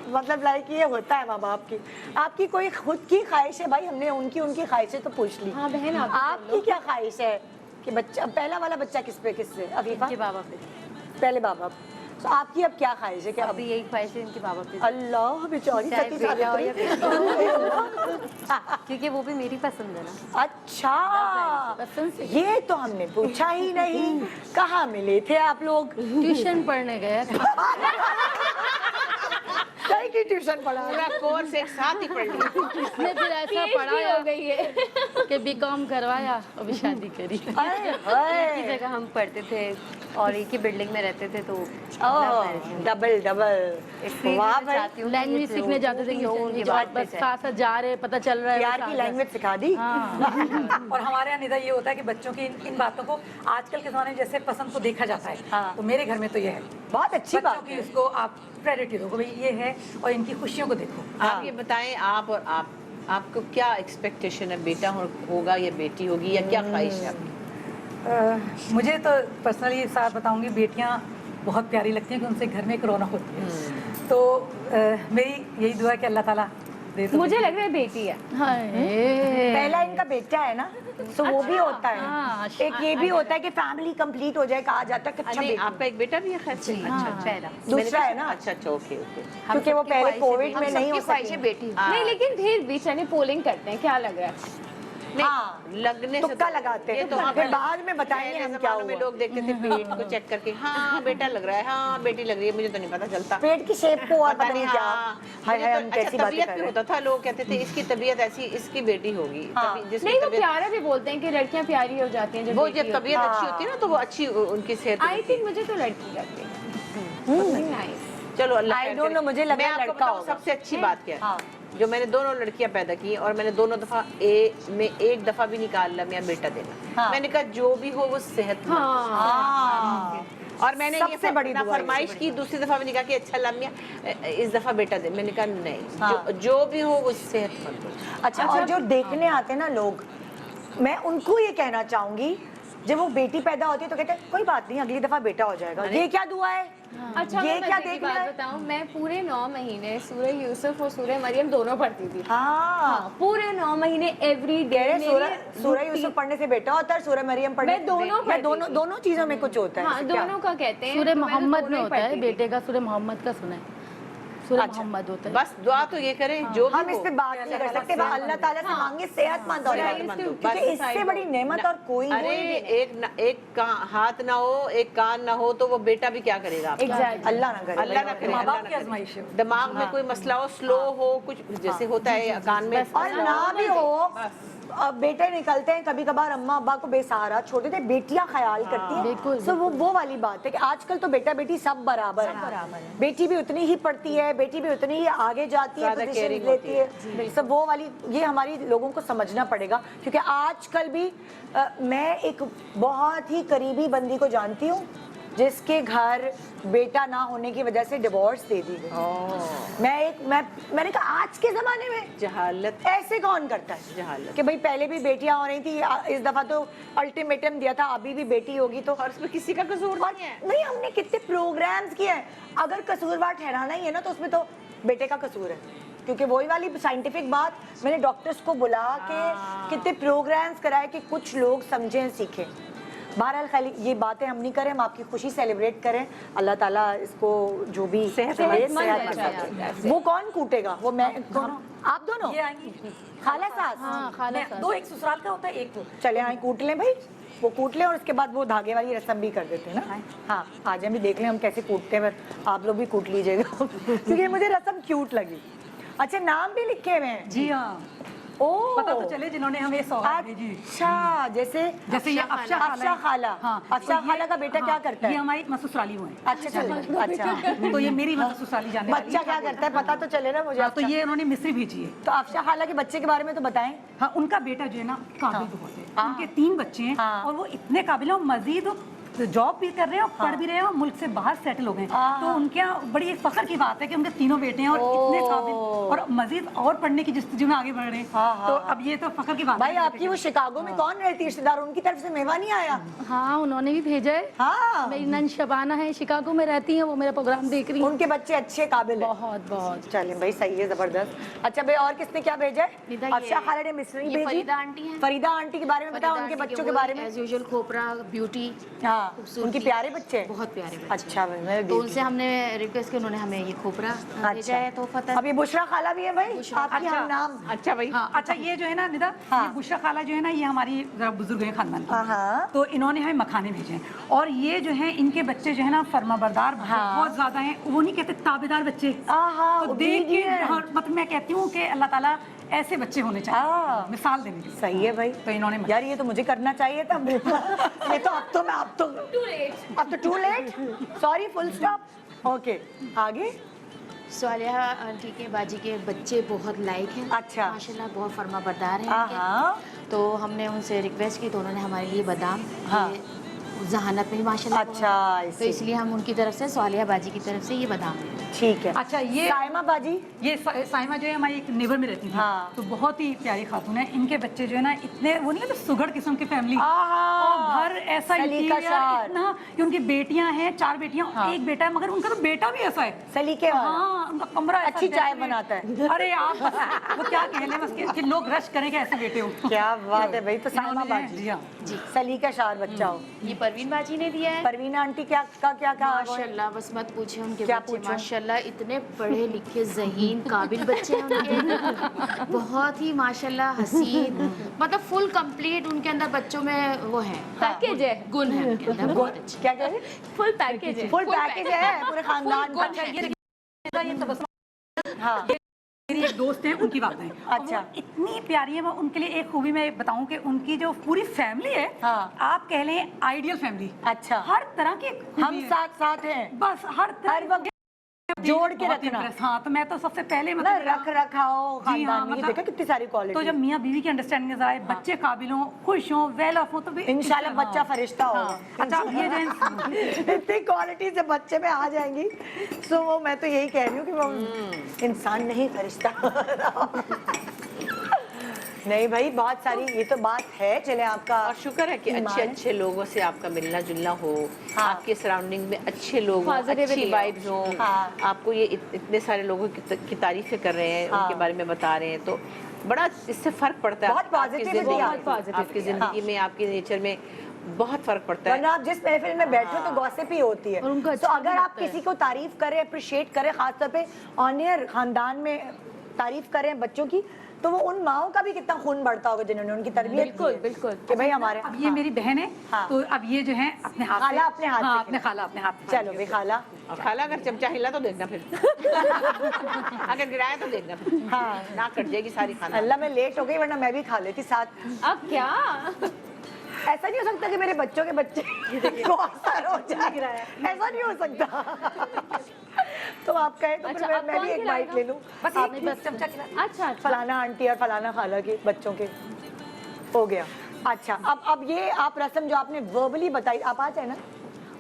मतलब लाइक ये होता है माँ बाप की। आपकी कोई खुद की ख्वाहिश है? भाई हमने उनकी ख्वाहिशें तो पूछ ली। हाँ बहन, आपकी क्या ख्वाहिश है कि बच्चा, पहला वाला बच्चा किससे? अफीफा के बाबा पे। पहले बाबा। तो आपकी अब क्या ख्वाहिश है? क्या अभी यही ख्वाहिश है इनके बाबा पे, अल्लाह बेचारी चाहे सती बेटा हो या सावित्री। क्योंकि वो भी मेरी पसंद है ना। अच्छा, ये तो हमने पूछा ही नहीं। कहाँ मिले थे आप लोग? ट्यूशन पढ़ने गए कहीं की ट्यूशन पढ़ा? पूरा कोर्स एक साथ ही पढ़ लिया। इसने फिर ऐसा पढ़ाया हो गई है कि बीकॉम करवाया और भी शादी करी। एक ही जगह हम पढ़ते थे और एक ही बिल्डिंग में रहते थे, तो डबल वहाँ पर चाहती हूँ लैंग्वेज सीखने जाते थे उनके कि बाद बस साथ साथ जा रहे, पता चल रहा है प्यार की लैंग्वेज सिखा दी। और हमारे यहाँ निदा ये होता है कि बच्चों की इन बातों को आजकल के ज़माने में जैसे पसंद को देखा जाता है, हाँ। तो मेरे घर में तो ये है, बहुत अच्छी बच्चों बात की है। उसको आप प्रायोरिटी दो, भाई ये है, और इनकी खुशियों को देखो। आप ये बताएं, आप और आपको क्या एक्सपेक्टेशन है, बेटा होगा या बेटी होगी, या क्या ख्वाहिश है आपकी? मुझे तो पर्सनली साथ बताऊंगी, बेटियां बहुत प्यारी लगती हैं कि उनसे घर में एक रौनक होती है। तो मेरी यही दुआ है कि अल्लाह ताला दे। तो मुझे लग रहा है बेटी है। पहला इनका बेटा है ना, तो वो भी होता है। एक ये भी होता है कि फैमिली कंप्लीट हो जाए, कहा जाता है कि अच्छा नहीं, आपका एक बेटा भी है? खैर से पहला दूसरा है ना। अच्छा, ओके ओके। क्योंकि वो पहले कोविड में नहीं हो सकी। बेटी नहीं, लेकिन फिर भी चलिए पोलिंग करते हैं, क्या लग रहा है? हाँ, लगने से तुक्का लगाते हैं, तो फिर बाद में बताएंगे हम क्या में हुआ। लोग देखते थे पेट को चेक करके, हाँ बेटा लग रहा है, हाँ बेटी लग रही है, मुझे तो नहीं पता चलता पेट की शेप को और पता नहीं क्या। हाँ, हाय हाय, हम मुझे तो- कैसी अच्छा, बातें तबीयत कर भी रहे होता था, लोग कहते थे इसकी तबीयत ऐसी, इसकी बेटी होगी। जिसकी नहीं, वो तबीयत, प्यारा भी बोलते हैं कि लड़कियां प्यारी हो जाती हैं जब वो बेटी जब तबीयत अच्छी होती है ना, तो वो अच्छी उनकी सेहत आई थिंक मुझे तो लड़की लगती है। नाइस। चलो अल्लाह I खैर don't know, करे। मुझे लगा मैं आपको लड़का बताऊं होगा। सबसे अच्छी बात क्या है, हाँ। जो मैंने दोनों लड़कियां पैदा की और मैंने दोनों दफा एक दफा भी निकाल लिया मैं बेटा देना। हाँ। मैंने कहा जो भी हो वो सेहतमंद हो। हाँ। और मैंने ये सबसे बड़ी दुआ है। फरमाइश की, दूसरी दफा मैंने कहा कि अच्छा लम्या इस दफा बेटा दे। मैंने कहा नहीं, हाँ। जो भी हो वो सेहतमंद हो। अच्छा, और जो देखने आते हैं ना लोग, मैं उनको ये कहना चाहूंगी, जब वो बेटी पैदा होती है तो कहते हैं कोई बात नहीं, अगली दफा बेटा हो जाएगा। ये क्या दुआ है? अच्छा, ये मैं क्या मजे की देखना बात है? बताऊं, मैं पूरे 9 महीने सूरह यूसुफ और सूरह मरियम दोनों पढ़ती थी। हाँ, पूरे 9 महीने एवरी डे। सूरह यूसुफ पढ़ने से बेटा होता है, सूरह मरियम पढ़ने मैं दोनों मैं दोनों चीजों में कुछ होता है। हाँ, ऐसे क्या? दोनों का कहते हैं। सूरह तो मैं तो मोहम्मद में दोनों ही होता है, पढ़ती थी। बेटे का सूरह मोहम्मद का सुना है। सूरह अच्छा। मोहम्मद होता है। बस दुआ तो ये करें जो भी हम इस पे बात नहीं कर सकते, बस अल्लाह ताला से मांगे सेहतमंद और क्योंकि इससे बड़ी नेमत और कोई अरे नहीं। एक हाथ ना हो, एक कान ना हो, तो वो बेटा भी क्या करेगा आपका? Exactly. अल्लाह ना करे, अल्लाह ना करे, माँ अल्लाह बाप ना की करे। आजमाइश है। दिमाग में कोई मसला हो, स्लो हो, कुछ जैसे होता है कान में और ना भी हो, अब बेटे निकलते हैं कभी कभार अम्मा अब्बा को बेसहारा छोड़ते थे, बेटियां ख्याल करती हैं। बिल्कुल, सो वो वाली बात है कि आजकल तो बेटा बेटी सब बराबर है, बेटी भी उतनी ही पढ़ती है, बेटी भी उतनी ही आगे जाती है, ज्यादा पोजीशन caring लेती है। सब वो वाली, ये हमारी लोगों को समझना पड़ेगा क्योंकि आजकल भी मैं एक बहुत ही करीबी बंदी को जानती हूँ जिसके घर बेटा ना होने की वजह से डिवोर्स दे दी गई। मैंने कहा आज के जमाने में जहालत, ऐसे कौन करता है जहालत। कि भाई पहले भी बेटियां हो रही थी, इस दफा तो अल्टीमेटम दिया था अभी भी बेटी होगी तो और इसमें किसी का कसूर और नहीं है। नहीं, हमने कितने प्रोग्राम्स किए हैं, अगर कसूरवार ठहराना ही है ना तो उसमें तो बेटे का कसूर है क्योंकि वही वाली साइंटिफिक बात, मैंने डॉक्टर्स को बुला के कितने प्रोग्राम्स कराए कि कुछ लोग समझें सीखें। बहरहाल खाली ये बातें हम नहीं करें, हम आपकी खुशी सेलिब्रेट करें, अल्लाह ताला इसको जो भी सेहत। वो कौन कूटेगा, वो मैं कौन, आप दोनों ये आएंगी खाला सास? हाँ, खाला सास। दो, एक ससुराल का होता है, एक तो चले आए कूट लें भाई, वो कूट लें और उसके बाद वो धागे वाली रस्म भी कर देते हैं ना। हाँ, आज हम भी देख लें हम कैसे कूटते हैं, आप लोग भी कूट लीजिएगा क्योंकि मुझे रस्म क्यूट लगी। अच्छा, नाम भी लिखे हुए हैं? जी हाँ, ओ पता तो चले जिन्होंने हमें सौगात भेजी। अच्छा, जैसे ये अफशा अफशा खाला। हाँ, अफशा खाला का बेटा क्या करता ये है? हमारी ससुराली हुए हैं। अच्छा चलो, अच्छा तो ये मेरी ससुराली जाने वाली बच्चा क्या करता है पता तो चले ना मुझे। हाँ, तो ये उन्होंने मिस्री भेजी है। तो अफशा खाला के बच्चे के बारे में तो बताएं। हाँ, उनका बेटा जो है ना काबिल बहुत है, उनके 3 बच्चे हैं और वो इतने काबिल हैं, मजीद जॉब भी कर रहे हैं और पढ़ भी रहे हैं और मुल्क से बाहर सेटल हो गए। तो उनके यहाँ बड़ी फख्र की बात है कि उनके 3 बेटे हैं और इतने काबिल और मजीद और पढ़ने की जिस्तजू में आगे बढ़ रहे हैं। तो अब ये तो फख्र की बात भाई है। आपकी वो शिकागो में कौन रहती है रिश्तेदार, उनकी तरफ से मेहमान नहीं आया? हाँ, उन्होंने भी भेजा है। हाँ, मेरी नन शबाना है, शिकागो में रहती हैं, वो मेरा प्रोग्राम देख रही हैं। उनके बच्चे अच्छे काबिल है। बहुत बहुत। चलें भाई, सही है, जबरदस्त। अच्छा भाई, और किसने क्या भेजा है? निदा, अफशा खाला ने मिस्री ये भेजी। फरीदा आंटी हैं। फरीदा आंटी के बारे में बताओ, उनके बच्चों के बारे में। एज यूजुअल खोपरा ब्यूटी, हाँ, उनके प्यारे बच्चे, बहुत प्यारे बच्चे। अच्छा भाई, मैं तो उनसे हमने रिक्वेस्ट की, उन्होंने हमें ये खोपरा भेजा है तो पता। अब ये बुशरा खाला भी है भाई, आपकी हम नाम। अच्छा भाई, हाँ, अच्छा, ये जो है ना निदा, ये बुशरा खाला जो है ना, ये हमारी जरा बुजुर्ग हैं खानदान की। हाँ। तो इन्होंने हमें मखाने भेजे हैं और ये जो है इनके बच्चे जो है ना फर्माबरदार बहुत ज्यादा हैं, वो नहीं कहते ताबेदार बच्चे। तो देख के मतलब मैं कहती हूँ कि अल्लाह ताला ऐसे बच्चे होने चाहिए, मिसाल देने के लिए। सही है भाई। तो इन्होंने यार ये तो मुझे करना चाहिए था ये तो अब तो too late, sorry, full stop. Okay, आगे। स्वालिहा आंटी के बाजी के बच्चे बहुत लाइक हैं। अच्छा। माशाल्लाह बहुत फर्मा बरदार हैं इनके। हाँ। तो हमने उनसे रिक्वेस्ट की तो उन्होंने हमारे लिए बादाम, हाँ। जहानत में माशाल्लाह अच्छा, तो इसलिए हम उनकी तरफ से स्वालिहा बाजी की तरफ से ये बादाम दे रहे हैं। ठीक है। अच्छा, ये साइमा बाजी, ये साइमा जो है हमारी एक नेबर में रहती थी। हाँ। तो बहुत ही प्यारी खातून है, इनके बच्चे जो है ना इतने वो नहीं कहते सुगड़ किस्म की फैमिली आहा। और घर ऐसा सलीका इंटीरियर शार। इतना कि उनकी बेटियां हैं, 4 बेटियां, एक बेटा है, मगर उनका तो बेटा भी ऐसा है, सलीके वाला। हाँ, उनका कमरा ऐसा अच्छी चाय decorate। बनाता है। अरे आप वो क्या कहने बस कि लोग रश करें कि ऐसे बेटे हो। क्या बात है भाई, तो साइमा इन्होंने जो है- बाजी, जी हाँ। सलीका शार बच्चा हो। ये परवीन बाजी ने दिया है। परवीना आंटी क्या कहा? माशाल्लाह, बस मत पूछे, उनके क्या बच्चे पूछूं? माशाल्लाह इतने पढ़े लिखे ज़हीन काबिल बच्चे हैं उनके। बहुत ही माशाल्लाह हसीन, मतलब फुल कंप्लीट उनके अंदर बच्चों में वो है, पैकेज है, गुण है उनके अंदर बहुत अच्छे। क्या कह रहे? फुल पैकेज है। फुल पैकेज है पूरे खानदान का। अच्छा, ये तबस्सुम, हाँ, मेरी एक दोस्त है, उनकी बात है। अच्छा। इतनी प्यारी है वो, उनके लिए एक खूबी मैं बताऊं कि उनकी जो पूरी फैमिली है, हाँ। आप कह लें आइडियल फैमिली। अच्छा। हर तरह की खूबी हम है। साथ हैं, बस हर हर वक्त जोड़ के बहुत रखना। impress, हाँ, तो मैं तो सबसे पहले ना मतलब रख रखाओ जी हाँ, खानदान में, मतलब- देखा कितनी सारी तो क्वालिटी। जब मियाँ बीवी की अंडरस्टैंडिंग नजर आए, बच्चे काबिल हों, खुश हों, वेल ऑफ हो, तो भी इंशाल्लाह बच्चा फरिश्ता होगा। अच्छा, अब ये जो है इतनी क्वालिटी से बच्चे में आ जाएंगी, सो वो मैं तो यही कह रही हूँ कि वो इंसान नहीं फरिश्ता नहीं भाई, बहुत सारी ये तो बात है। चले आपका और शुक्र है कि अच्छे लोगों से आपका मिलना जुलना हो, आपके सराउंडिंग में अच्छे लोग हों, अच्छी वाइब्स हों। आपको ये इतने सारे लोगों की तारीफें कर रहे हैं, उनके बारे में बता रहे हैं, तो बड़ा इससे फर्क पड़ता है बहुत आपकी positivity जिंदगी है। में, आपकी जिंदगी में, आपके नेचर में। बहुत फर्क पड़ता है। वरना आप जिस महफिल में बैठो तो गॉसिप ही होती है। और उनको तो अच्छा अगर भी आप लगता है। किसी को तारीफ करें, अप्रिशिएट करें, खासतौर पे ऑनियर खानदान में तारीफ करें बच्चों की, तो वो उन माओं का भी कितना खून बढ़ता होगा जिन्होंने उनकी तरबियत बिल्कुल, की है। बिल्कुल। कि भाई हमारे अब ये मेरी बहन है, हाँ। तो अब ये जो है अपने हाथ खाला से, अपने हाथ हाँ, से अपने खाला अपने हाथ से चलो भी खाला। और खाला अगर चमचा हिला तो देखना फिर अगर गिराया तो देखना फिर, हाँ नाक कट जाएगी सारी खाना। अल्लाह मैं लेट हो गई वरना मैं भी खा लेती साथ। अब क्या ऐसा नहीं हो सकता कि मेरे बच्चों के बच्चे को असर हो जाए, ऐसा नहीं हो सकता। तो आप कहें तो अच्छा, फिर अब मैं भी कौन एक बाइट खिलाएगा? ले लूं। बस आप एक भी बस चमचा खिला। अच्छा फलाना आंटी और फलाना खाला के बच्चों के हो गया। अच्छा अब ये आप रस्म जो आपने वर्बली बताई, आप आ जाए ना,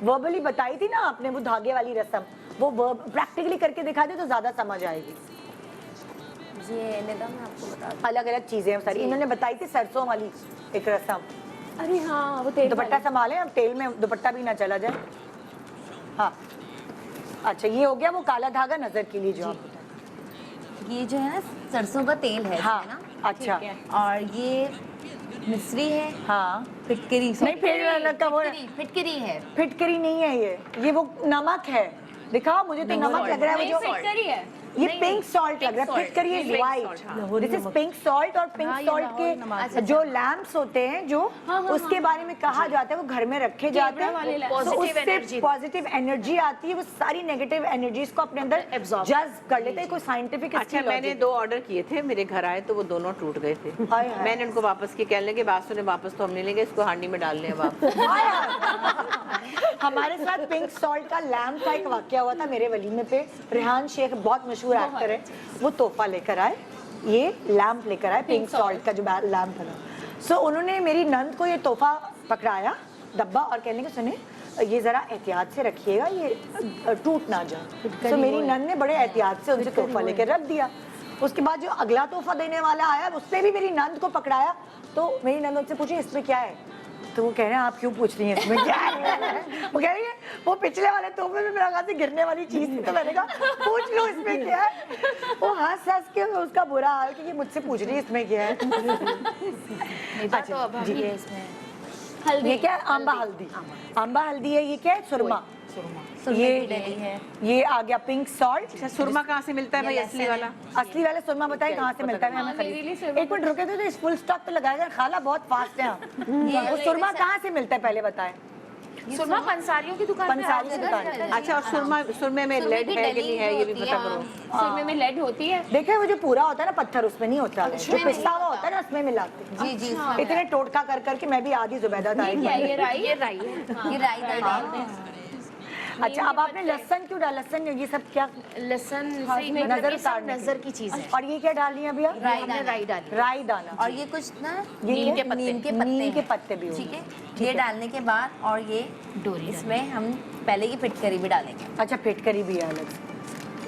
वर्बली बताई थी ना आपने वो धागे वाली रस्म, वो वर्ब प्रैक्टिकली करके दिखा दे तो ज्यादा समझ आएगी। ये निदा मैं आपको बता दूं। अलग अलग चीजें हैं सारी। इन्होंने बताई थी सरसों वाली एक रस्म। अरे हाँ वो तेल दुपट्टा संभालें, अब तेल में दुपट्टा भी ना चला जाए। हाँ अच्छा ये हो गया वो काला धागा नजर के लिए जो आप बताएं। ये जो है ना सरसों का तेल है हाँ इसमें ना, अच्छा और ये मिश्री है, हाँ फिटकरी नहीं फिर का वो फिटकरी है। फिटकरी नहीं है ये वो नमक है। दिखाओ मुझे तो नमक लग रहा है वो जो फिटकरी है। ये पिंक सॉल्ट लग रहा है। फिटकरी is white, this is pink salt. और पिंक सॉल्ट के जो लैम्प्स होते हैं जो उसके बारे में कहा जाता है वो घर में रखे जाते हैं, तो उससे पॉजिटिव एनर्जी आती है, वो सारी नेगेटिव एनर्जीज को अपने अंदर जज्ब कर लेते हैं। कोई साइंटिफिक अच्छा मैंने 2 ऑर्डर किए थे, मेरे घर आए तो वो दोनों टूट गए थे। हाय हाय। मैंने उनको वापस किए, कहने लगे बासु ने वापस तो हम नहीं लेंगे, इसको हांडी में डाल लें अब आप। हमारे साथ पिंक सॉल्ट का लैम्प का एक वाकया हुआ था मेरे वलीमे पे। रेहान शेख बहुत मशहूर एक्टर है, वो तोहफा लेकर आए, ये लैम्प लेकर आए पिंक सॉल्ट का जो लैम्प है। सो उन्होंने मेरी नंद को ये तोहफा पकड़ाया डब्बा और कहने के सुने ये जरा एहतियात से रखिएगा, ये टूट ना जाए। सो मेरी नंद ने बड़े एहतियात से उनसे तोहफा लेकर रख दिया। उसके बाद जो अगला तोहफा देने वाला आया उसने भी मेरी नंद को पकड़ाया, तो मेरी नंद उनसे पूछी इसमें क्या है, तो वो कह रहे हैं आप क्यों पूछ रही हैं इसमें क्या है। वो कह रही है वो पिछले वाले तोहफे में मेरा ख्याल से गिरने वाली चीज थी, तो मैंने कहा पूछ लो इसमें क्या है। वो हंस हंस के उसका बुरा हाल कि ये मुझसे पूछ रही है इसमें क्या है। तो अब हम ये इसमें ये क्या है, आंबा हल्दी। आंबा हल्दी है, ये क्या है, सुरमा। ये आ गया पिंक सॉल्ट। सुरमा कहाँ से मिलता है भाई असली वाला? असली वाला सुरमा बताए कहाँ से मिलता है, मैं हमें खरीद। एक मिनट रुके तो इस फुल स्टॉप पे लगाएगा, खाला बहुत फास्ट है आप। वो सुरमा कहाँ से मिलता है पहले बताएं। सुरमा पंसारियों की दुकान पे पंसारी की दुकान पे। अच्छा और सुरमे में लेड है कि नहीं है ये भी पता करो। सुरमे में लेड होती है। देखे वो जो पूरा होता है ना पत्थर उसमें नहीं होता, जो पिसा हुआ होता है ना उसमें मिलाते हैं। जी इतने टोटका कर करके मैं भी आधी जुबैदा था। ये राई ये राई है। ये राई दाल डालते हैं। अच्छा अब आपने लहसन क्यों डाला, लहसन ये सब क्या लहसुन हाँ, से नजर नजर उतारने के नजर की चीज है। और ये क्या डाल रही है भैया, राई हमने दाना। राई डाली। राई दाना। और ये कुछ ना ये नीम क्या? के पत्ते नीम के हैं। पत्ते भी ठीक होंगे। है, ये डालने के बाद और ये डोरी इसमें हम पहले ये फिटकरी भी डालेंगे। अच्छा फिटकरी भी है अलग से,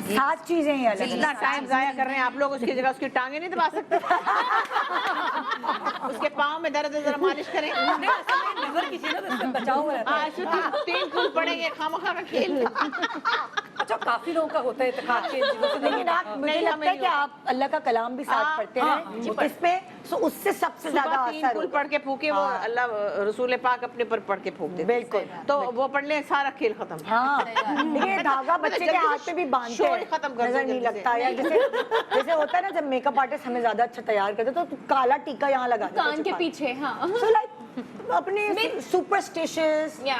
7 चीजें हैं अलग इतना टाइम जाया कर रहे हैं आप लोग, उसकी जगह उसकी टांगे नहीं दबा सकते? उसके पाँव में दर्द है, जरा मालिश करें। नजर किसी ना तो इससे बचाव हो रहता है। हाँ, शुद्ध 3 फूल पड़ेंगे खामखा का खेल। अच्छा काफी लोगों का होता है इत्तेफाक के जीवन से। लेकिन आप मुझे नहीं, लगता हमें है नहीं कि आप अल्लाह का कलाम भी साथ पढ़ते हैं इसमें, सो उससे सबसे ज्यादा सुबह 3 असर फूल होता पढ़ के फूके वो अल्लाह रसूल पाक अपने पर पढ़ के फूक है। देते। बिल्कुल। तो वो पढ़ ले सारा खेल खत्म। हाँ देखिए धागा बच्चे के हाथ पे भी बांधते शोर हैं, खत्म कर दो नजर नहीं जल्दी लगता है। जैसे होता है ना जब मेकअप आर्टिस्ट हमें ज्यादा अच्छा तैयार करते तो काला टीका यहाँ लगा देते कान के पीछे। हाँ सो लाइक अपने सुपरस्टिशियस या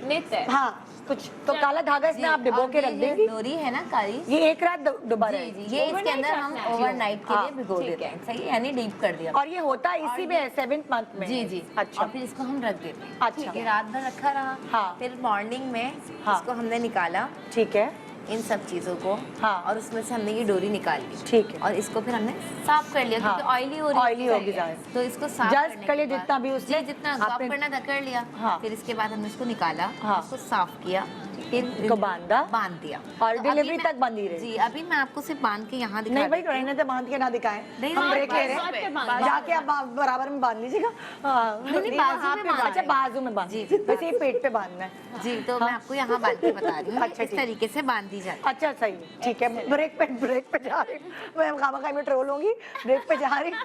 मिथ है। हाँ कुछ तो काला धागा इसमें आप डिबो के रख देंगी। डोरी है ना काली, ये एक रात दोबारा जी है। जी, ये इसके अंदर हम ओवरनाइट के लिए भिगो ठीक देते है। हैं। सही है, यानी डीप कर दिया। और ये होता इसी में 7th मंथ में। जी जी। अच्छा और फिर इसको हम रख देते हैं। अच्छा। ये रात भर रखा रहा। हाँ। फिर मॉर्निंग में हाँ। इसको हमने निकाला, ठीक है इन सब चीजों को। हाँ। और उसमें से हमने ये डोरी निकाल ली। ठीक है। और इसको फिर हमने साफ कर लिया, हाँ। क्योंकि ऑयली हो रही Oily होगी ज़्यादा। तो इसको साफ Just करने कर लिया के बाद- जितना भी उससे जी, जितना आपने- साफ करना था कर लिया। हाँ। फिर इसके बाद हमने इसको निकाला, हाँ। उसको साफ किया, फिर को बांधा बांध दिया और तो डिलीवरी अभी मैं- तक बंधी रही। जी अभी मैं आपको सिर्फ बांध के यहाँ दिखा नहीं भाई देती हूँ। रहने तो बांध के ना दिखाएं, नहीं, हम नहीं, ब्रेक ले रहे बाजू पे हैं, बांध। जाके आप बराबर में बांध लीजिएगा। हाँ, नहीं, बाजू वहाँ में पे बांध अच्छा दें। बाजू में बांध, जी, वैसे ही पेट पे बांधना है। जी तो मैं आपको यहाँ बांध के बता रही हूँ अच्छा, इस ठीक। तरीके से बांध दी जाती अच्छा सही है, ठीक है, ब्रेक पे जा रही हूँ मैं, खामा में ट्रोल होंगी, ब्रेक पे जा रही हूँ।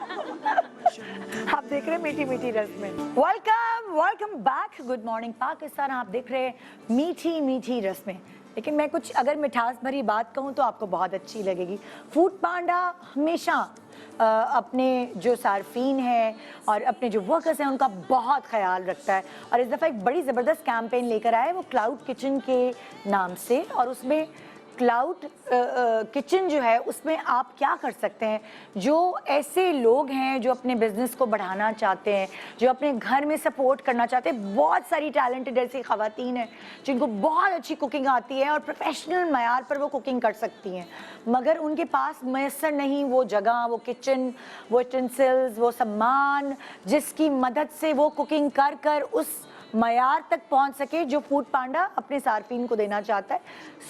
आप देख रहे हैं मीठी मीठी रस्में। Welcome back, good morning Pakistan. आप देख रहे हैं मीठी मीठी रस्में। लेकिन मैं कुछ अगर मिठास भरी बात कहूँ तो आपको बहुत अच्छी लगेगी। फूड पांडा हमेशा अपने जो सार्फिन हैं और अपने जो वर्कर्स हैं उनका बहुत ख्याल रखता है, और इस दफ़ा एक बड़ी ज़बरदस्त कैंपेन लेकर आया है वो क्लाउड किचन के नाम से। और उसमें क्लाउड किचन जो है उसमें आप क्या कर सकते हैं, जो ऐसे लोग हैं जो अपने बिजनेस को बढ़ाना चाहते हैं, जो अपने घर में सपोर्ट करना चाहते हैं। बहुत सारी टैलेंटेड ऐसी ख़वातीन हैं जिनको बहुत अच्छी कुकिंग आती है और प्रोफेशनल मयार पर वो कुकिंग कर सकती हैं, मगर उनके पास मैसर नहीं वो जगह, वो किचन, वो यूटेंसिल्स, वो सामान जिसकी मदद से वो कुकिंग कर कर उस मयार तक पहुंच सके जो फूड पांडा अपने सार्फिन को देना चाहता है।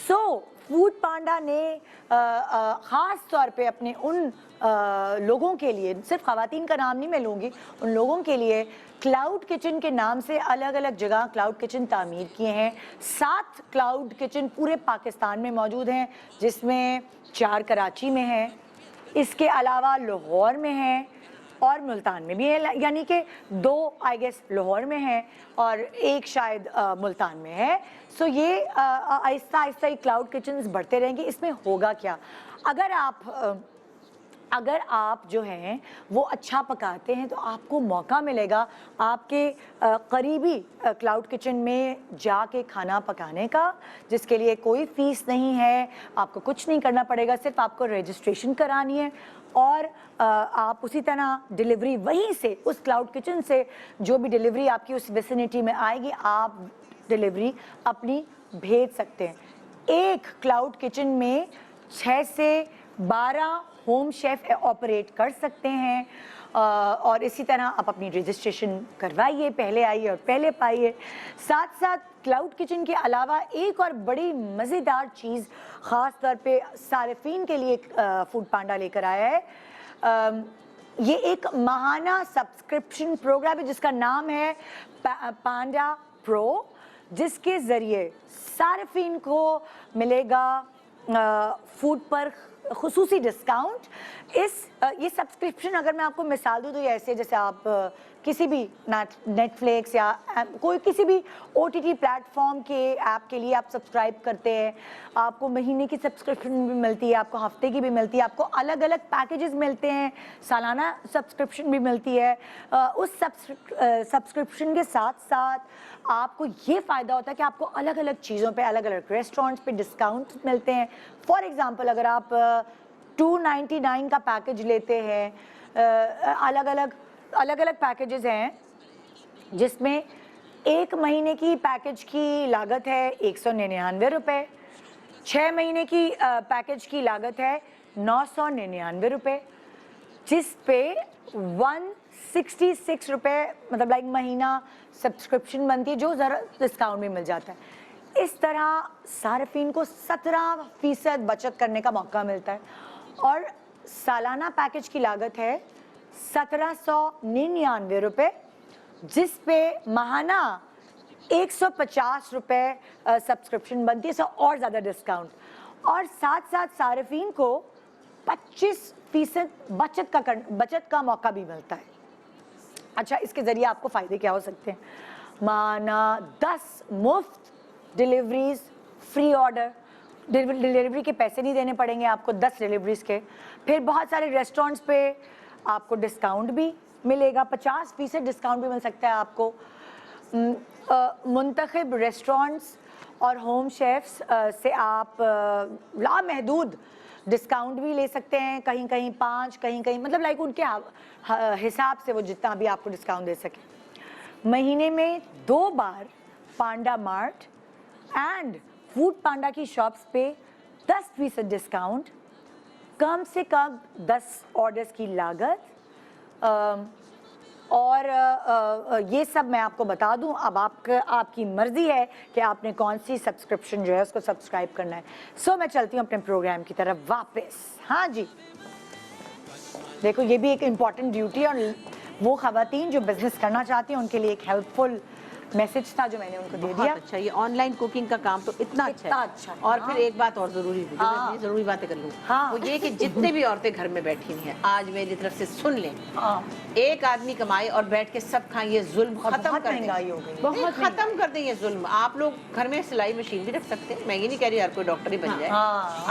सो फूड पांडा ने ख़ास तौर पे अपने उन लोगों के लिए, सिर्फ ख़वातीन का नाम नहीं मैं लूँगी, उन लोगों के लिए क्लाउड किचन के नाम से अलग अलग जगह क्लाउड किचन तामीर किए हैं। 7 क्लाउड किचन पूरे पाकिस्तान में मौजूद हैं, जिसमें 4 कराची में हैं, इसके अलावा लाहौर में हैं और मुल्तान में भी है, यानी कि 2 आई गेस लाहौर में है और 1 शायद मुल्तान में है। सो ये आहिस्ता आहिस्ता ये क्लाउड किचन्स बढ़ते रहेंगे। इसमें होगा क्या, अगर आप जो हैं वो अच्छा पकाते हैं तो आपको मौका मिलेगा आपके करीबी क्लाउड किचन में जाके खाना पकाने का, जिसके लिए कोई फ़ीस नहीं है, आपको कुछ नहीं करना पड़ेगा, सिर्फ आपको रजिस्ट्रेशन करानी है और आप उसी तरह डिलीवरी वहीं से उस क्लाउड किचन से जो भी डिलीवरी आपकी उस विसिनिटी में आएगी आप डिलीवरी अपनी भेज सकते हैं। एक क्लाउड किचन में 6 से 12 होम शेफ ऑपरेट कर सकते हैं और इसी तरह आप अपनी रजिस्ट्रेशन करवाइए, पहले आइए और पहले पाइए। साथ साथ क्लाउड किचन के अलावा एक और बड़ी मज़ेदार चीज़ ख़ास तौर पे सारिफीन के लिए फूड पांडा लेकर आया है। ये एक माहाना सब्सक्रिप्शन प्रोग्राम है जिसका नाम है पांडा प्रो, जिसके ज़रिए सारिफीन को मिलेगा फूड पर खुसूसी डिस्काउंट। ये सब्सक्रिप्शन अगर मैं आपको मिसाल दूँ तो ये ऐसे जैसे आप किसी भी नेटफ्लिक्स या कोई किसी भी OTT प्लेटफॉर्म के ऐप के लिए आप सब्सक्राइब करते हैं, आपको महीने की सब्सक्रिप्शन भी मिलती है, आपको हफ्ते की भी मिलती है, आपको अलग अलग पैकेजेस मिलते हैं, सालाना सब्सक्रिप्शन भी मिलती है। उस सब्सक्रिप्शन के साथ साथ आपको ये फ़ायदा होता है कि आपको अलग अलग चीज़ों पे, अलग अलग रेस्टोरेंट्स पे डिस्काउंट मिलते हैं। फॉर एग्ज़ाम्पल अगर आप 299 का पैकेज लेते हैं, अलग अलग पैकेजेस हैं जिसमें 1 महीने की पैकेज की लागत है 199 रुपये, 6 महीने की पैकेज की लागत है 999 रुपये, जिस पे 166 रुपये मतलब लाइक महीना सब्सक्रिप्शन बनती है, जो ज़रा डिस्काउंट भी मिल जाता है। इस तरह सारिफीन को 17% बचत करने का मौका मिलता है और सालाना पैकेज की लागत है 1799 रुपये, जिस पे माहाना 150 रुपये सब्सक्रिप्शन बनती है, और ज़्यादा डिस्काउंट, और साथ साथ सारिफीन को 25% बचत का मौका भी मिलता है। अच्छा, इसके ज़रिए आपको फ़ायदे क्या हो सकते हैं? माना 10 मुफ्त डिलीवरीज, फ्री ऑर्डर, डिलीवरी के पैसे नहीं देने पड़ेंगे आपको 10 डिलीवरीज के। फिर बहुत सारे रेस्टोरेंट्स पे आपको डिस्काउंट भी मिलेगा, 50% डिस्काउंट भी मिल सकता है आपको। मुंतखब रेस्टोरेंट्स और होम शेफ्स से आप लामहदूद डिस्काउंट भी ले सकते हैं, कहीं कहीं 5, कहीं कहीं मतलब लाइक उनके हिसाब से वो जितना भी आपको डिस्काउंट दे सके। महीने में 2 बार पांडा मार्ट एंड फूड पांडा की शॉप्स पे 10% डिस्काउंट, कम से कम 10 ऑर्डर्स की लागत, और ये सब मैं आपको बता दूं, अब आपकी मर्जी है कि आपने कौन सी सब्सक्रिप्शन जो है उसको सब्सक्राइब करना है। सो मैं चलती हूँ अपने प्रोग्राम की तरफ वापस। हाँ जी, देखो ये भी एक इम्पॉर्टेंट ड्यूटी है और वो खवातीन जो बिजनेस करना चाहती हैं उनके लिए एक हेल्पफुल मैसेज था जो मैंने उनको दे दिया। अच्छा, ये ऑनलाइन कुकिंग का काम तो इतना अच्छा है। और फिर एक बात और जरूरी है, हाँ। जरूरी बातें कर लूँ, हाँ। वो ये कि जितने भी औरतें घर में बैठी हुई हैं आज मेरी तरफ से सुन लें, एक आदमी कमाए और बैठ के सब खाएं, ये जुल्म खत्म कर दें। महंगाई हो गई, बहुत खत्म कर दें ये जुल्म। आप लोग घर में सिलाई मशीन भी रख सकते हैं, मैं ये नहीं कह रही हर कोई डॉक्टर ही बन जाए।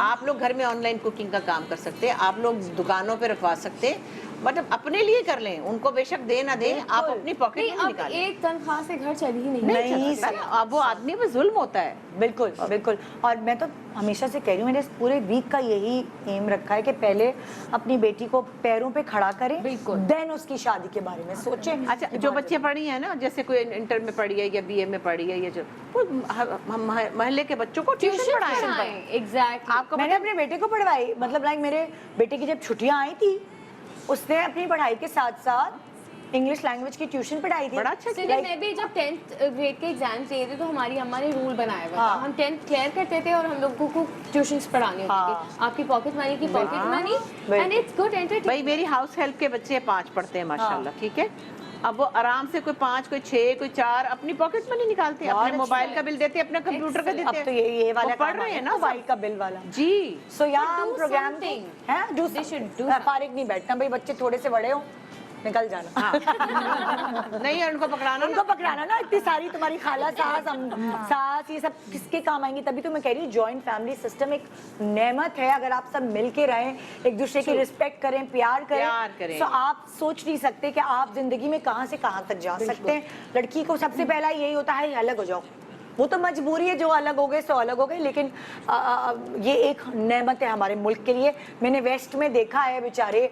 आप लोग घर में ऑनलाइन कुकिंग का काम कर सकते हैं, आप लोग दुकानों पे रखवा सकते हैं, मतलब अपने लिए कर लें, उनको बेशक दे ना दे, आप अपनी पॉकेट में निकालें। एक तनख्वाह से घर चल ही नहीं अब वो आदमी पे जुल्म होता है। बिल्कुल बिल्कुल। और मैं तो हमेशा से कह रही हूँ, मैंने इस पूरे वीक का यही एम रखा है कि पहले अपनी बेटी को पैरों पे खड़ा करें, बिल्कुल, देन उसकी शादी के बारे में सोचें। अच्छा, जो बच्चे पढ़ी हैं ना, जैसे कोई इंटर में पढ़ी है या बीए में पढ़ी है, या जो महल्ले के बच्चों को ट्यूशन पढ़ाएं। एग्जैक्टली। आपको मैंने अपने बेटे को पढ़वाई, मतलब लाइक मेरे बेटे की जब छुट्टियां आई थी उसने अपनी पढ़ाई के साथ साथ इंग्लिश लैंग्वेज की ट्यूशन पढ़ाई थी। बड़ा अच्छा। मैं भी जब 10th ग्रेड के एग्जाम दिए थे तो हमारी अम्मा ने रूल बनाया हुआ था, हम 10th क्लियर करते थे और हम लोगों को ट्यूशंस पढ़ानी होती थी। आपकी पॉकेट मनी की pocket money, and it's good entertainment. भाई मेरी हाउस हेल्प के बच्चे 5 पढ़ते हैं माशाल्लाह, ठीक है। अब वो आराम से कोई 5, कोई 6, कोई 4 अपनी पॉकेट मनी निकालते हैं, अपने मोबाइल का बिल देते हैं, अपने कंप्यूटर का देते हैं। अब तो ये वाला पढ़ रहे हैं ना मोबाइल का बिल वाला जी। सो यहाँ हम प्रोग्राम है, फारिग नहीं बैठना भाई, बच्चे थोड़े से बड़े हो निकल जाना। नहीं, उनको पकड़ाना ना, इतनी सारी तुम्हारी खाला सास ये सब किसके काम आएंगी। तभी तो मैं कह रही हूँ जॉइंट फैमिली सिस्टम एक नेमत है, अगर आप सब मिलके रहें, एक दूसरे की रिस्पेक्ट करें, प्यार करें, तो आप सोच नहीं सकते कि आप जिंदगी में कहाँ से कहाँ तक जा सकते हैं। लड़की को सबसे पहला यही होता है अलग हो जाओ, वो तो मजबूरी है, जो अलग हो गए सो अलग हो गए, लेकिन ये एक नेमत है हमारे मुल्क के लिए। मैंने वेस्ट में देखा है, बेचारे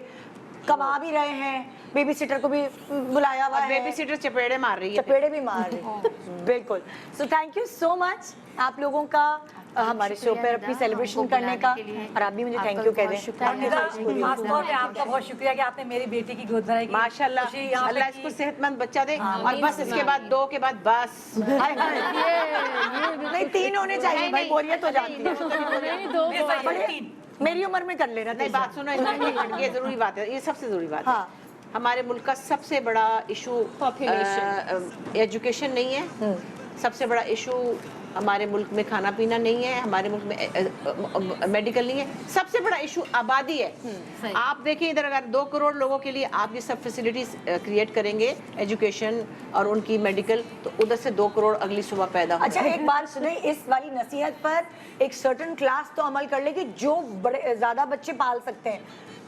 कमा भी रहे हैं, बेबी सिटर को भी बुलाया हुआ है, बेबी सिटर चपेड़े मार रही है, चपेड़े भी मार रही है। बिल्कुल। So thank you so much आप लोगों का हमारे शो पर अपनी सेलिब्रेशन करने का, और आप भी मुझे थैंक यू कह दें। आपका बहुत शुक्रिया कि आपने मेरी बेटी की गोद भराई की। माशाल्लाह, अल्लाह इसको सेहतमंद बच्चा दे, और बस इसके बाद 2 के बाद बस नहीं 3 होने चाहिए भाई, बोरियत हो जाती है। मेरी उम्र में कर लेना। नहीं, बात सुनो, ये जरूरी बात है, ये सबसे जरूरी बात है। हमारे मुल्क का सबसे बड़ा इशू पॉपुलेशन, एजुकेशन नहीं है। सबसे बड़ा इशू हमारे मुल्क में खाना पीना नहीं है, हमारे मुल्क में मेडिकल नहीं है। सबसे बड़ा इशू आबादी है। आप देखिए इधर, अगर 2 करोड़ लोगों के लिए आप ये सब फैसिलिटीज क्रिएट करेंगे, एजुकेशन और उनकी मेडिकल, तो उधर से 2 करोड़ अगली सुबह पैदा होंगे। अच्छा, एक बात सुने, इस वाली नसीहत पर एक सर्टेन क्लास तो अमल कर लेगी जो बड़े ज्यादा बच्चे पाल सकते हैं,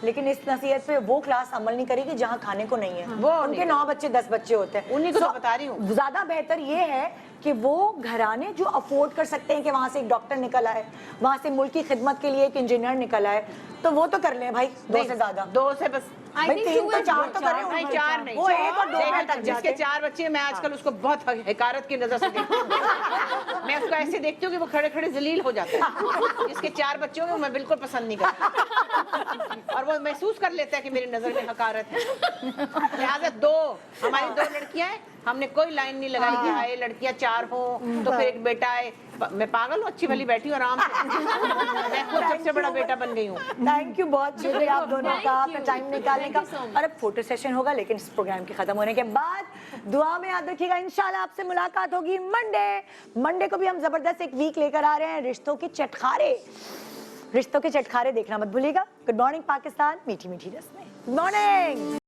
लेकिन इस नसीहत पे वो क्लास अमल नहीं करेगी जहाँ खाने को नहीं है। वो उनके 9 बच्चे 10 बच्चे होते हैं, उन्हीं को तो बता रही हूँ। ज्यादा बेहतर ये है कि वो घराने जो अफोर्ड कर सकते हैं कि वहाँ से एक डॉक्टर निकल आए, वहाँ से मुल्क की खिदमत के लिए एक इंजीनियर निकल आए, तो वो तो कर लें भाई। 2 से ज्यादा, 2 से बस 3 तो 4 तो करें। नहीं, 4 नहीं, वो 1 और 2 तक जिसके 4 बच्चे, मैं आजकल उसको बहुत हकारत की नजर से देखती हूँ। मैं उसको ऐसे देखती हूँ कि वो खड़े खड़े जलील हो जाता है। जिसके 4 बच्चे होंगे मैं बिल्कुल पसंद नहीं करती, और वो महसूस कर लेता है कि मेरी नजर में हकारत है। लिहाजा 2 हमारी 2 लड़कियां हैं, हमने कोई लाइन नहीं लगाई कि हाय लड़कियां 4 हो तो फिर एक बेटा है। मैं पागल हूँ, अच्छी भली बैठी हूँ आराम से। मैं खुद सबसे बड़ा बेटा बन गई हूँ। थैंक यू, बहुत शुक्रिया आप दोनों का, आपका टाइम निकालने का। और अब फोटो सेशन होगा, लेकिन इस प्रोग्राम के खत्म होने के बाद दुआ में याद रखिएगा, इंशाल्लाह आपसे मुलाकात होगी मंडे को भी हम जबरदस्त एक वीक लेकर आ रहे हैं, रिश्तों के चटखारे देखना मत भूलिएगा। गुड मॉर्निंग पाकिस्तान, मीठी मीठी रस्में। Good morning.